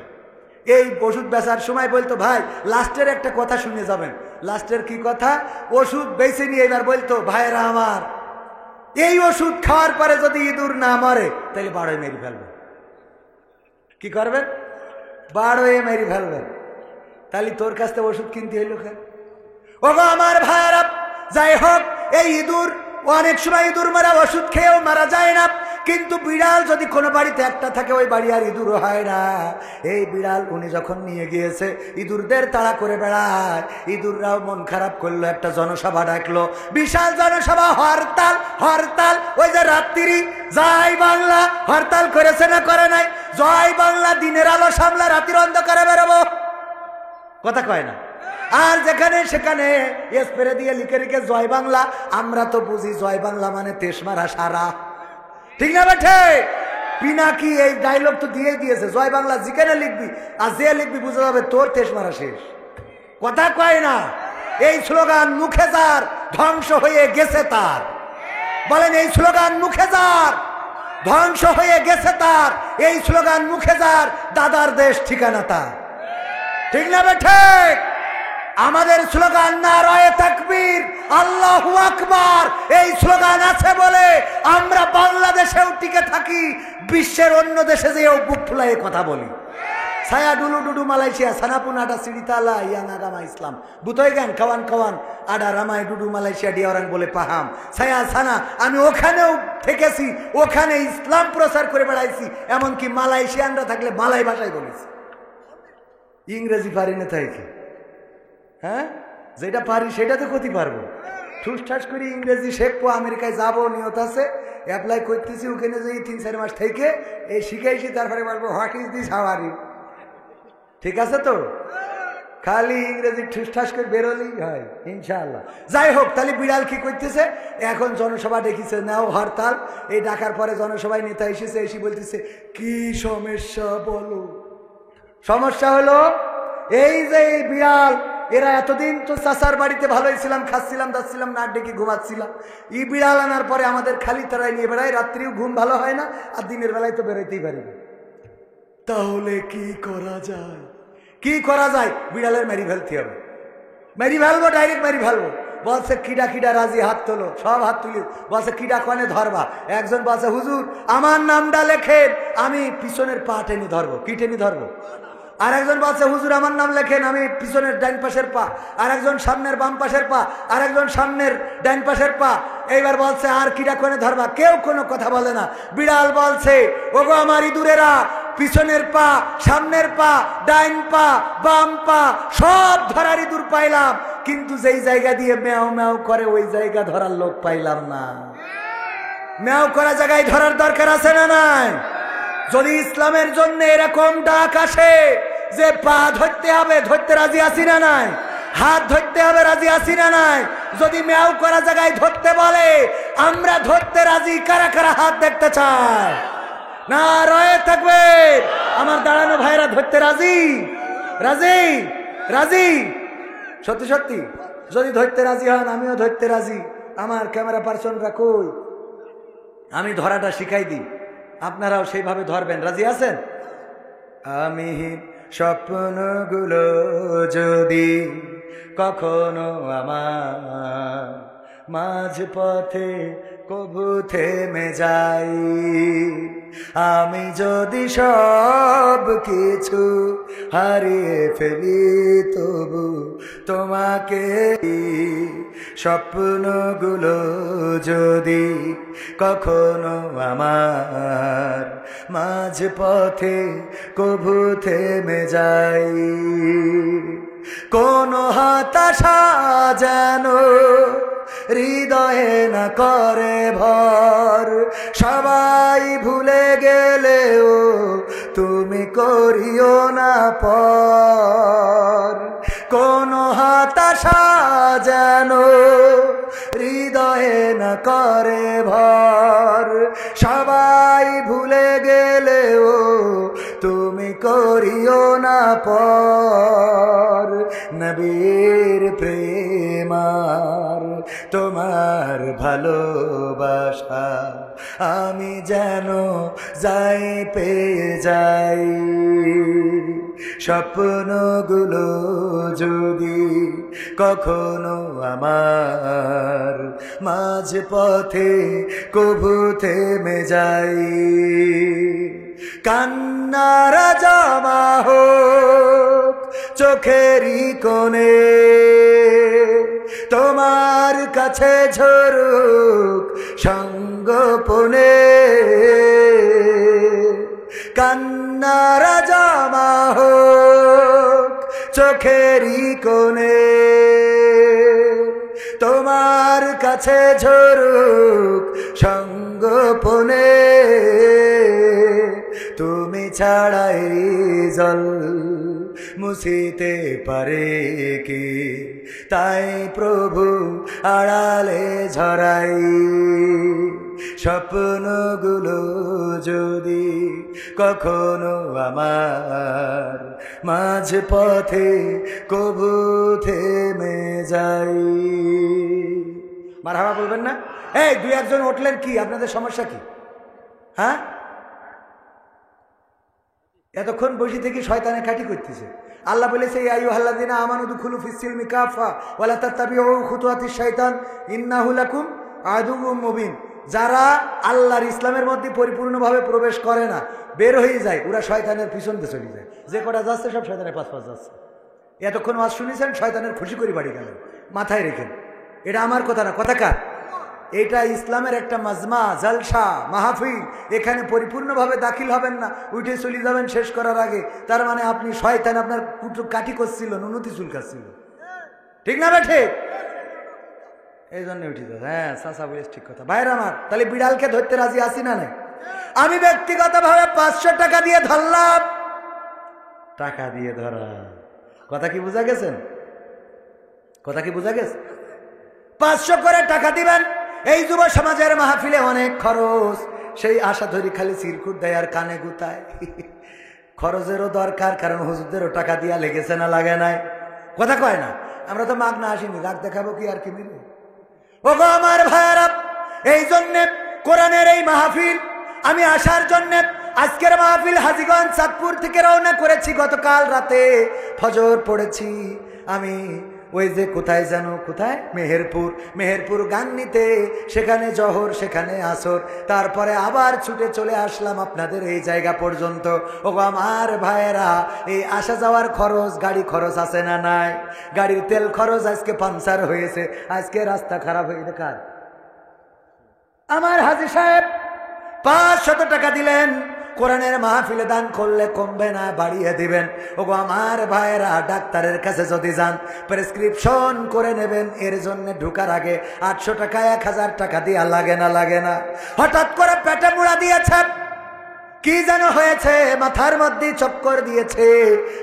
এই ওষুধ বেচার সময় বলতো ভাই লাস্টের একটা কথা শুনে যাবেন। লাস্টের কি কথা? ওষুধ বেছে নিয়ে এবার বলতো ভাইয়েরা আমার এই ওষুধ খাওয়ার পরে যদি ইঁদুর না মরে তাহলে 12 মেরে ফেলবেন। কি করবেন? 12 মেরে ফেলবেন। তাহলে তোর কাছ থেকে ওষুধ কিনতে হইল কেন? ওগো আমার ভাইয়েরা, যাই হোক এই ইঁদুর অনেক সময় ইঁদুর মারা ওষুধ খেয়েও মারা যায় না, কিন্তু বিড়াল যদি কোনো বাড়িতে একটা থাকে ওই বাড়ি আর ইঁদুর হয় না। এই বিড়াল উনি যখন নিয়ে গিয়েছে, ইঁদুরদের তাড়া করে বেড়ায়। ইঁদুররাও মন খারাপ করলো, একটা জনসভা ডাকলো, বিশাল জনসভা, হরতাল হরতাল। ওই যে রাত্রি জয় বাংলা হরতাল করেছে না করে নাই? জয় বাংলা দিনের আলো সামলা রাতের অন্ধকারে বেরোবো, কথা কয় না? আর যেখানে সেখানে স্প্রে দিয়ে লিখে লিখে জয় বাংলা। আমরা তো বুঝি জয় বাংলা মানে তেশমারা সারা। ঠিক না বেঠে? পিনাকি এই ডায়লগ তো দিয়ে দিয়েছে, জয় বাংলা যেখানে লিখবি আর যে লিখবি বুঝে যাবে তোর তেশমারা শেষ। কথা কয় না? এই স্লোগান মুখে যার ধ্বংস হয়ে গেছে তার। বলেন এই স্লোগান মুখে যার ধ্বংস হয়ে গেছে তার, এই স্লোগান মুখে যার দাদার দেশ ঠিকানা তার। ঠিক না বেঠে? আমাদের স্লোগান নারায়ে তাকবীর, আল্লাহু আকবার। এই স্লোগান আছে বলে আমরা বাংলাদেশেও টিকে থাকি, বিশ্বের অন্য দেশে যেও বুক ফুলায়ে কথা বলি। saya dulu Malaysia sana pun ada cerita lah yang agama Islam butoy kan kawan-kawan ada ramai dulu Malaysia dia orang boleh paham saya sana আমি ওখানেও থেকেছি ওখানে ইসলাম প্রচার করে বেড়াইছি এমনকি মালয়েশিয়ানরা থাকলে মালয় ভাষায় বলেছি ইংরেজি পারি না তাই কি হ্যাঁ যেটা পারি সেটা তো করতে পারবো ঠুসঠাস করে ইংরেজি শিখবো আমেরিকায় যাবো নিয়ত আছে অ্যাপ্লাই করতেছি ওখানে যাই 3-4 মাস থেকে এই শিখাইছি তারপরে বলবো what is this how are you ঠিক আছে তো খালি ইংরেজি ঠুসঠাস করে বেরোলেই হয় ইনশাআল্লাহ যাই হোক তাহলে বিড়াল কি করতেছে এখন জনসভা দেখিছে নাও হরতাল এই ডাকার পরে জনসভায় নেতা এসেছে এসে বলতেছে কি সমস্যা বলো সমস্যা হলো এই যে এই বিড়াল এরা এতদিন তো চাচার বাড়িতে ভালোই ছিলাম খাচ্ছিলাম দাচ্ছিলাম নাক ডেকে ঘুমাচ্ছিলাম এই বিড়াল আনার পরে আমাদের খালি তারাই নিয়ে বেড়ায় রাত্রিও ঘুম ভালো হয় না আর দিনের বেলায় তো বেরোতেই পারি না তাহলে কি করা যায় বিড়ালের মেরি ফেলতে হবে মেরি ফেলবো ডাইরেক্ট মেরি ফেলবো বলছে কিডা রাজি হাত তোলো সব হাত তুলি বলছে কিডা কনে ধরবা একজন বলছে হুজুর আমার নামটা লেখেন আমি পিছনের পা টেনে ধরবো কি টেনে ধরবো আর একজন বলছে হুজুর আমার নাম লেখেন আমি পিছনের ডান পাশের পা আর একজন সামনের বাম পাশের পা আর একজন সামনের ডান পাশের পা এইবার বলছে আর কিডা কোনে ধরবা কেউ কোনো কথা বলে না বিড়াল বলছে ওগো আমার ইঁদুরেরা পিছনের পা সামনের পা ডাইন পা বাম পা সব ধরার ইঁদুর পাইলাম কিন্তু যেই জায়গা দিয়ে ম্যাও ম্যাও করে ওই জায়গা ধরার লোক পাইলাম না ম্যাও করা জায়গায় ধরার দরকার আছে না নাই যদি ইসলামের জন্য এরকম ডাক আসে যে পা ধরতে হবে ধরতে রাজি আছি না নাই হাত ধরতে হবে রাজি আছি না নাই যদি ম্যাও করা জায়গায় ধরতে বলে আমরা ধরতে রাজি কারা কারা হাত দেখতে চায় নারায়ে তাকবীর আমার দাঁড়ানো ভাইরা ধরতে রাজি রাজি রাজি সত্যি সত্যি যদি ধরতে রাজি হন আমিও ধরতে রাজি আমার ক্যামেরা পার্সনরা কই আমি ধরাটা শিখাই দিই আপনারাও সেইভাবে ধরবেন রাজি আছেন আমি স্বপ্নগুলো যদি কখনো আমার মাঝ পথে কবু থেমে যাই আমি যদি সব কিছু হারিয়ে ফেলি তবু তোমাকে স্বপ্নগুলো যদি কখনো আমার মাঝ পথে কবু থেমে যাই কোন হতাশা যেন হৃদয়ে না করে ভর সবাই ভুলে গেলেও তুমি করিও না পর কোন হতাশা যেন হৃদয়ে না করে ভর সবাই ভুলে গেলেও তুমি করিও না পর নবীর প্রেমার তোমার ভালোবাসা আমি যেন যাই পেয়ে যাই স্বপ্নগুলো যদি কখনো আমার মাঝ পথে কবু থেমে যাই কান্নারা জমা হোক চোখেরই কোণে তোমার কাছে ঝরুক সঙ্গোপনে কান্নারা জমা হোক চোখেরই কোণে তোমার কাছে ঝরুক সঙ্গোপনে তুমি ছাড়াই জল মুছিতে পারে কি তাই প্রভু আড়ালে ঝরাই স্বপ্নগুলো যদি কখনো আমার মাঝ পথে কবু থেমে যাই মারহাবা বলবেন না এই দুই একজন উঠলেন কি আপনাদের সমস্যা কি হ্যাঁ এতক্ষণ বসে থেকে শয়তানে কাটি করতেছে আল্লাহ বলেছে ইয়া আইয়ুহাল্লাযীনা আমানু দুখুলু ফিস-সিলমি কাফা ওয়া লা তাত্তাবিউ খুতুওয়াতিশ শাইতান ইন্নাহু লাকুম আদুউম মুবিন। যারা আল্লাহর ইসলামের মধ্যে পরিপূর্ণভাবে প্রবেশ করে না, বের হয়ে যায়, ওরা শয়তানের পিছন দিয়ে চলে যায়। যে কটা যাচ্ছে সব শয়তানের পাশ যাচ্ছে। এতক্ষণ ওয়াজ শুনেছেন, শয়তানের খুশি করে বাড়ি গেলেন, মাথায় রেখেন। এটা আমার কথা না, কথা কার? এটা ইসলামের একটা মাজমা, জলসা, মাহফিল। এখানে পরিপূর্ণভাবে দাখিল হবেন না, উঠে চলে যাবেন শেষ করার আগে। তার মানে আপনি শয়তান আপনার কাঠি করছিল, নুনতি চুলকাচ্ছিল, ঠিক না বেঠে? এই জন্য উঠি তো। হ্যাঁ, চাচা বলিস ঠিক কথা। ভাইরা আমার, তাহলে বিড়ালকে ধরতে রাজি আছি না নাই? আমি ব্যক্তিগতভাবে 500 টাকা দিয়ে ধরলাম। টাকা দিয়ে ধরা, কথা কি বোঝা গেছেন? কথা কি বোঝা গেছে? 500 করে টাকা দিবেন। এই যুব সমাজের মাহফিলে অনেক খরচ, সেই আশা ধরি খালি চিরকুট দেয় আর কানে গুতায়। খরচেরও দরকার, কারণ হুজুরদেরও টাকা দিয়া লেগেছে না লাগে নাই? কথা কয় না? আমরা তো মাগ না আসিনি, রাগ দেখাবো কি আর কি মিলে? ও গো আমার ভাইরা, এই জন্যে কোরআনের এই মাহফিল আমি আসার জন্যে আজকের মাহফিল হাজীগঞ্জ চাঁদপুর থেকে রওনা করেছি। গতকাল রাতে ফজর পড়েছি আমি ওই যে কোথায় জানো, কোথায়, মেহেরপুর গাংনীতে, সেখানে জহর, সেখানে আসর, তারপরে আবার ছুটে চলে আসলাম আপনাদের এই জায়গা পর্যন্ত। ও আমার ভাইয়েরা, এই আসা যাওয়ার খরচ, গাড়ি খরচ আছে না নাই? গাড়ির তেল খরচ, আজকে পাংচার হয়েছে, আজকে রাস্তা খারাপ হয়ে গেছে কার? আমার হাজী সাহেব 500 টাকা দিলেন। কোরআনের মাহফিলে দান করলে কমবে না, বাড়িয়ে দিবেন। ওগো আমার ভাইয়েরা, ডাক্তারের কাছে যদি যান, প্রেসক্রিপশন করে নেবেন। এর জন্য ঢুকার আগে 800 টাকা 1000 টাকা দিয়া লাগে না? লাগে না? হঠাৎ করে পেটে মুড়া দিয়েছে, কি যেন হয়েছে, মাথার মধ্যে চক্কর দিয়েছে।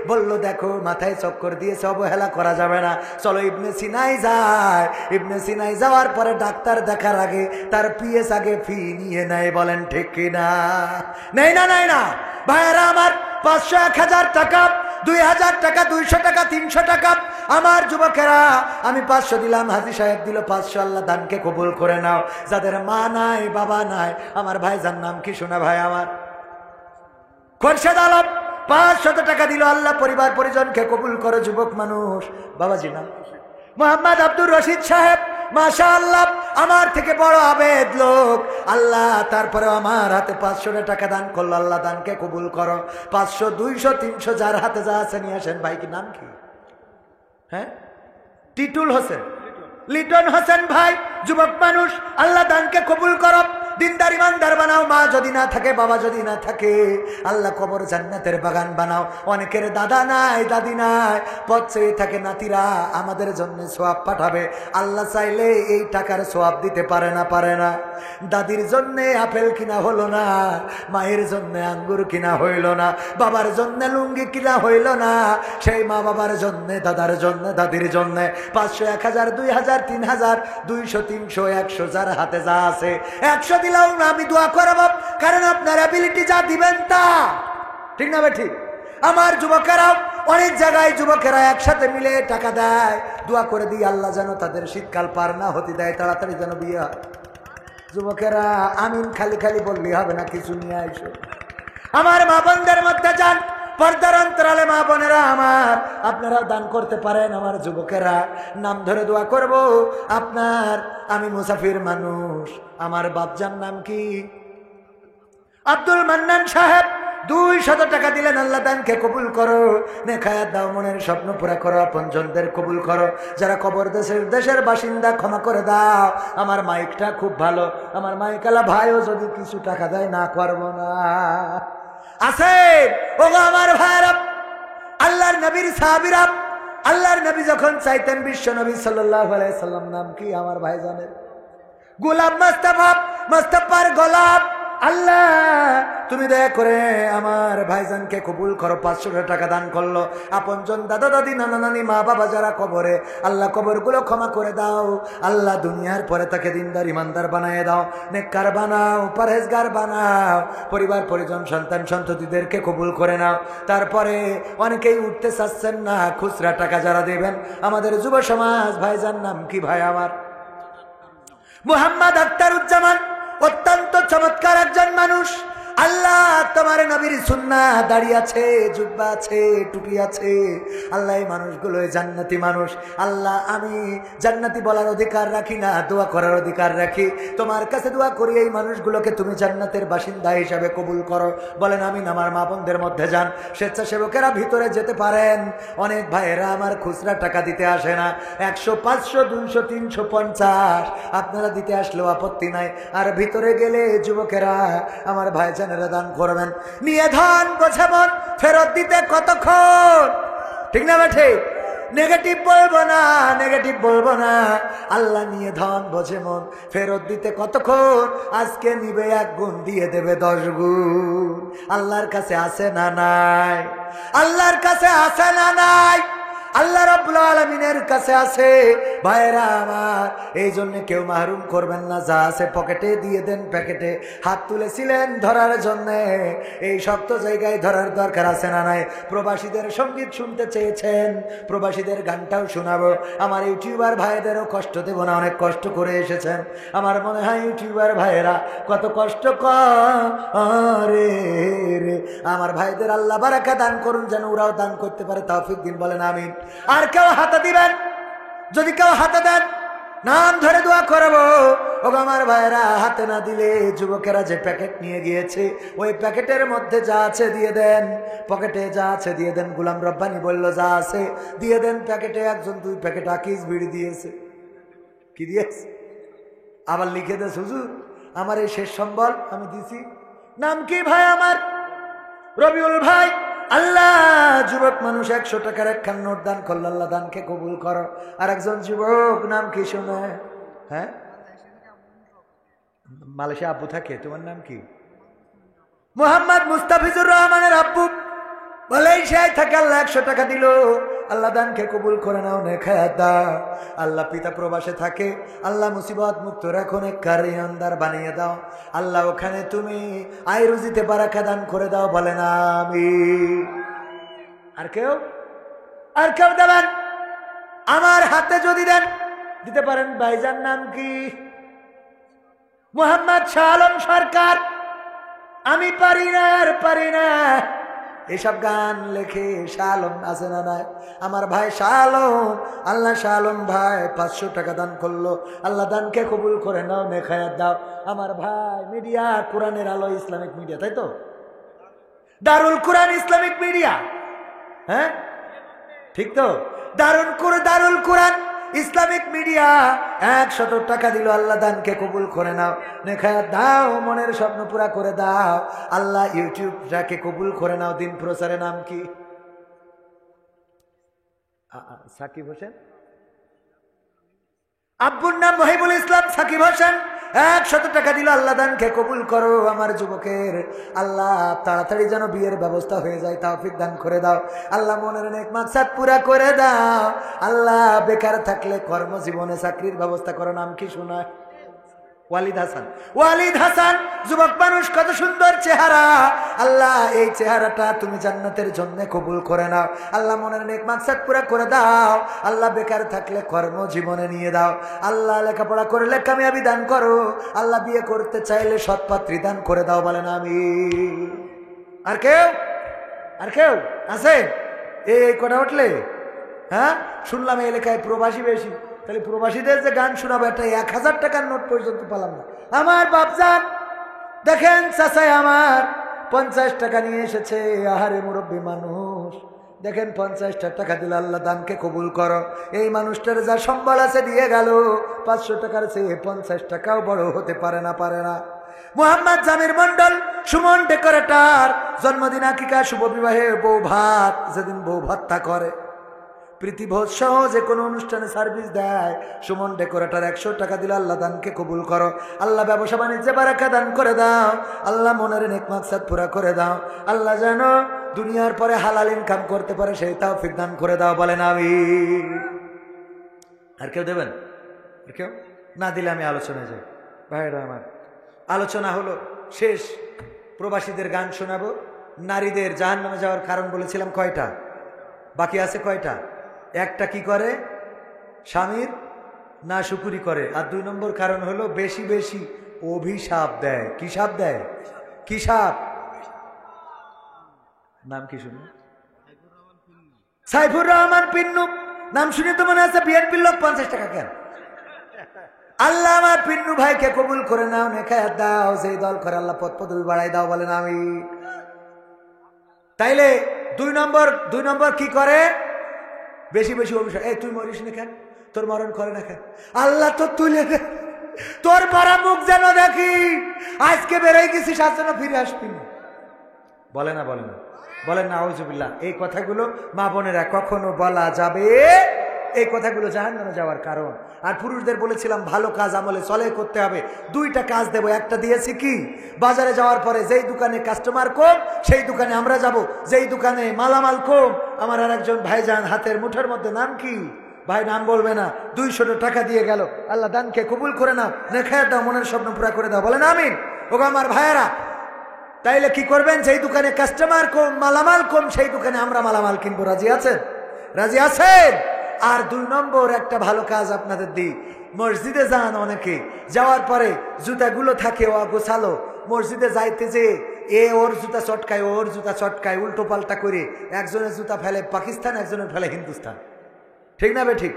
বলল দেখো মাথায় চক্কর দিয়েছে, অবহেলা করা যাবে না, চলো ইবনে সিনাই যায়। ইবনে সিনাই যাওয়ার পরে ডাক্তার দেখার আগে তার পিএস আগে ফি নিয়ে নেয়। বলেন ঠিক কিনা? নেই না? নাই না? ভাইয়েরা আমার, 500, 1000 টাকা, 2000 টাকা, 200 টাকা, 300 টাকা। আমার যুবকেরা, আমি 500 দিলাম, হাজী সাহেব দিল 500। আল্লাহ দানকে কবুল করে নাও। যাদের মা নাই, বাবা নাই, আমার ভাইজান নাম কি শোনা ভাই আমার? খোরশেদ আলম 500 টাকা দিল। আল্লাহ পরিবার পরিজনকে কবুল করো। যুবক মানুষ, বাবাজি নাম মোহাম্মদ আব্দুর রশিদ সাহেব, মাশাআল্লাহ, আমার থেকে বড় আবেদ লোক। আল্লাহ তারপরে আমার হাতে 500 টাকা দান করলো। আল্লাহ দানকে কবুল করো। 500, 200, 300, যার হাতে যা আছে নিয়ে আসেন। ভাই কি নাম কি? হ্যাঁ, টিটুল হোসেন, লিটন হোসেন ভাই, যুবক মানুষ। আল্লাহ দানকে কবুল করো। দিনদার ইমানদার বানাও। মা যদি না থাকে, বাবা যদি না থাকে, আল্লাহ কবর জান্নাতের বাগান বানাও। অনেকের দাদা নাই, দাদি নাই, পথ চেয়ে থাকে, নাতিরা আমাদের জন্য সোয়াব পাঠাবে। আল্লাহ চাইলে এই টাকার সোয়াব দিতে পারে না? পারে না? দাদির জন্য আপেল কিনা হলো না, মায়ের জন্য আঙ্গুর কিনা হইল না, বাবার জন্য লুঙ্গি কিনা হইল না, সেই মা বাবার জন্য, দাদার জন্য, দাদির জন্য 500, 1000, 2000, 3000, 200, 300, 100, যার হাতে যা আছে 100 দিলাও না, আমি দোয়া করব, কারণ আপনার অ্যাবিলিটি যা দিবেন তা। ঠিক না ভাই? ঠিক। আমার যুবকেরাও অনেক জায়গায় যুবকেরা একসাথে মিলে টাকা দেয়, দোয়া করে দিই আল্লাহ যেন তাদের শীতকাল পার না হতে দেয়, তাড়াতাড়ি যেন বিয়ে। যুবকেরা আমিন খালি খালি বললে হবে না, কিছু নিয়ে আইসো। আমার মা বোনদের মধ্যে যান, পর্দার অন্তরালে মা বোনেরা আমার, আপনারা দান করতে পারেন। আমার যুবকেরা, নাম ধরে দোয়া করব আপনার। আমি মুসাফির মানুষ। আমার বাপজান নাম কি? আব্দুল মান্নান সাহেব 200 টাকা দিলেন। আল্লাহ দানকে কবুল করো। নেখায়াত দাও, মনের স্বপ্ন পুরা করো, আপনজনদের কবুল করো। যারা কবর দেশের বাসিন্দা ক্ষমা করে দাও। আমার মাইকটা খুব ভালো, আমার মাইকালা ভাইও যদি কিছু টাকা দেয় না করবো না। আছে ওগো আমার ভাইরা, আল্লাহর নবীর সাহাবীরা, আল্লাহর নবী যখন চাইতেন, বিশ্ব নবী সাল্লাল্লাহু আলাইহি সাল্লাম নাম কি আমার ভাইজানের? গোলাপ মুস্তাফা, মুস্তাফার গোলাপ। আল্লাহ তুমি দয়া করে আমার ভাইজানকে কবুল করো। 500 টাকা দান করলো। আপনজন, দাদা দাদি, নানা নানি, মা বাবা যারা কবরে, আল্লাহ কবরগুলো ক্ষমা করে দাও। আল্লাহ দুনিয়ার পরে তাকে দিনদার ইমানদার বানায় দাও, নেককার বানাও, পরহেজগার বানাও। পরিবার পরিজন, সন্তান সন্ততিদেরকে কবুল করে নাও। তারপরে অনেকেই উঠতে চাচ্ছেন না, খুচরা টাকা যারা দেবেন, আমাদের যুব সমাজ, ভাইজান নাম কি ভাই আমার? মোহাম্মদ আখতারুজ্জামান, অত্যন্ত চমৎকার একজন মানুষ। আল্লাহ তোমার নবীর সুন্নাহ দাড়ি আছে, জুব্বা আছে, টুপি আছে। আল্লাহ এই মানুষগুলো জান্নাতি মানুষ। আল্লাহ আমি জান্নাতি বলার অধিকার রাখি না, দোয়া করার অধিকার রাখি। তোমার কাছে দোয়া করি এই মানুষগুলোকে তুমি জান্নাতের বাসিন্দা হিসাবে কবুল করো। বলেন আমিন। আমার মা বোনদের মধ্যে যান, স্বেচ্ছাসেবকেরা ভিতরে যেতে পারেন। অনেক ভাইয়েরা আমার খুচরা টাকা দিতে আসে না, 100, 500, 200, 350 আপনারা দিতে আসলেও আপত্তি নাই। আর ভিতরে গেলে যুবকেরা আমার ভাইজানেরা দান করবেন। নিয়ে ধন বোঝে মন, ফেরত দিতে কতক্ষণ, ঠিক না বেঠে? নেগেটিভ বলবো না, নেগেটিভ বলবো না। আল্লাহ নিয়ে ধন বোঝে মন, ফেরত দিতে কতক্ষণ। আজকে নিবে 1 গুণ, দিয়ে দেবে 10 গুণ। আল্লাহর কাছে আছে না নাই? আল্লাহর কাছে আছে না নাই? আল্লাহ রাব্বুল আলামিনের কাছে আছে। ভাইরা আমার, এই জন্য কেউ মাহরুম করবেন না। যা আছে পকেটে দিয়ে দেন, প্যাকেটে। হাত তুলেছিলেন ধরার জন্য, এই শক্ত জায়গায় ধরার দরকার আছে না নাই? প্রবাসীদের সঙ্গীত শুনতে চেয়েছেন, প্রবাসীদের গানটাও শোনাবো। আমার ইউটিউবার ভাইদেরও কষ্ট দেব না, অনেক কষ্ট করে এসেছেন। আমার মনে হয় ইউটিউবার ভাইয়েরা কত কষ্ট করে রে। আমার ভাইদের আল্লাহ বারাকা দান করুন, যেন ওরাও দান করতে পারে। তৌফিক দিন, বলেন আমিন। আর কেউ হাতে দিবেন? যদি কেউ হাতে দেন, নাম ধরে দোয়া করবো। ও আমার ভাইয়েরা, হাতে না দিলে যুবকেরা যে প্যাকেট নিয়ে গিয়েছে, ওই প্যাকেটের মধ্যে যা আছে দিয়ে দেন। পকেটে যা আছে দিয়ে দেন। গোলাম রব্বানি বলল যা আছে দিয়ে দেন প্যাকেটে। একজন 2 প্যাকেট আকিস বিড়ি দিয়েছে। কি দিয়েছে? আবার লিখে দেশ, হুজুর আমার এই শেষ সম্বল আমি দিছি। নাম কি ভাই আমার? রবিউল ভাই। আল্লাহ যুবক মানুষ 100 টাকার 1 নোট দান করল, আল্লাহ দানকে কবুল করো। আর একজন যুবক, নাম কি শুনে? হ্যাঁ, মালয়েশিয়া আব্বু থাকে। তোমার নাম কি? মোহাম্মদ মুস্তাফিজুর রহমানের আব্বু মালয়েশিয়ায় থাকে। আল্লাহ 100 টাকা দিল। আল্লাহ দানকে কবুল করে নাও, নেখায়াত দাও। আল্লাহ পিতা প্রবাসে থাকে, আল্লাহ মুসিবত মুক্ত রাখো, নেককার ইমানদার বানিয়ে দাও। আল্লাহ ওখানে তুমি আয় রুজিতে বারাকা দান করে দাও, বলেন আমিন। আর কেউ? আর কেউ দেবেন? আমার হাতে যদি দেন, দিতে পারেন। ভাইজান নাম কি? মোহাম্মদ শাহ আলম সরকার। আমি পারি না, আর পারি না। এসব গান লেখে শাহ আলম আছে না নাই? আমার ভাই শাহ আলম, আল্লাহ শাহ আলম ভাই 500 টাকা দান করলো। আল্লাহ দানকে কবুল করে নাও, নেখায়াত দাও। আমার ভাই মিডিয়া, কোরআনের আলো ইসলামিক মিডিয়া, তাই তো? দারুল কোরআন ইসলামিক মিডিয়া, হ্যাঁ ঠিক তো? দারুল কোরআন ইসলামিক মিডিয়া 100 টাকা দিল। আল্লাহ দানকে কবুল করে নাও, নেখায়াত দাও, মনের স্বপ্ন পুরা করে দাও। আল্লাহ ইউটিউবটাকে কবুল করে নাও। দিন প্রচারে নাম কি? সাকিব হোসেন। আব্বুর নাম মহিবুল ইসলাম সাকিব হোসেন। 100 টাকা দিল। আল্লাহ দানকে কবুল করো। আমার যুবকের আল্লাহ তাড়াতাড়ি যেন বিয়ের ব্যবস্থা হয়ে যায়, তৌফিক দান করে দাও। আল্লাহ মনের নেক মাকসাদ পুরা করে দাও। আল্লাহ বেকার থাকলে কর্মজীবনে চাকরির ব্যবস্থা করো। নাম কি শোনা? ওয়ালিদ হাসান। ওয়ালিদ হাসান যুবক মানুষ, কত সুন্দর চেহারা। আল্লাহ এই চেহারাটা তুমি জান্নাতের জন্য কবুল করে নাও। আল্লাহ মনের নেক মাকসাদ পুরা করে দাও। আল্লাহ বেকার থাকলে কর্মজীবনে নিয়ে দাও। আল্লাহ লেখাপড়া করলে কামিয়াবি দান করো। আল্লাহ বিয়ে করতে চাইলে সৎপাত্রী দান করে দাও, বলেন আমিন। আর কেউ? আর কেউ আছে? এই কটা উঠলে? হ্যাঁ, শুনলাম এই এলাকায় প্রবাসী বেশি। তাহলে প্রবাসীদের যে গান শোনাবো, একটা 1000 টাকার নোট পর্যন্ত পেলাম না। আমার বাপজান দেখেন, চাচাই আমার 50 টাকা নিয়ে এসেছে। আহারে মুরব্বী মানুষ, দেখেন 50 টাকা দিল। আল্লাহ দানকে কবুল করো। এই মানুষটার যা সম্বল আছে দিয়ে গেল। 500 টাকার চেয়ে 50 টাকাও বড় হতে পারে না, পারে না। মোহাম্মদ জামির মন্ডল, সুমন ডেকোরেটর, জন্মদিন, আকিকা, শুভ বিবাহে বউ ভাত, যেদিন বউ ভাতটা করে, প্রীতিভোজ সহ যে কোনো অনুষ্ঠানে সার্ভিস দেয়, সুমন ডেকোরেটর 100 টাকা দিল। আল্লাহ দানকে কবুল করো। আল্লাহ ব্যবসা বাণিজ্যে বারাকা দান করে দাও। আল্লাহ মনের নেক মাকসাদ পুরা করে দাও। আল্লাহ যেন দুনিয়ার পরে হালাল ইনকাম করতে পারে, সেই তৌফিক দান করে দাও, বলেন আমিন। আর কেউ দেবেন? আর কেউ না দিলে আমি আলোচনায় যাই। ভাইরা আমার, আলোচনা হলো শেষ। প্রবাসীদের গান শোনাবো। নারীদের জাহান্নামে যাওয়ার কারণ বলেছিলাম কয়টা? বাকি আছে কয়টা? একটা কি করে? স্বামীর না শুকুরি করে। আর 2 নম্বর কারণ হলো বেশি বেশি অভিশাপ দেয়। কি সাপ দেয়? কি সাপ? নাম কি শুনি? সাইফুর রহমান পিন্নু। নাম শুনে তো মনে আছে বিএনপির লোক। 50 টাকা কেন? আল্লাহ আমার পিন্নু ভাইকে কবুল করে নাও, নেখায়াত দাও, যেই দল করে আল্লাহ পদ পদবি বাড়াই দাও, বলেন আমি। তাইলে 2 নম্বর কি করে? বেশি বেশি অভিশাপ। এই তুই মরিস না কেন? তোর মরণ করে না কেন? আল্লাহ তো তুলে দে, তোর পারা মুখ যেন দেখি। আজকে বেরোয় গেছিস, আজ যেন ফিরে আসবি না। বলে না, বলে না, বলেন না আউযুবিল্লাহ। এই কথাগুলো মা বোনেরা কখনো বলা যাবে? এই কথাগুলো জাহান্নামে যাওয়ার কারণ। আর পুরুষদের বলেছিলাম ভালো কাজ আমলে চলে করতে হবে। 2টা কাজ দেব। একটা দিয়েছি কি, বাজারে যাওয়ার পরে যেই দোকানে কাস্টমার কম সেই দোকানে আমরা যাব, যেই দোকানে মালামাল কম। আমার আর একজন ভাইজান হাতের মুঠোর মধ্যে, নাম কি ভাই? নাম বলবে না। 200 টাকা দিয়ে গেল। আল্লাহ দানকে কবুল করে নাও, নেখায়াত দাও, মনের স্বপ্ন পুরা করে দাও, বলেন আমিন। ওগো আমার ভাইয়েরা, তাইলে কি করবেন? যেই দোকানে কাস্টমার কম, মালামাল কম, সেই দোকানে আমরা মালামাল কিনবো। রাজি আছেন? রাজি আছেন? আর 2 নম্বর একটা ভালো কাজ আপনাদের দিই। মসজিদে যান অনেকে, যাওয়ার পরে জুতাগুলো থাকে অগোছালো। মসজিদে যাইতে যে ওর জুতা চটকায়, ওর জুতা চটকায়, উল্টো পাল্টা করে একজনের জুতা ফেলে পাকিস্তান, একজনের ফেলে হিন্দুস্তান। ঠিক না বে ঠিক?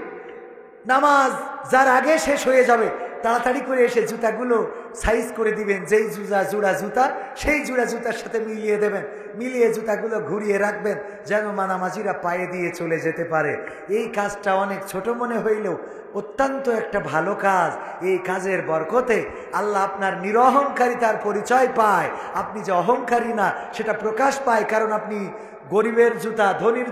নামাজ যার আগে শেষ হয়ে যাবে তাড়াতাড়ি করে এসে জুতাগুলো সাইজ করে দিবেন। যেই জোড়া জুতা সেই জোড়া জুতার সাথে মিলিয়ে দেবেন, মিলিয়ে জুতাগুলো ঘুরিয়ে রাখবেন যেন নামাজিরা পায়ে দিয়ে চলে যেতে পারে। এই কাজটা অনেক ছোট মনে হইলেও অত্যন্ত একটা ভালো কাজ। এই কাজের বরকতে আল্লাহ আপনার নিরহংকারিতার পরিচয় পায়। আপনি যে অহংকারী না সেটা প্রকাশ পায়, কারণ আপনি গরিবের জুতা, ধনীর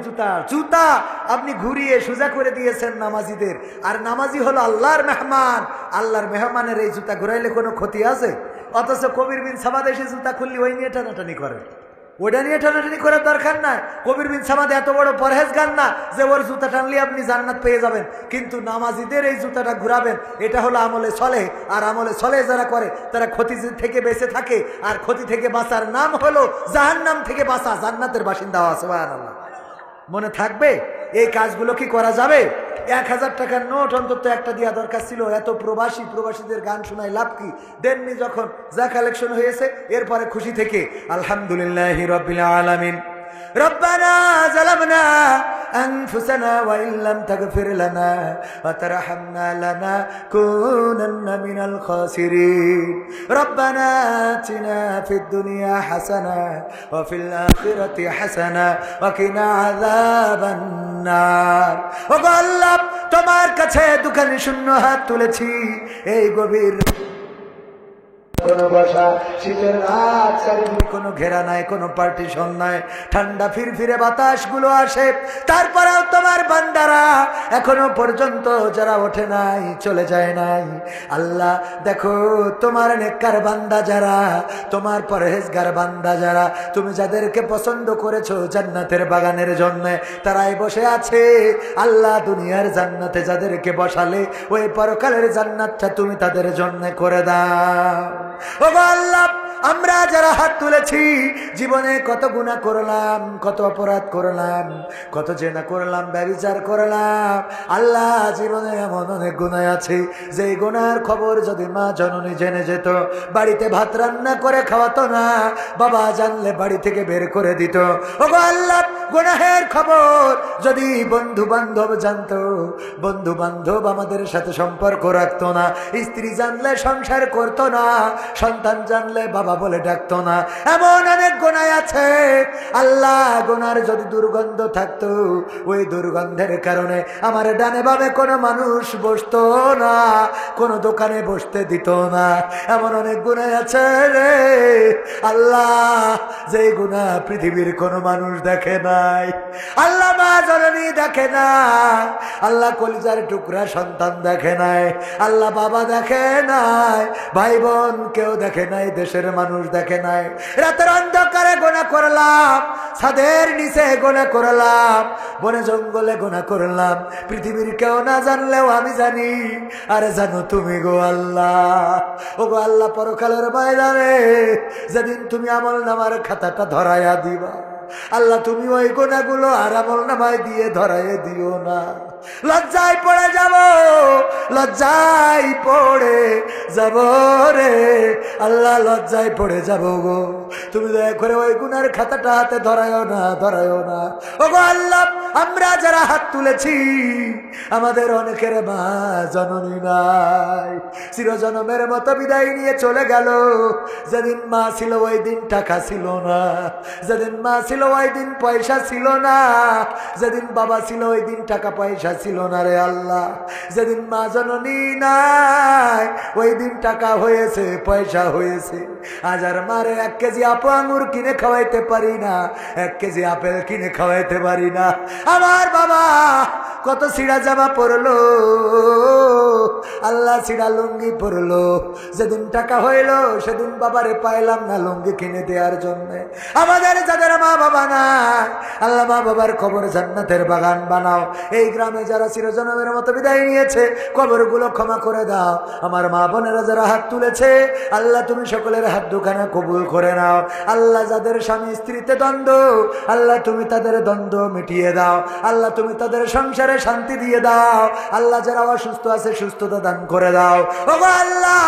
জুতা আপনি ঘুরিয়ে সোজা করে দিয়েছেন নামাজিদের। আর নামাজি হলো আল্লাহর মেহমান। আল্লাহর মেহমানের এই জুতা ঘুরাইলে কোনো ক্ষতি আছে? অথচ কবির বিন সামাদ এসে জুতা খুললি ওই নিয়ে টানাটানি করে। ওইটা নিয়ে টানাটানি করার দরকার নাই। কবির বিন সামাদ এত বড় পরহেজগার না যে ওর জুতা টানলে আপনি জান্নাত পেয়ে যাবেন। কিন্তু নামাজিদের এই জুতাটা ঘুরাবেন, এটা হলো আমলে চলে। আর আমলে চলে যারা করে তারা ক্ষতি থেকে বেঁচে থাকে। আর ক্ষতি থেকে বাঁচার নাম হলো জাহান্নাম থেকে বাঁচা, জান্নাতের বাসিন্দা হওয়া। সুবহানাল্লাহ। মনে থাকবে? এই কাজগুলো কি করা যাবে? 1000 টাকার নোট অন্তত একটা দেওয়া দরকার ছিল। এত প্রবাসীদের গান শোনায় লাভ কি? দেননি যখন, যা কালেকশন হয়েছে এরপরে খুশি থেকে আলহামদুলিল্লাহি রাব্বিল আলামিন। ربنا ظلمنا أنفسنا وإن لم تغفر لنا وترحمنا لنكونن من الخاسرين ربنا آتنا في الدنيا حسنة وفي الآخرة حسنة وقنا عذاب النار। وقال الله তোমার কাছে দুখানি শূন্য হাত তুলেছি এই গভীর শীতের রাত, চারিদিকে কোনো ঘেরা নাই, কোনো পার্টিশন নাই, ঠান্ডা ফিরফিরে বাতাসগুলো আসে। তারপরেও তোমার বান্দারা এখনো পর্যন্ত যারা ওঠে নাই, চলে যায় নাই, আল্লাহ দেখো তোমার নেককার বান্দা যারা, তোমার পরহেজগার বান্দা যারা, তুমি যাদেরকে পছন্দ করেছো জান্নাতের বাগানের জন্য, তারাই বসে আছে। আল্লাহ দুনিয়ার জান্নাতে যাদেরকে বসালে ওই পরকালের জান্নাতটা তুমি তাদের জন্য করে দাও। ও আল্লাহ, আমরা যারা হাত তুলেছি জীবনে কত গুনাহ করলাম, কত অপরাধ করলাম, কত জেনা করলাম, ব্যভিচার করলাম। আল্লাহ জীবনে এমন অনেক গুনাহ আছে যে গুনার খবর যদি মা জননী জেনে যেত বাড়িতে ভাত রান্না করে খাওয়াতো না, বাবা জানলে বাড়ি থেকে বের করে দিত। ও আল্লাহ, গুনাহের খবর যদি বন্ধু বান্ধব জানতো, বন্ধু বান্ধব আমাদের সাথে সম্পর্ক রাখতো না, স্ত্রী জানলে সংসার করতো না, সন্তান জানলে বাবা বলে ডাকতো না। এমন অনেক গুনাহ আছে আল্লাহ, গুনার যদি দুর্গন্ধ থাকতো ওই দুর্গন্ধের কারণে আমার ডানে বামে কোনো মানুষ বসতো না, কোনো দোকানে বসতে দিত না। এমন অনেক গুনাহ আছে রে আল্লাহ, যে গুনাহ পৃথিবীর কোনো মানুষ দেখে নাই, আল্লাহ মা জননী দেখে না, আল্লাহ কলিজার টুকরা সন্তান দেখে নাই, আল্লাহ বাবা দেখে নাই, ভাই বোন কেউ দেখে নাই, দেশের মানুষ দেখে নাই। রাতের অন্ধকারে গুনাহ করলাম, ছাদের নিচে গুনাহ করলাম, বনে জঙ্গলে গুনাহ করলাম, পৃথিবীর কেউ না জানলেও আমি জানি। আরে জানো তুমি গো আল্লাহ, ও গো আল্লাহ, পরকালের ময়দানে যেদিন তুমি আমল নামার খাতাটা ধরাইয়া দিবা, আল্লাহ তুমি ওই গুনাহগুলো আর আমল নামায় দিয়ে ধরাইয়া দিও না। লজ্জায় পড়ে যাব, লজ্জায় পড়ে যাব রে আল্লাহ, লজ্জায় পড়ে যাব গো। তুমি দয়া করে ওই গুনার খাতাটা হাতে ধরায়ও না, ধরায়ও না। ও গো আল্লাহ, আমরা যারা হাত তুলেছি আমাদের অনেকের মা জননী নাই, চিরজনমের মতো বিদায় নিয়ে চলে গেল। যেদিন মা ছিল ওই দিন টাকা ছিল না, যেদিন মা ছিল ওই দিন পয়সা ছিল না, যেদিন বাবা ছিল ওই দিন টাকা পয়সা ছিল না রে আল্লাহ। যেদিন মা জননী নাই ওই দিন টাকা হয়েছে, পয়সা হয়েছে। আজ আর মারে 1 কেজি আপু আঙুর কিনে খাওয়াইতে পারি না, 1 কেজি আপেল কিনে খাওয়াইতে পারি না। আমার বাবা কত ছিঁড়া জামা পরলো আল্লাহ, ছিঁড়া লুঙ্গি পরলো। যেদিন টাকা হইল সেদিন বাবারে পাইলাম না লুঙ্গি কিনে দেওয়ার জন্য। আমাদের যাদের মা বাবা নাই আল্লাহ, মা বাবার কবর জান্নাতের বাগান বানাও। এই গ্রামে যারা চিরজনমের মতো বিদায় নিয়েছে কবরগুলো ক্ষমা করে দাও। আমার মা বোনেরা যারা হাত তুলেছে আল্লাহ, তুমি সকলের হাত দুখানা কবুল করে নাও। আল্লাহ, যাদের স্বামী স্ত্রীতে দ্বন্দ্ব আল্লাহ, তুমি তাদের দ্বন্দ্ব মিটিয়ে দাও। আল্লাহ, তুমি তাদের সংসারে শান্তি দিয়ে দাও। আল্লাহ, যারা অসুস্থ আছে সুস্থতা দান করে দাও। ও আল্লাহ,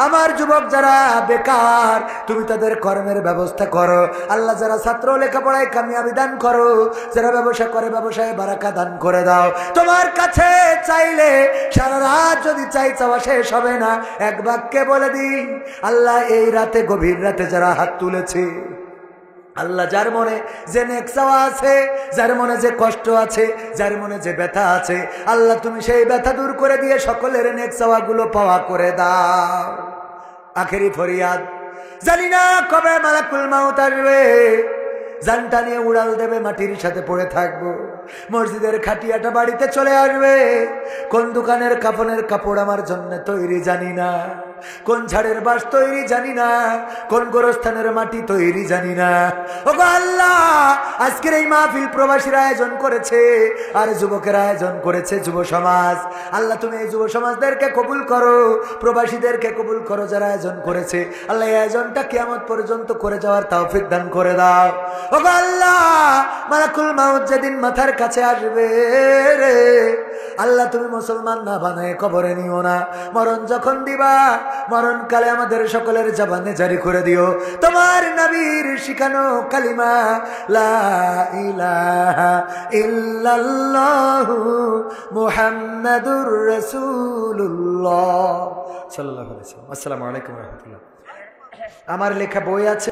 আমার যুবক যারা বেকার তুমি তাদের কর্মের ব্যবস্থা করো। আল্লাহ, যারা ছাত্র লেখাপড়ায় কামিয়াবি দান করো, যারা ব্যবসা করে ব্যবসায় বারাকা দান করে দাও। তোমার কাছে চাইলে সারা রাত যদি চাই চাওয়া শেষ হবে না। এক বাক্যে বলে দিন আল্লাহ, এই রাতে গভীর রাতে যারা হাত তুলেছে আল্লাহ, যার মনে যে নেক চাওয়া আছে, যার মনে যে কষ্ট আছে, যার মনে যে ব্যথা আছে আল্লাহ, তুমি সেই ব্যথা দূর করে দিয়ে সকলের নেক চাওয়াগুলো পাওয়া করে দাও। আখেরি ফরিয়াদ, জানি না কবে মালাকুল মাউত আসবে, জানটা নিয়ে উড়াল দেবে, মাটির সাথে পড়ে থাকবো। মসজিদের খাটিয়াটা বাড়িতে চলে আসবে। কোন দোকানের কাপড়ের কাপড় আমার জন্য তৈরি জানি না, কোন ঝাড়ের বাঁশ তৈরি জানি না, কোন গোরস্থানের মাটি তৈরি জানি না। ও আল্লাহ, আজকের এই মাহফিল প্রবাসীর আয়োজন করেছে আর যুবকের আয়োজন করেছে যুব সমাজ। আল্লাহ, তুমি এই যুব সমাজদেরকে কবুল করো, প্রবাসীদেরকে কবুল করো যারা আয়োজন করেছে। আল্লাহ, এই আয়োজনটা কিয়ামত পর্যন্ত করে যাওয়ার তৌফিক দান করে দাও। ও আল্লাহ, মালাকুল মাউত যেদিন মাথার কাছে আসবে রে আল্লাহ, তুমি মুসলমান না বানায় কবরে নিও না। মরণ যখন দিবা মরণকালে আমাদের সকলের জবানে জারি করে দিও তোমার নবীর শিখানো কালিমা, লা ইলাহা ইল্লাল্লাহু মুহাম্মাদুর রাসূলুল্লাহ সাল্লাল্লাহু আলাইহি ওয়াসাল্লাম। আসসালামু আলাইকুম ওয়া রাহমাতুল্লাহ। আমার লেখা বই আছে।